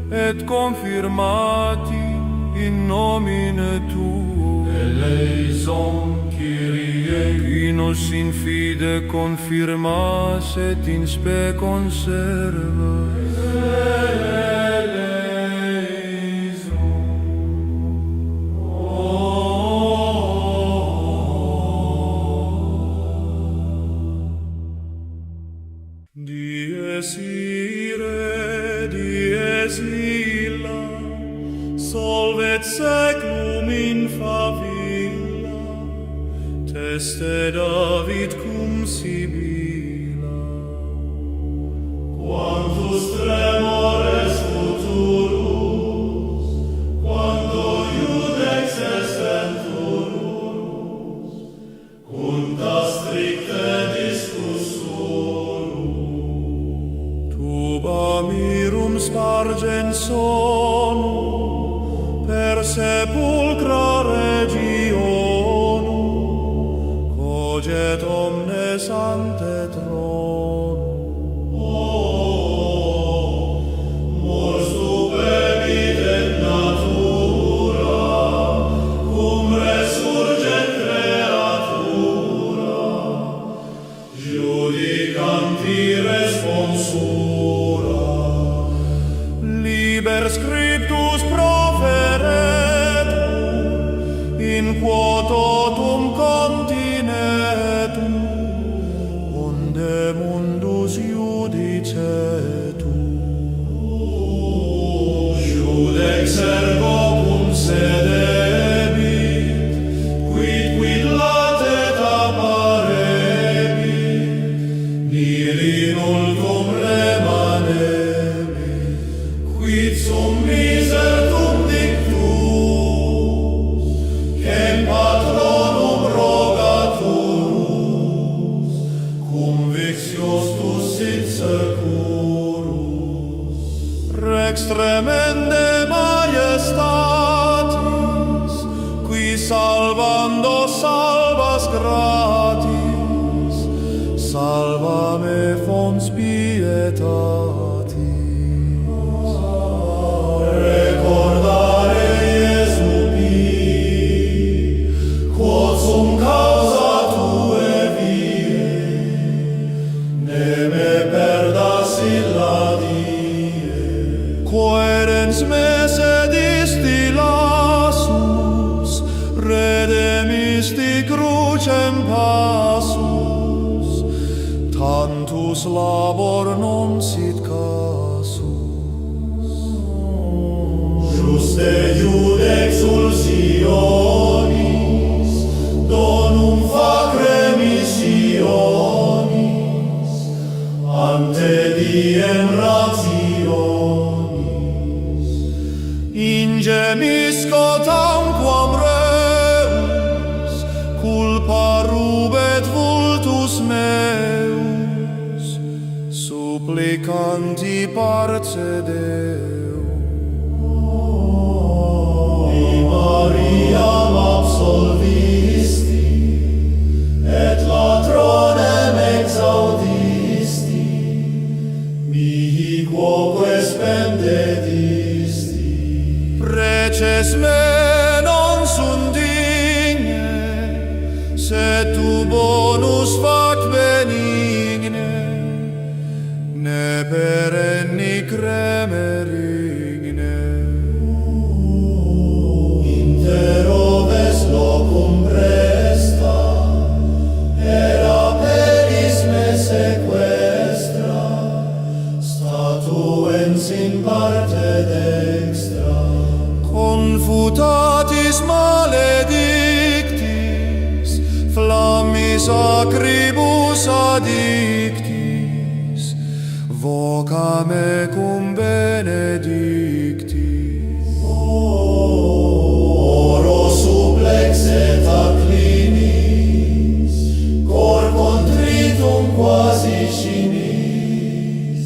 et confirmati in nomine tuo, eleison. Kyrie, qui nos in fide confirmas et in spe conservas, Dies ire, dies illa, solvet seclum in favilla, teste David cum sibilla. Quantus tremores futurus, quando iudex est venturus, cunta stricte discussurus. Tuba mirum spargens sonum, per sepulcra regionum, coget omnes ante tronum. Mors stupebit et natura, cum resurget creatura, judicanti responsura. Liber scriptus proferetur, in quo totum continetum, unde mundus judicetur. Judex ergo cum sedebit, quid latet apparebit, nihil in ultum remanebit, quid sum miser tum dictus, quem patronum rogaturus, cum vixiosus sit securus. Rex tremende majestatis, qui salvando salvas gratis, salva me fons pietatis. Recordare Iesu pii, quod sum causa tue vie, ne me perdas illa die. Quaerens me sedisti lassus, redemisti crucem passus, tantus labor non sit casus. Juste iudex ulsionis, donum facre missionis, ante diem rationis. Ingemisco tamquam reus, culpa rubet vultus meus, supplicanti parce Deum. Di Mariam absolvisti, et latronem exaudisti, mihi quoque spes leces me non sunt digne, se tu bonus fac benigne, ne perenni cremerigne. Inter oves locum presta, era peris me sequestra, statuens in parte dextra. Confutatis maledictis, flammis acribus addictis, voca me cum benedictis. Oro supplex et acclinis, cor contritum quasi cinis,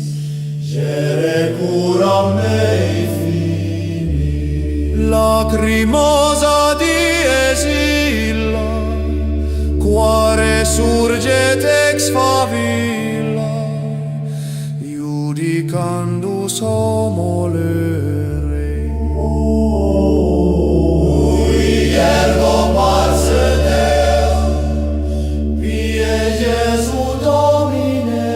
gere curam mei finis. Lacrimosa dies illa, quare surget ex favilla, judicandus homo lere. Ui ergo parce Deum, pie Jesu Domine,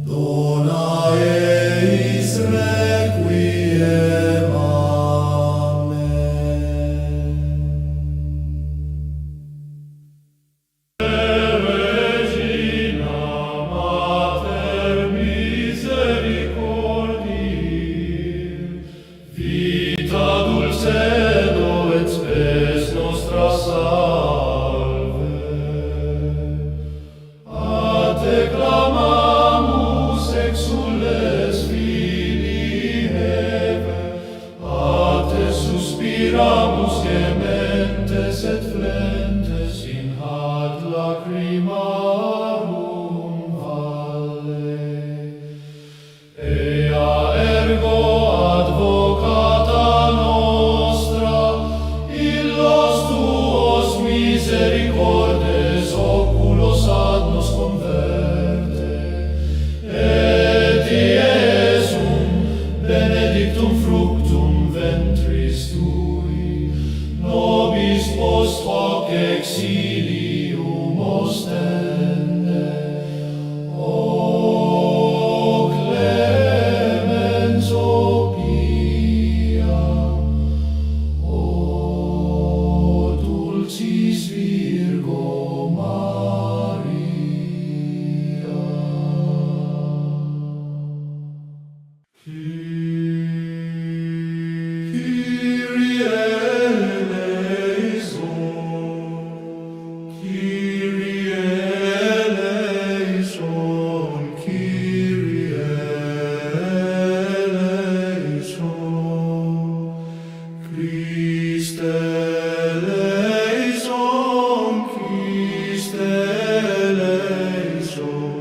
dona eis requiem. Suspiramus gementes et flentes in ad lacrimarum valle. Ea ergo advocata nostra, illos tuos misericordes oculos ad nos converte, et Iesum benedictum fructum ventris tui, nobis post hoc exilium ostende. O clemens, o pia, o dulcis Virgo Maria. Kyrie eleison, Kyrie eleison, Kyrie eleison. Christe eleison, Christe eleison,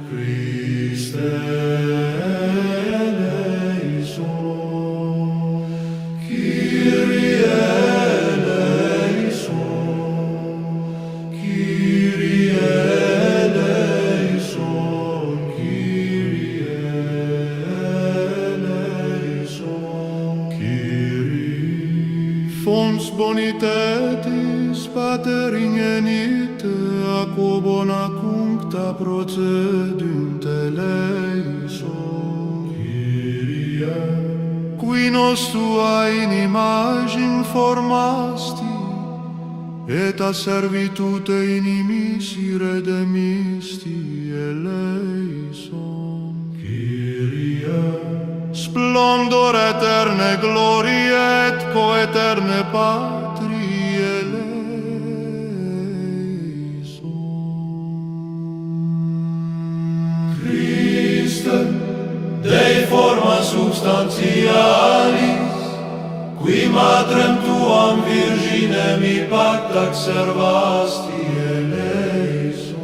Christe eleison. Kyrie eleison, Kyrie eleison, Kyrie eleison, Kyrie. Fons bonitatis pater ingenite, aquo bona cuncta procedunt eleison, Kyrie. Qui nos tua in imagine formasti, et a servitute inimici redemisti eleison, Kyrie. Splendor eterne glorie et coeterne patri eleison. Christe, Dei forma substantialis, qui matrem tuam virginem pacta servasti eleison,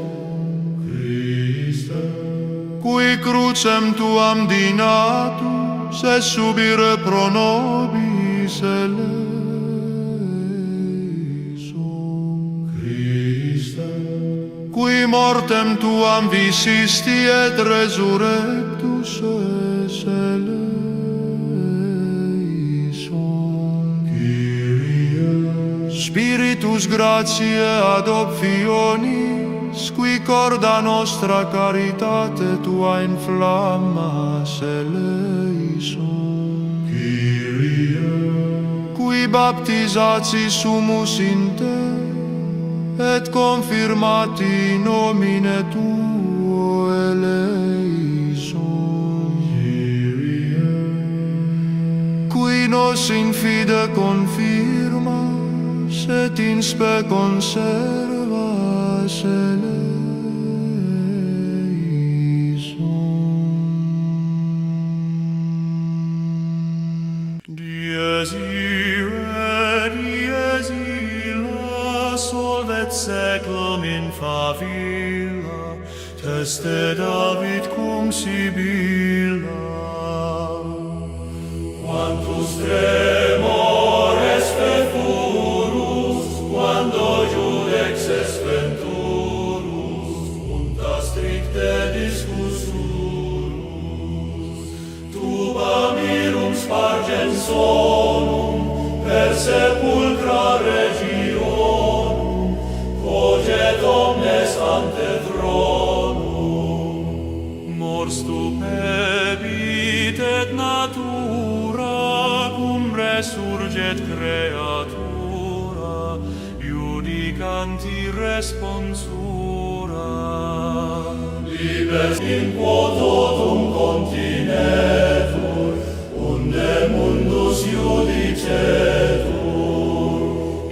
Christe. Qui crucem tuam dinatus et subire pro nobis eleison, Christe. Qui mortem tuam visisti et resurrectus es eleison. Spiritus gratiae adoptionis, qui corda nostra caritate tua inflammas eleison. Kyrie, qui baptisatis sumus in te, et confirmati nomine tuo eleison. Kyrie, qui nos in fide confirmas, et in spe conservas eleison. Dies irae, dies illa, solvet seclum in favilla, teste David cum Sibylla. Quantus tremores furus, quando judex es venturus, unta stricte discussurus, tuba mirum spargens sonum, per sepulcra regionum, coget omnes ante thronum. Mors tu pebit et natura, cum resurget creatura, judicanti responsura. Libes in quo totum continetur, unde mundus judicetur.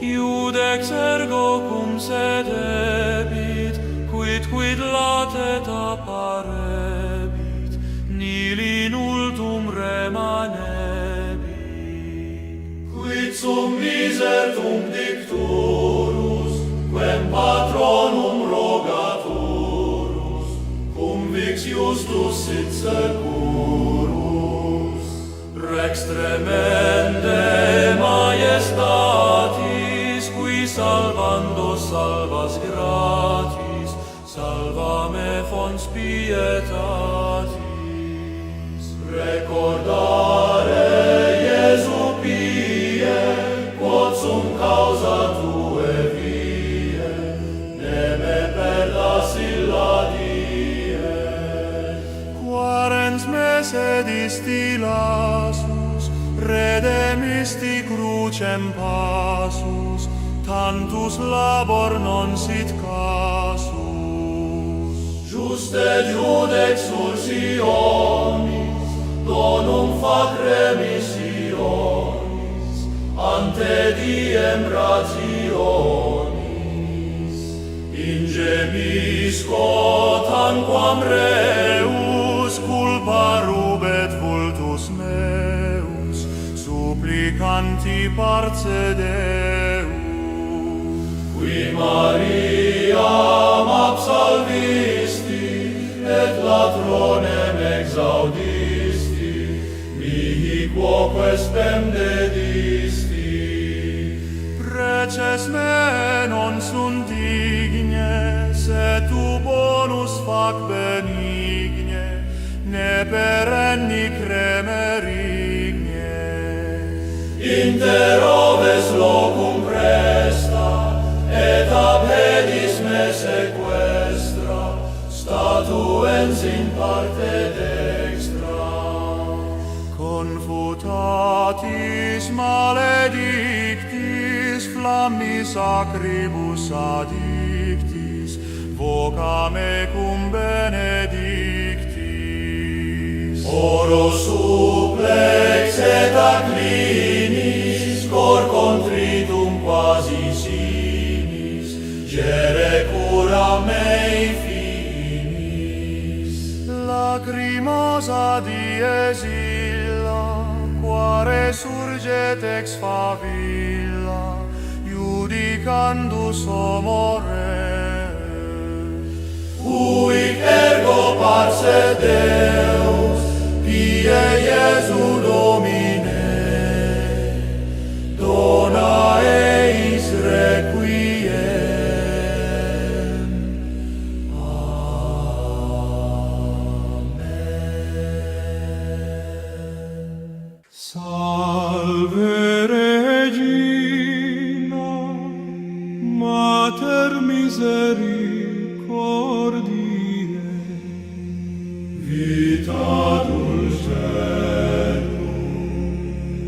Iudex ergo cum sedebit, quid latet apparebit, nil in ultum remanebit. Quid sum miser tunc dicturus, quem patronum rogaturus, cum vix justus sit securus. Rex tremende majestatis, qui salvando salvas gratis, salva me fons pietatis. Recordare Iesu pie, quod sum causa tue vie, ne me perdas illa die. Quarens mese distillasus, redemisti crucem passus, tantus labor non sit casus. Juste judex ursionis, donum fac remissionis, ante diem rationis. Ingemisco tanquam reus, culpa rubet vultus meus, supplicanti parce Deus. Qui Mariam absolvisti, et latronem exaudisti, mihi quoque spem dedisti. Preces me non sunt digne, se tu bonus fac benigne, ne perenni cremerigne. Inter oves locum presta, et ab hedis me sequestra, statuens in parte dextra. Confutatis maledictis, flammis acribus addictis, voca mecum benedictis. Oro supplex et acclinis, cor contritum quasi sinis, gere cura mei finis. Lacrimosa dies illa, quare surget ex favilla, judicandus homo re. Huic ergo parce Deus, pie Iesu Domine, dona eis requiem. Amen. Salve Regina, vita dulcerum,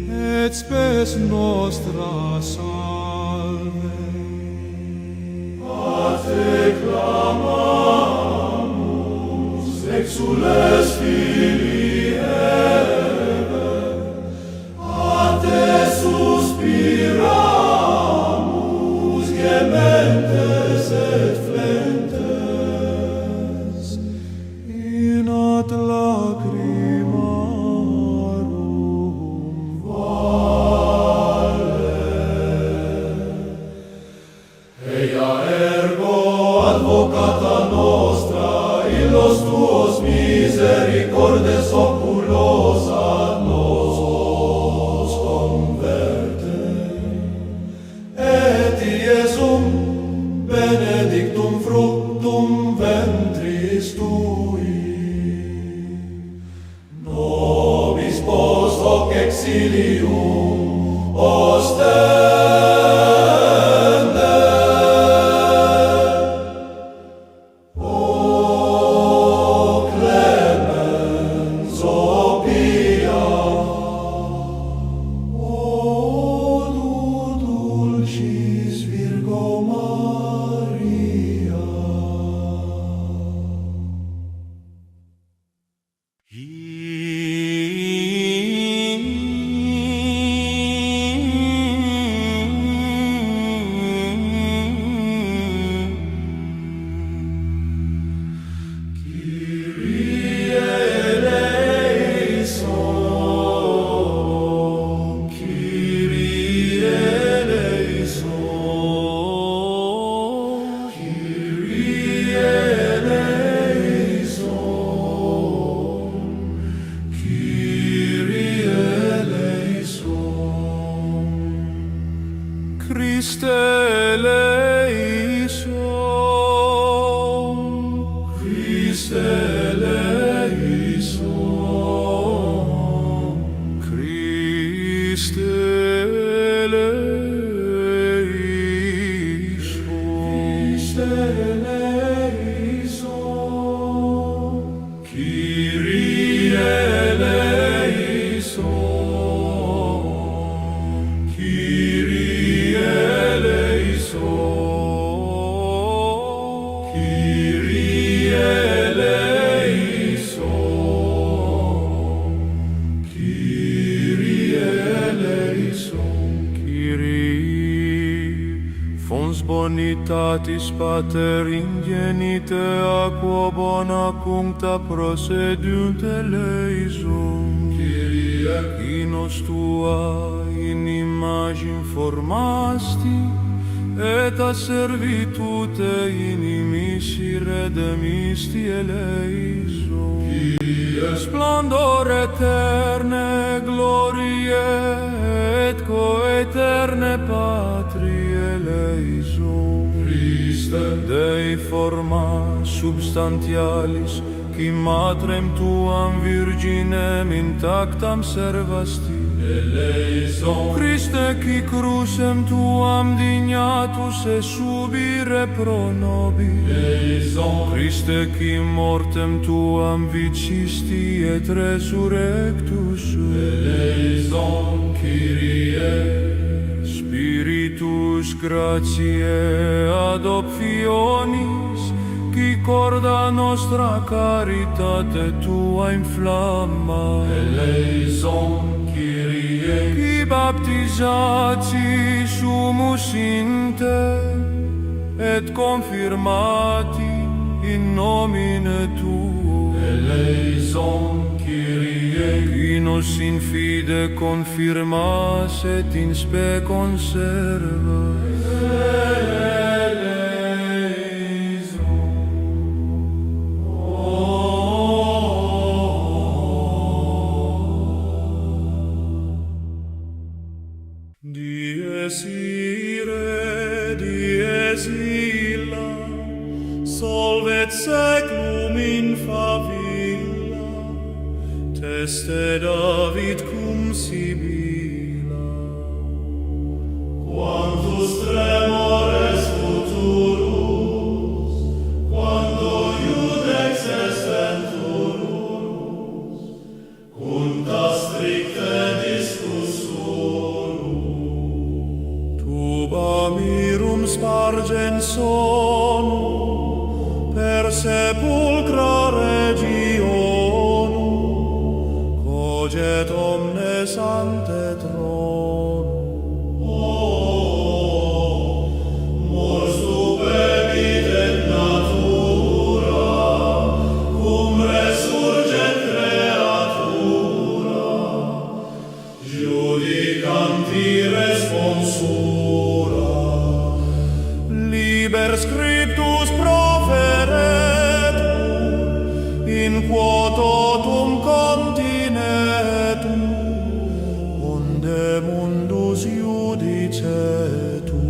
et spes nostra salve. A te clamamus, exules Filii Eve, a te suspiramus, gementes et flentes, in ad lacrimarum vale. Eia ergo advocata nostra, illos tuos misericordes oculos ad nos converte, et Iesum benedictum fructum ventris tui, nobis post hoc exilium ostende. O clemens, o pia, o du dulcis Virgo Maria. Kyrie eleison, Kyrie eleison, Kyrie eleison, Kyrie eleison, Christe eleison, Christe eleison, Christe eleison, Kyrie eleison, Kyrie eleison, Kyrie eleison, Kyrie eleison, Kyrie fons bonitatis Pater ingenite aquo bona cuncta procediunt eleison, Kyrie qui nos tua in imagine formasti, et a servitute inimisi redemisti eleison, Kyrie splendor eterne glorie et coeterne patrie eleison, Christe Dei forma substantialis qui matrem tuam virginem intactam servasti eleison, Christe qui crucem tuam dignatus et subire pro nobis eleison, Christe qui mortem tuam vicisti et resurrectus eleison, Kyrie Spiritus gratiae adoptionis, qui corda nostra caritate tua inflamma eleison, Kyrie qui baptisati sumus in te et confirmati in nomine tuo eleison, Kyrie qui nos in fide confirmas et in spe conserva eleison. Dies ire, dies illa, solvet seclum in favilla, teste David cum sibilla. Quantus tremores futurus, quando iudex est venturus, sono per sepulcra regionum, coget omnes ante trono. Mors stupebit et natura, cum resurget creatura, judicanti responsura. Liber scriptus proferetur, in quo totum continetum, unde mundus judicetur.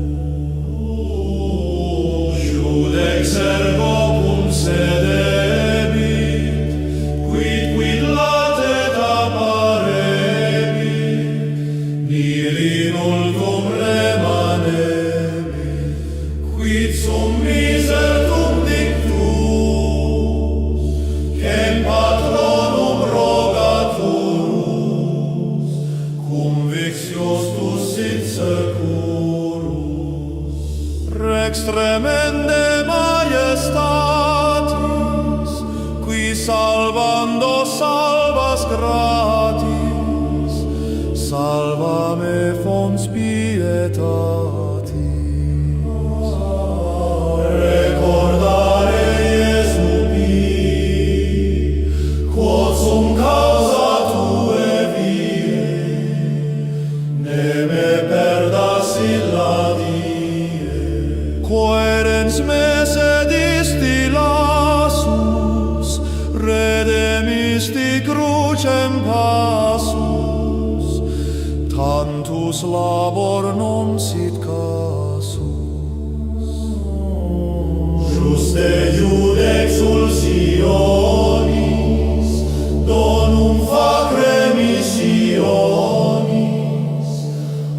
Judex ergo cum sedebit, quid latet apparebit, nihil in ultum remanebit, quid sum miser cum dictus, quem patronum rogaturus, cum vixtiostus sit securus. Rex tremende majestatis, qui salvando salvas gratis, salva me fons pietatis. Recordare Iesu pii, quod sum causa tue vie, ne me perdas illa die. Quaerens me sedisti lassus, redemisti crucem passus, tantus labor non sit casus. Juste judex ulsionis, donum fac remissionis,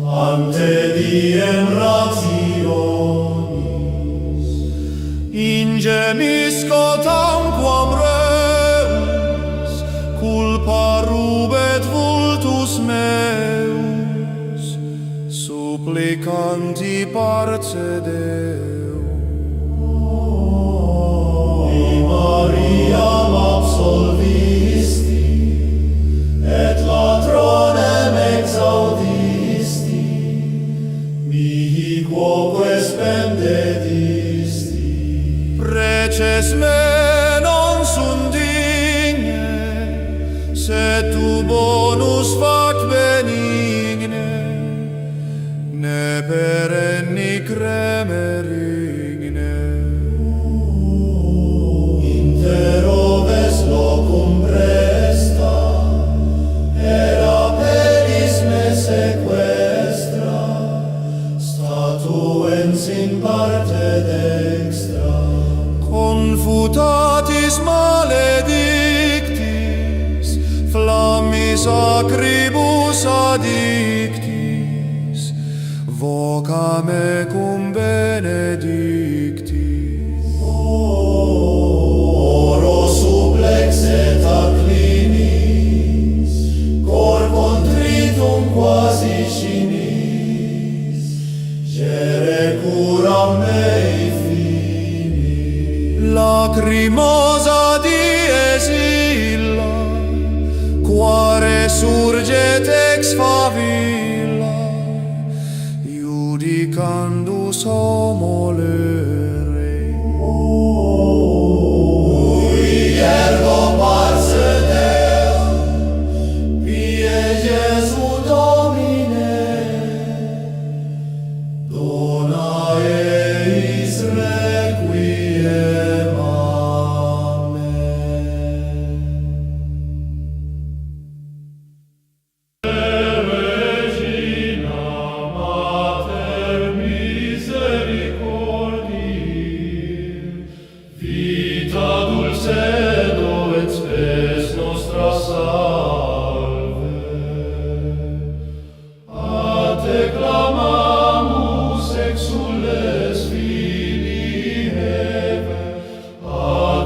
ante diem rationis. Ingemisco tamquam reus, culpa rubet vultus meus, supplicanti parce Deum. Mariam absolvisti, et latronem exaudisti, mihi quoque spendedisti. Preces me non sunt digne, sed tu bonus fac benigne, ne perenni cremerigne. Inter oves locum presta, era peris me sequestra, statuens in parte dextra. Confutatis maledictis, flammis acribus addictis, voca me cum benedictis. Oro supplex et acclinis, cor contritum quasi scinis, gere curam mei finis. Lacrimosa dies illa, quare surget ex favilla, judicandus homo lere. Ui ergo parce Deum, pie Iesu Domine, dona eis requiem. Amen. Regina Mater misericordiae, vita dulcedo et spes nostra salve. A te clamamus exules Filii Heve, a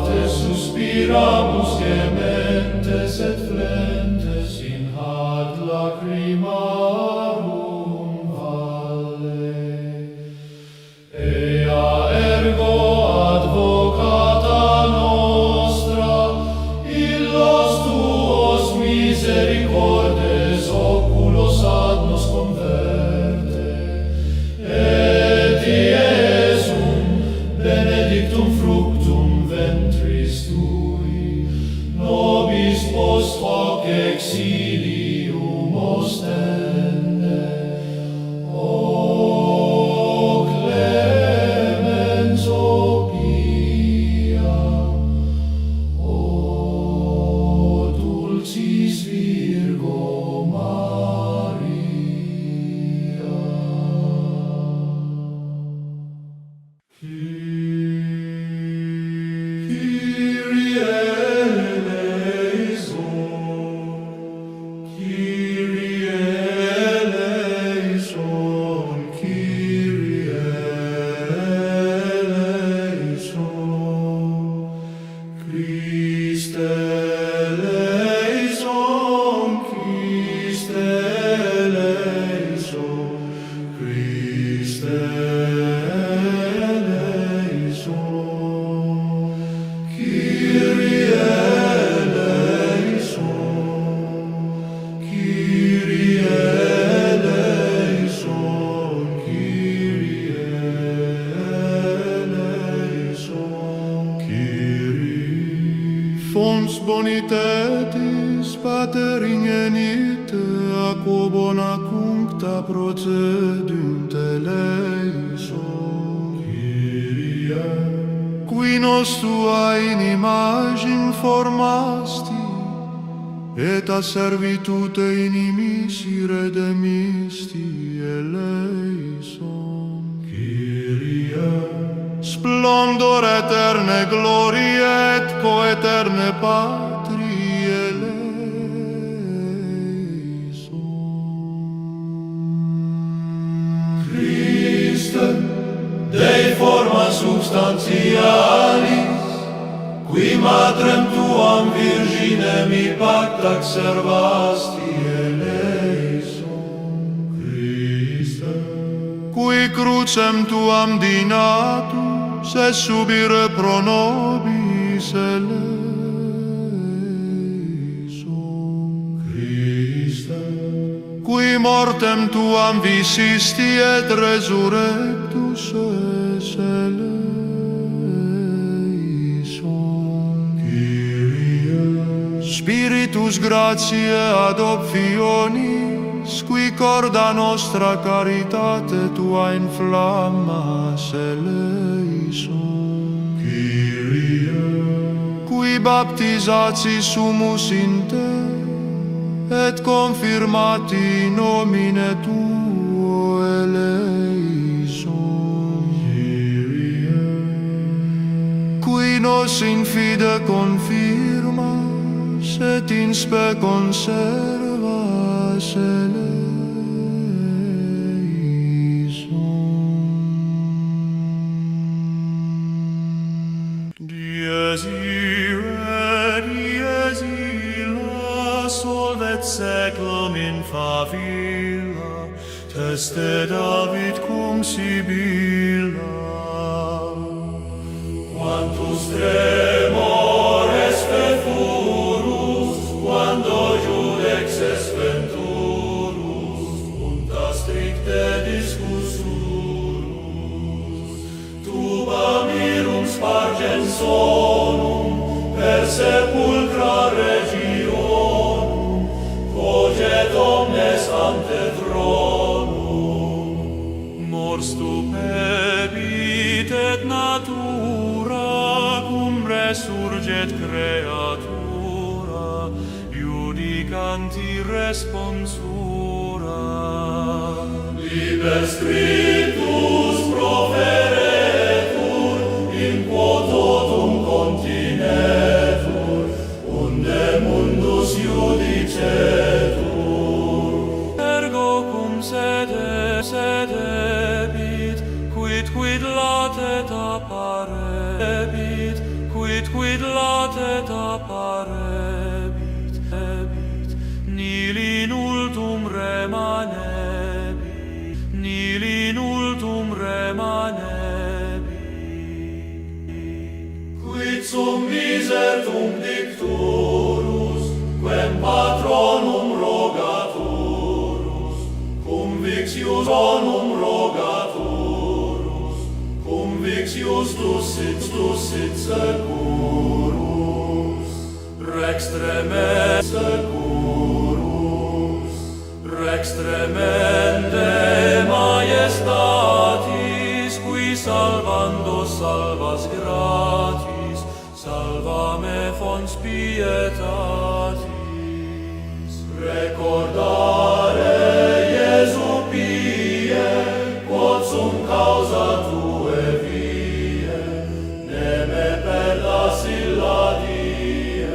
te suspiramus gementes et flentes in ad lacrimarum valle. Ea misericordes oculos ad nos converte, et Iesum benedictum fructum ventris tui, nobis post hoc exilium ostende. O clemens, o pia, o dulcis Virgo Maria. Kyrie eleison, Kyrie eleison, Kyrie eleison, Christe eleison, Christe eleison, Christe eleison, Kyrie eleison, Kyrie eleison, Kyrie eleison, Kyrie. Fons bonitatis pater ingenite aquo bona cuncta procedunt eleison, Kyrie. Qui nos tua in imagine formasti, et a servitute inimici redemisti eleison, Kyrie. Splendor eterne glorie et coeterne patri eleison. Christe, Dei forma substantialis, qui matrem tuam virginem pacta servasti eleison, Christe. Qui crucem tuam dinatus et subire pro nobis eleison, Christe. Qui mortem tuam visisti et resurrectus es eleison, Kyrie. Spiritus gratiae ad optionis, qui corda nostra caritate tua inflammas eleison, Kyrie. Qui baptisati sumus in te, et confirmati nomine tuo eleison, Kyrie. Qui nos in fide confirmas, et in spe conservas eleison. Dies irae, dies illa, solvet seclum in favilla, teste David cum Sibilla. Quantus tremores furus, quando judex es venturus, punta stricte discussurus, tuba mirum spargens sonum, per sepulcra regionum, coget omnes ante thronum. Mors stupebit et natura, cum resurget creatura, judicanti responsura. Liber scriptus proferetur, in quo totum continetur, unde mundus judicetur. Ergo cum sedebit, quid latet apparebit, quid latet apparebit, nil in ultum remanebit, nil in ultum Rex securus, Rex tremende majestatis, qui salvando salvas gratis, salva me fons pietatis. Recordare Iesu pie, quod sum causa tue vie, ne me perdas illa die.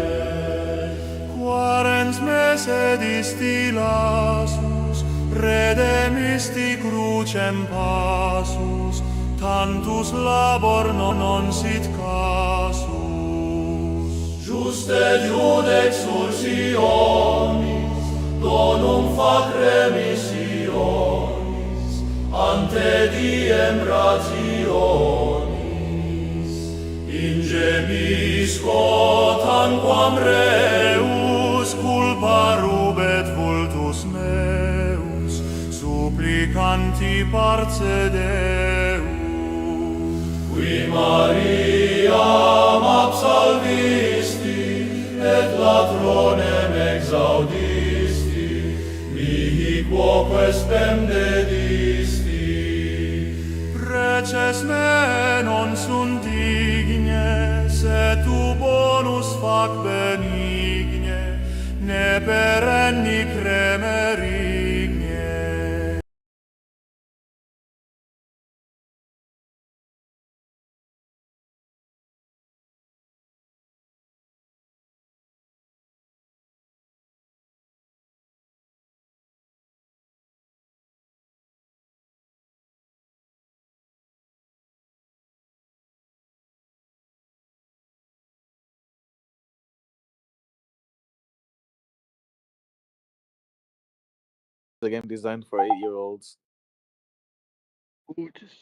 Quarens mese distillasus, redemisti crucem passus, tantus labor non sit casus. Juste judex ursionis, donum fac remissionis, ante diem rationis. Ingemisco tanquam reus, culpa rubet vultus meus, supplicanti parce Deum. Qui Mariam absolvisti, et latronem exaudisti, mihi quoque spem dedisti. Preces me non sunt digne, se tu bonus fac benigne, ne perenni cremerigne. The game designed for 8-year-olds. Gorgeous.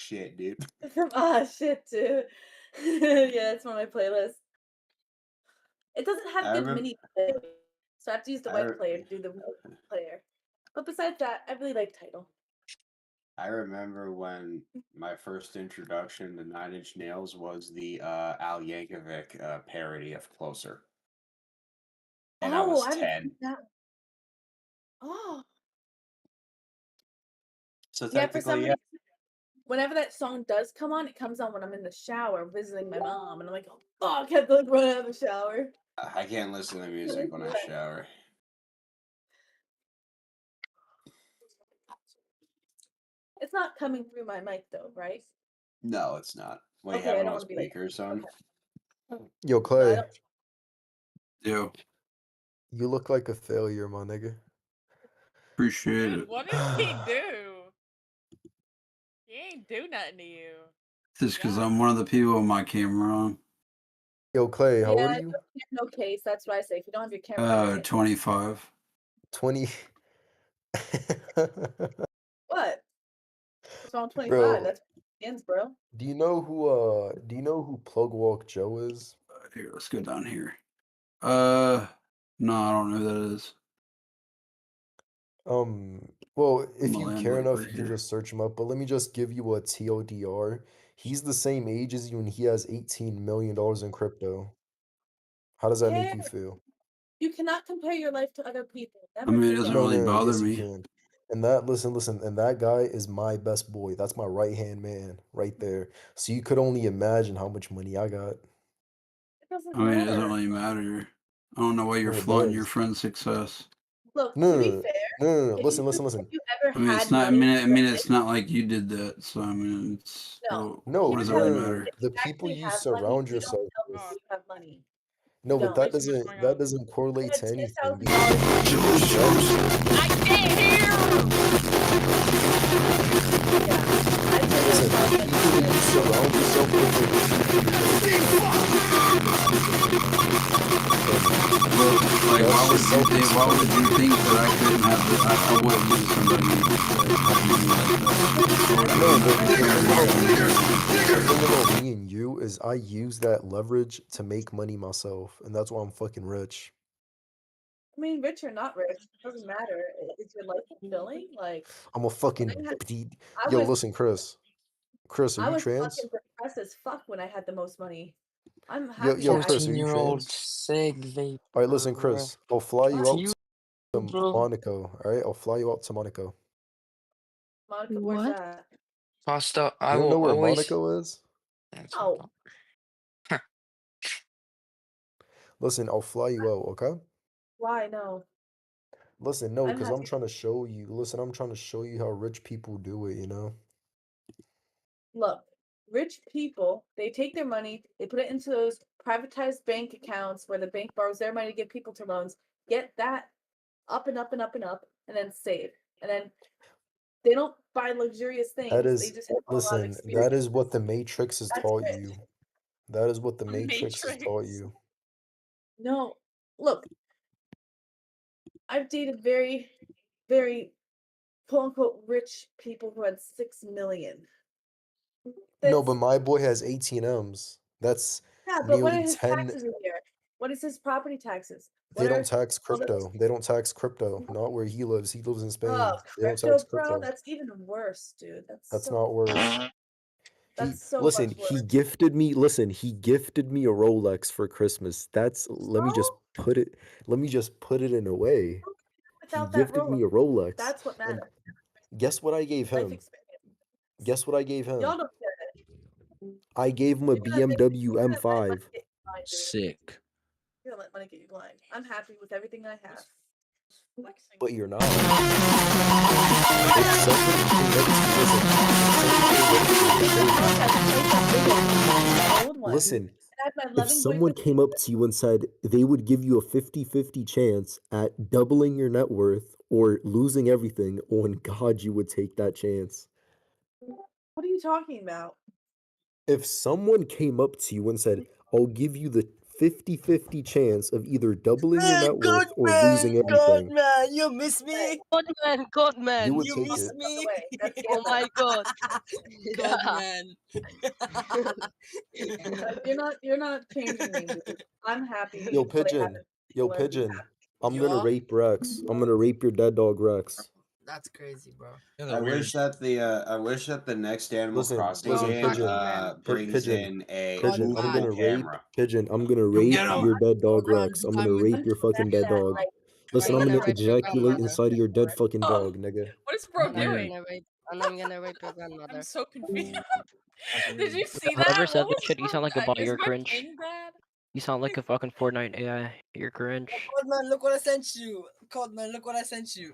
shit, dude. Shit, dude. Yeah, it's on my playlist. It doesn't have I good remember. MIDI play, so I have to use the I white re- player to do the MIDI player. But besides that, I really like Tidal. I remember when my first introduction to Nine Inch Nails was the Al Yankovic parody of Closer. And I was I haven't 10. seen that. Oh, So yeah. For some technically, yeah. reason, whenever that song does come on, it comes on when I'm in the shower visiting my mom, and I'm like, oh fuck, I have to like run out of the shower. I can't listen to music when I shower. It's not coming through my mic though, right? No, it's not. Well, you Okay, have I it don't on want to be like. speakers on. Yo, No, I Clay, don't. Yo, you look like a failure, my nigga. appreciate it. What did he do? He ain't do nothing to you. Just because I'm one of the people with my camera on. Yo, Clay, how old Yeah, are you? no case. That's what I say. If you don't have your camera, on, 25. 20. what? What's wrong with 25? Bro, That's ends, bro. do you know who Plug Walk Joe is? Here, let's go down here. No, I don't know who that is. Well, if I'm you gonna care land enough, right you can here. just search him up. But let me just give you a TODR. He's the same age as you, and he has $18 million in crypto. How does that make you feel? You cannot compare your life to other people. I Never mean, it do doesn't that. really bother Yes, you me. can. And that, listen, and that guy is my best boy. That's my right-hand man right there. So you could only imagine how much money I got. It doesn't I mean, it doesn't matter. really matter. I don't know why you're No, it flaunting your does. friend's success. Look, No, to no, be no, fair, no. if Listen, you, listen. if you ever I mean, had it's not. I money, mean, it's not like you did that. So I mean, it's. no. Well, No, what does it no, really no, no. matter? If The you people actually you have money, surround you yourself don't with. tell people you have money. No, but Don't. that doesn't I correlate had to anything $10,000 because I can't hear. listen, the people you surround yourself Like, why would you think that I couldn't have this? I wouldn't use the thing about me and you is I use that leverage to make money myself, and that's why I'm fucking rich. I mean, rich or not rich, it doesn't matter. Is your life fulfilling? Like, I'm a fucking I yo. was, Listen, Chris, are I you was trans? fucking depressed as fuck when I had the most money. I'm Yo, happy. yo, that I Chris, are you 14-year-old trans? sig vape. All right, listen, Chris, I'll fly you out You, to bro. Monaco. All right, I'll fly you out to Monaco. Monica, where's What? that? Costa, I You don't will know where always. Monaco is? Oh, Listen, I'll fly you out, okay? why no? Listen, no, I'm because I'm happy. trying to show you. Listen, I'm trying to show you how rich people do it, you know? Look, rich people, they take their money, they put it into those privatized bank accounts where the bank borrows their money to give people to loans, get that up and up and up and up, and then save. And then they don't buy luxurious That things. They is, just have a lot of listen, experience. that is what the Matrix has That's taught rich. you. That is what the Matrix has taught Matrix. you. No, look, I've dated very, very quote unquote rich people who had 6 million. No, but my boy has 18 M's. That's Yeah, but what are nearly his 10. taxes a year? What is his property taxes? They What don't are tax all those? crypto. They don't tax crypto. Not where he lives. He lives in Spain. Oh, They don't crypto, tax bro, crypto. that's even worse, dude. That's not worse. That's so Listen, much worse. he gifted me a Rolex for Christmas. Let me just put it in a way. He Without that gifted me a Rolex, Rolex. that's what And matters. guess what I gave Life him? experience. Guess what I gave him? Y'all don't get it. I gave him a BMW M5. Sick. You're gonna let money get you blind. I'm happy with everything I have. But you're not. Listen, if someone came up to you and said they would give you a 50-50 chance at doubling your net worth or losing everything, on God, you would take that chance. What are you talking about? If someone came up to you and said, I'll give you the 50-50 chance of either doubling your net worth or losing everything. Godman, you miss me? You would You take miss it. me? Oh my god. Godman. You're not changing me. Dude. I'm happy. Yo, for what Pigeon. happened. Yo, Whatever. Pigeon. I'm gonna Yeah? rape Rex. I'm gonna rape your dead dog Rex. That's crazy, bro. I wish that the next Animal Listen, Crossing listen, game Pigeon. brings Pigeon. in a Pigeon, I'm movable gonna rape. camera. Pigeon, I'm gonna rape get 'em. your dead dog Rex. I'm gonna rape your fucking dead dog. Listen, I'm gonna ejaculate inside of your dead fucking dog, nigga. What is bro I'm doing? gonna rape, and I'm gonna rape your grandmother. I'm so confused. Did you see Whoever that? said What that was shit, you sound like a bot. is You're my cringe. ping bad? You sound like a fucking Fortnite AI. You're cringe. Godman, look what I sent you. Godman, look what I sent you.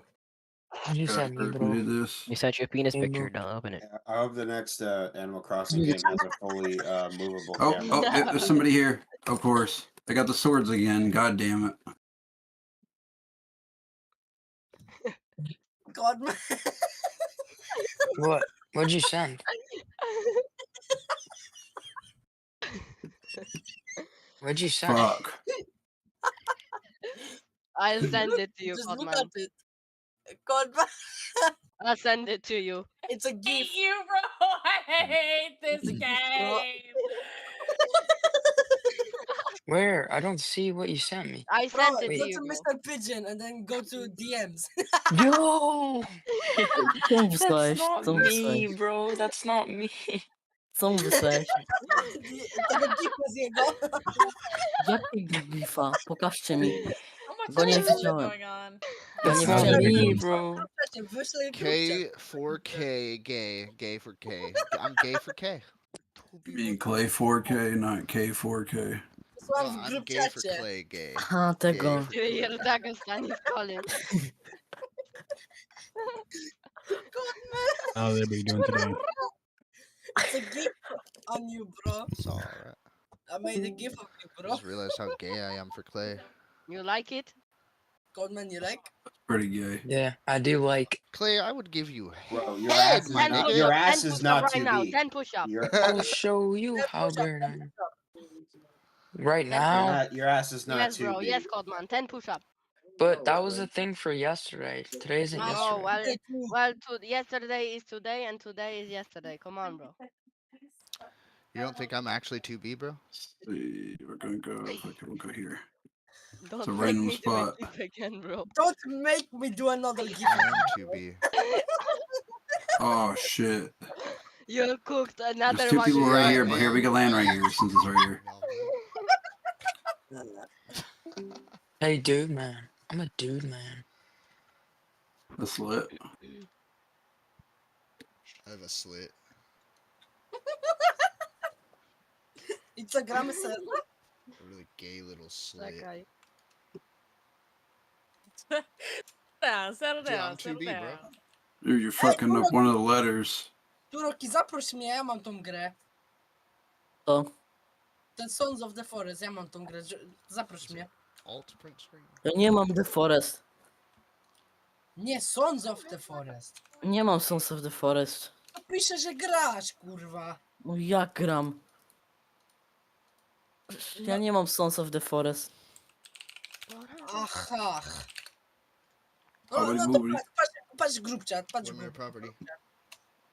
What you sent me, bro? You sent you a penis Hey, picture. bro. Don't open it. I hope the next Animal Crossing game has a fully movable Oh, camera. oh, there's somebody here. Of course. I got the swords again. God damn it. Godman. What? What'd you send? What'd you send? Fuck. I'll send it to you, Just look Godman. at it. Godman. I'll send it to you. It's a Hate gift. you, bro. I hate this game. Where? I don't see what you sent me. I Bro, sent it go to you, to bro. Mr. Pigeon and then go to DMs. Yo! Don't That's slash, not don't me, slash. bro. That's not me. Są wysłać. Tego gifa z jego. Jakiego gifa? Pokażcie mi. How much Go nie is widziałem. going on? Go nie That's not widziałem. me, bro. Wyślij K4K, gay for K. I'm gay for K. You mean Clay 4K, not K4K. No, I'm gay for Clay, gay. A, tego. Gay for Tego stanie w kole. How they be doing today? It's a gift on you, bro. It's alright. I made a gift of you, I bro. just realized how gay I am for Clay. You like it? Godman, you like? Pretty gay. Yeah, I do like. Clay, I would give you Bro, your head, ass is my not, nigga. your ass is not right too now. big. 10 push-ups. I'll show you how good I am. Right now? Your ass is not Yes, too bro. big. Yes, Godman. 10 push-ups. But that was a thing for yesterday. Today isn't Oh, yesterday. well, yesterday is today, and today is yesterday. Come on, bro. You don't think I'm actually 2B, bro? We're gonna go. We'll go here. Don't It's a make random me spot. do it again, bro. Don't make me do another gift. I am 2B. Oh shit. You cooked another There's two one. people right here, but here we can land right here since it's right here. Hey, dude, man. I'm a dude, man. That's lit. I have a slit. It's a grammar set. A really gay little slit. Okay. Settle Dude, down, I'm settle 2B, down. bro. Dude, you're fucking up one of the letters. Turoki, zaproś mnie, ja mam tą grę. Co? Ten Sons of the Forest, ja mam tą grę. Zaproś mnie. Alt print screen. Ja nie mam The Forest. Nie, Sons of the Forest. Nie mam Sons of the Forest. To pisze, że grasz, kurwa. No jak gram? Ja nie mam Sons of the Forest. Aha. Oh, No, no to patrz grupchat, patrz Women are property.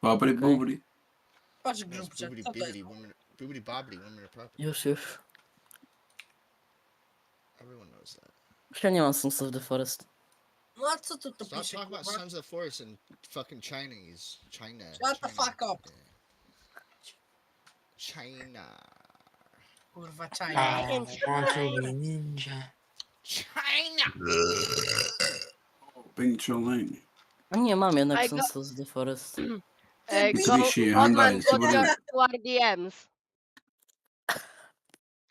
Bobbity boobity. Patrz That's grupchat. boobity Co to jest? bibbity, women, boobity bobbity, women are property. Już. Everyone knows that. Ja nie mam Sons of the Forest. No a co tu to Stop pisze, talking about kurwa? Sons of the Forest and fucking Chinese. China. Shut the fuck up. China. Kurwa, I China. want to be ninja. China! Bing Chilling. Nie mam jednak I got- Sons of the Forest. Mitsubishi, Codman, Hyundai, go Subaru. to our DMs.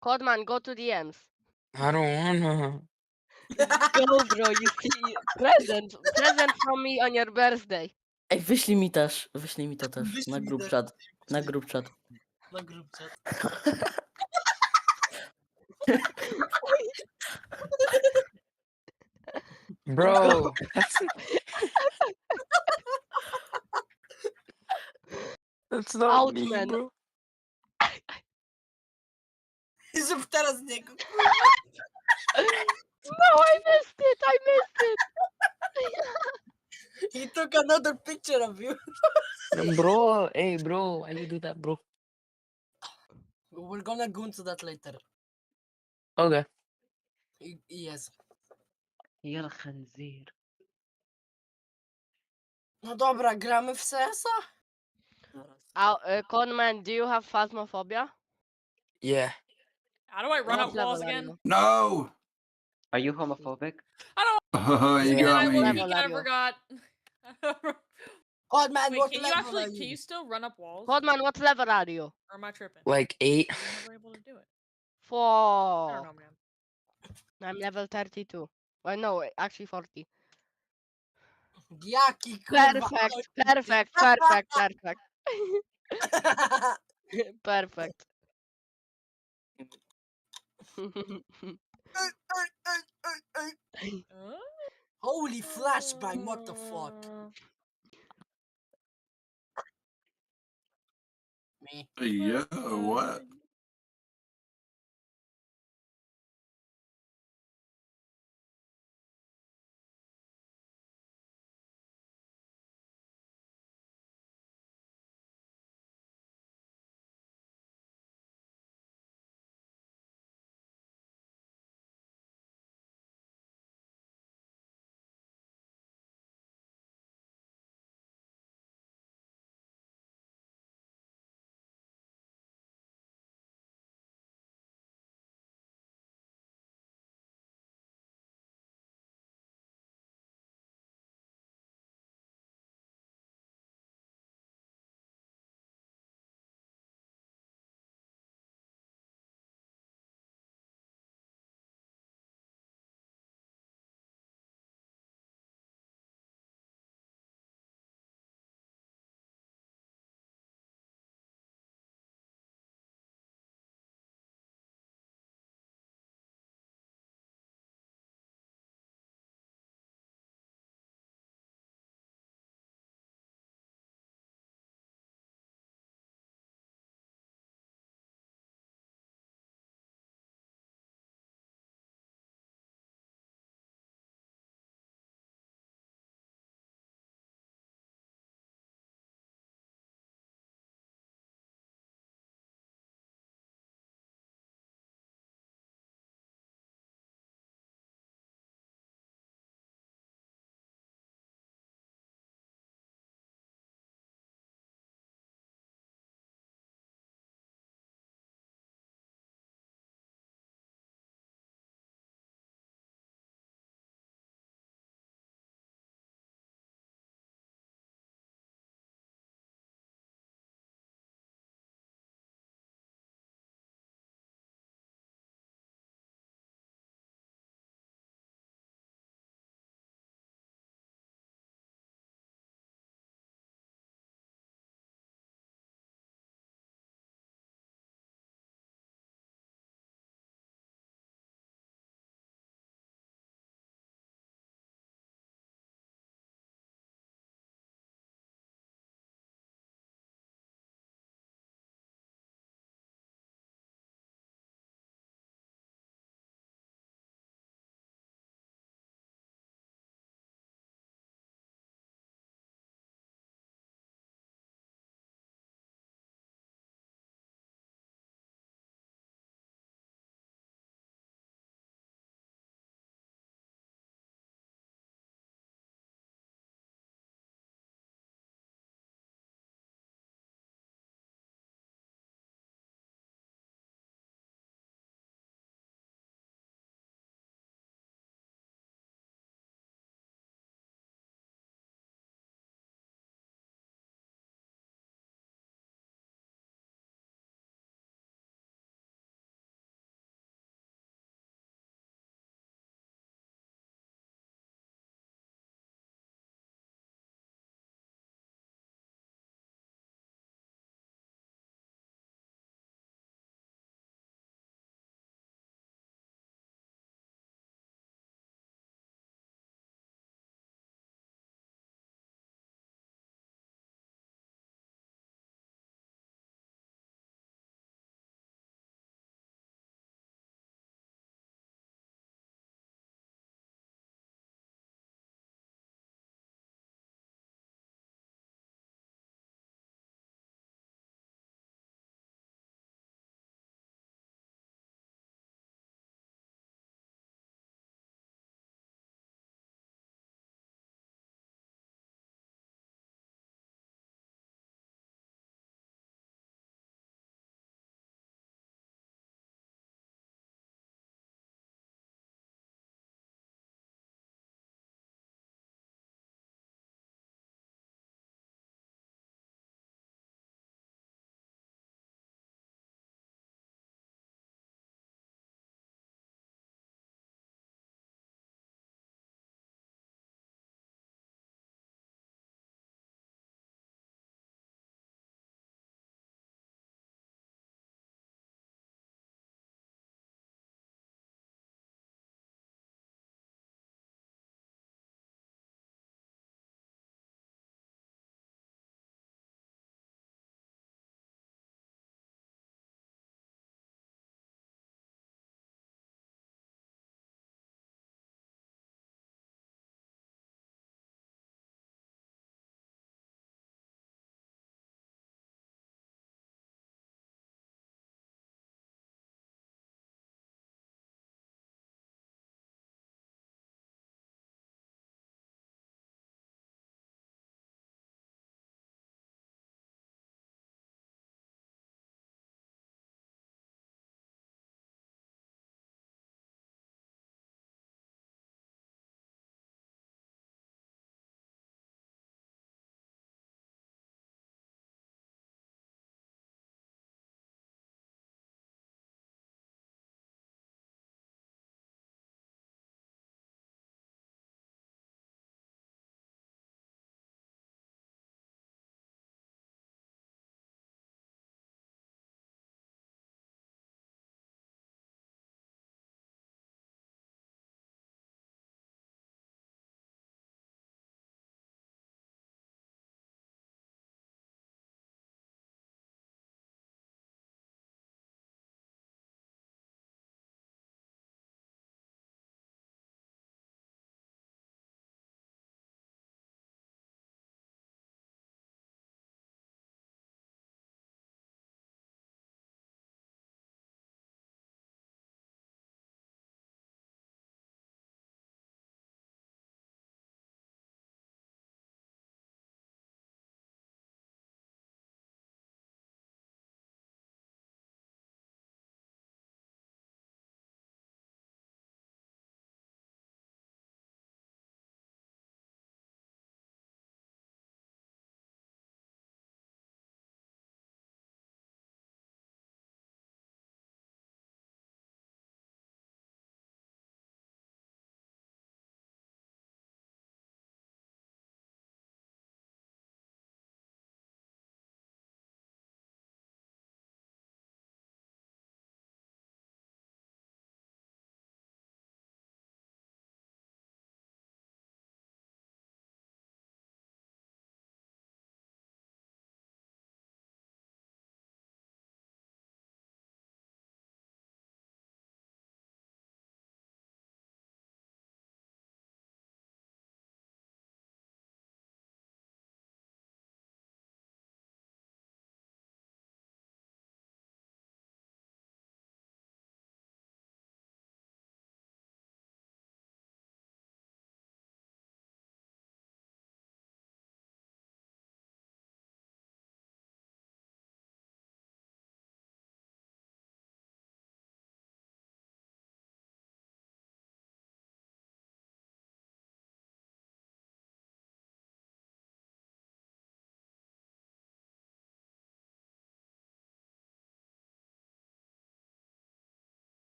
Codman, go to DMs. I don't wanna. Go, bro, you see. Present from me on your birthday. Ej, wyślij mi to też. Na group chat. Na group chat. Na grupchat. Bro, that's not me, Outman. bro. He's a teraz z niego. No, I missed it. I missed it. He took another picture of you. Bro, hey bro, why you do that, bro? We're gonna go into that later. Okay. Yes. يا الخنزير. No dobra, gramy w CS-a? Conman, do you have phasmophobia? Yeah. How do I run What up walls level are again? you? No. Are you homophobic? I don't. Oh, you Again, got I me. was Level peeking, are I you? forgot. Oh man, Wait, what can you level actually? are Can you? you still run up walls? Conman, what level are you? Or am I tripping? Like 8. I was never able to do it. I 4. don't know, man. I'm level 32. Well, no, actually 40. Jaki kurwa Perfect, autyzm. perfect, perfect, perfect. Perfect. Holy flashbang, what the fuck? Me. Yeah, what?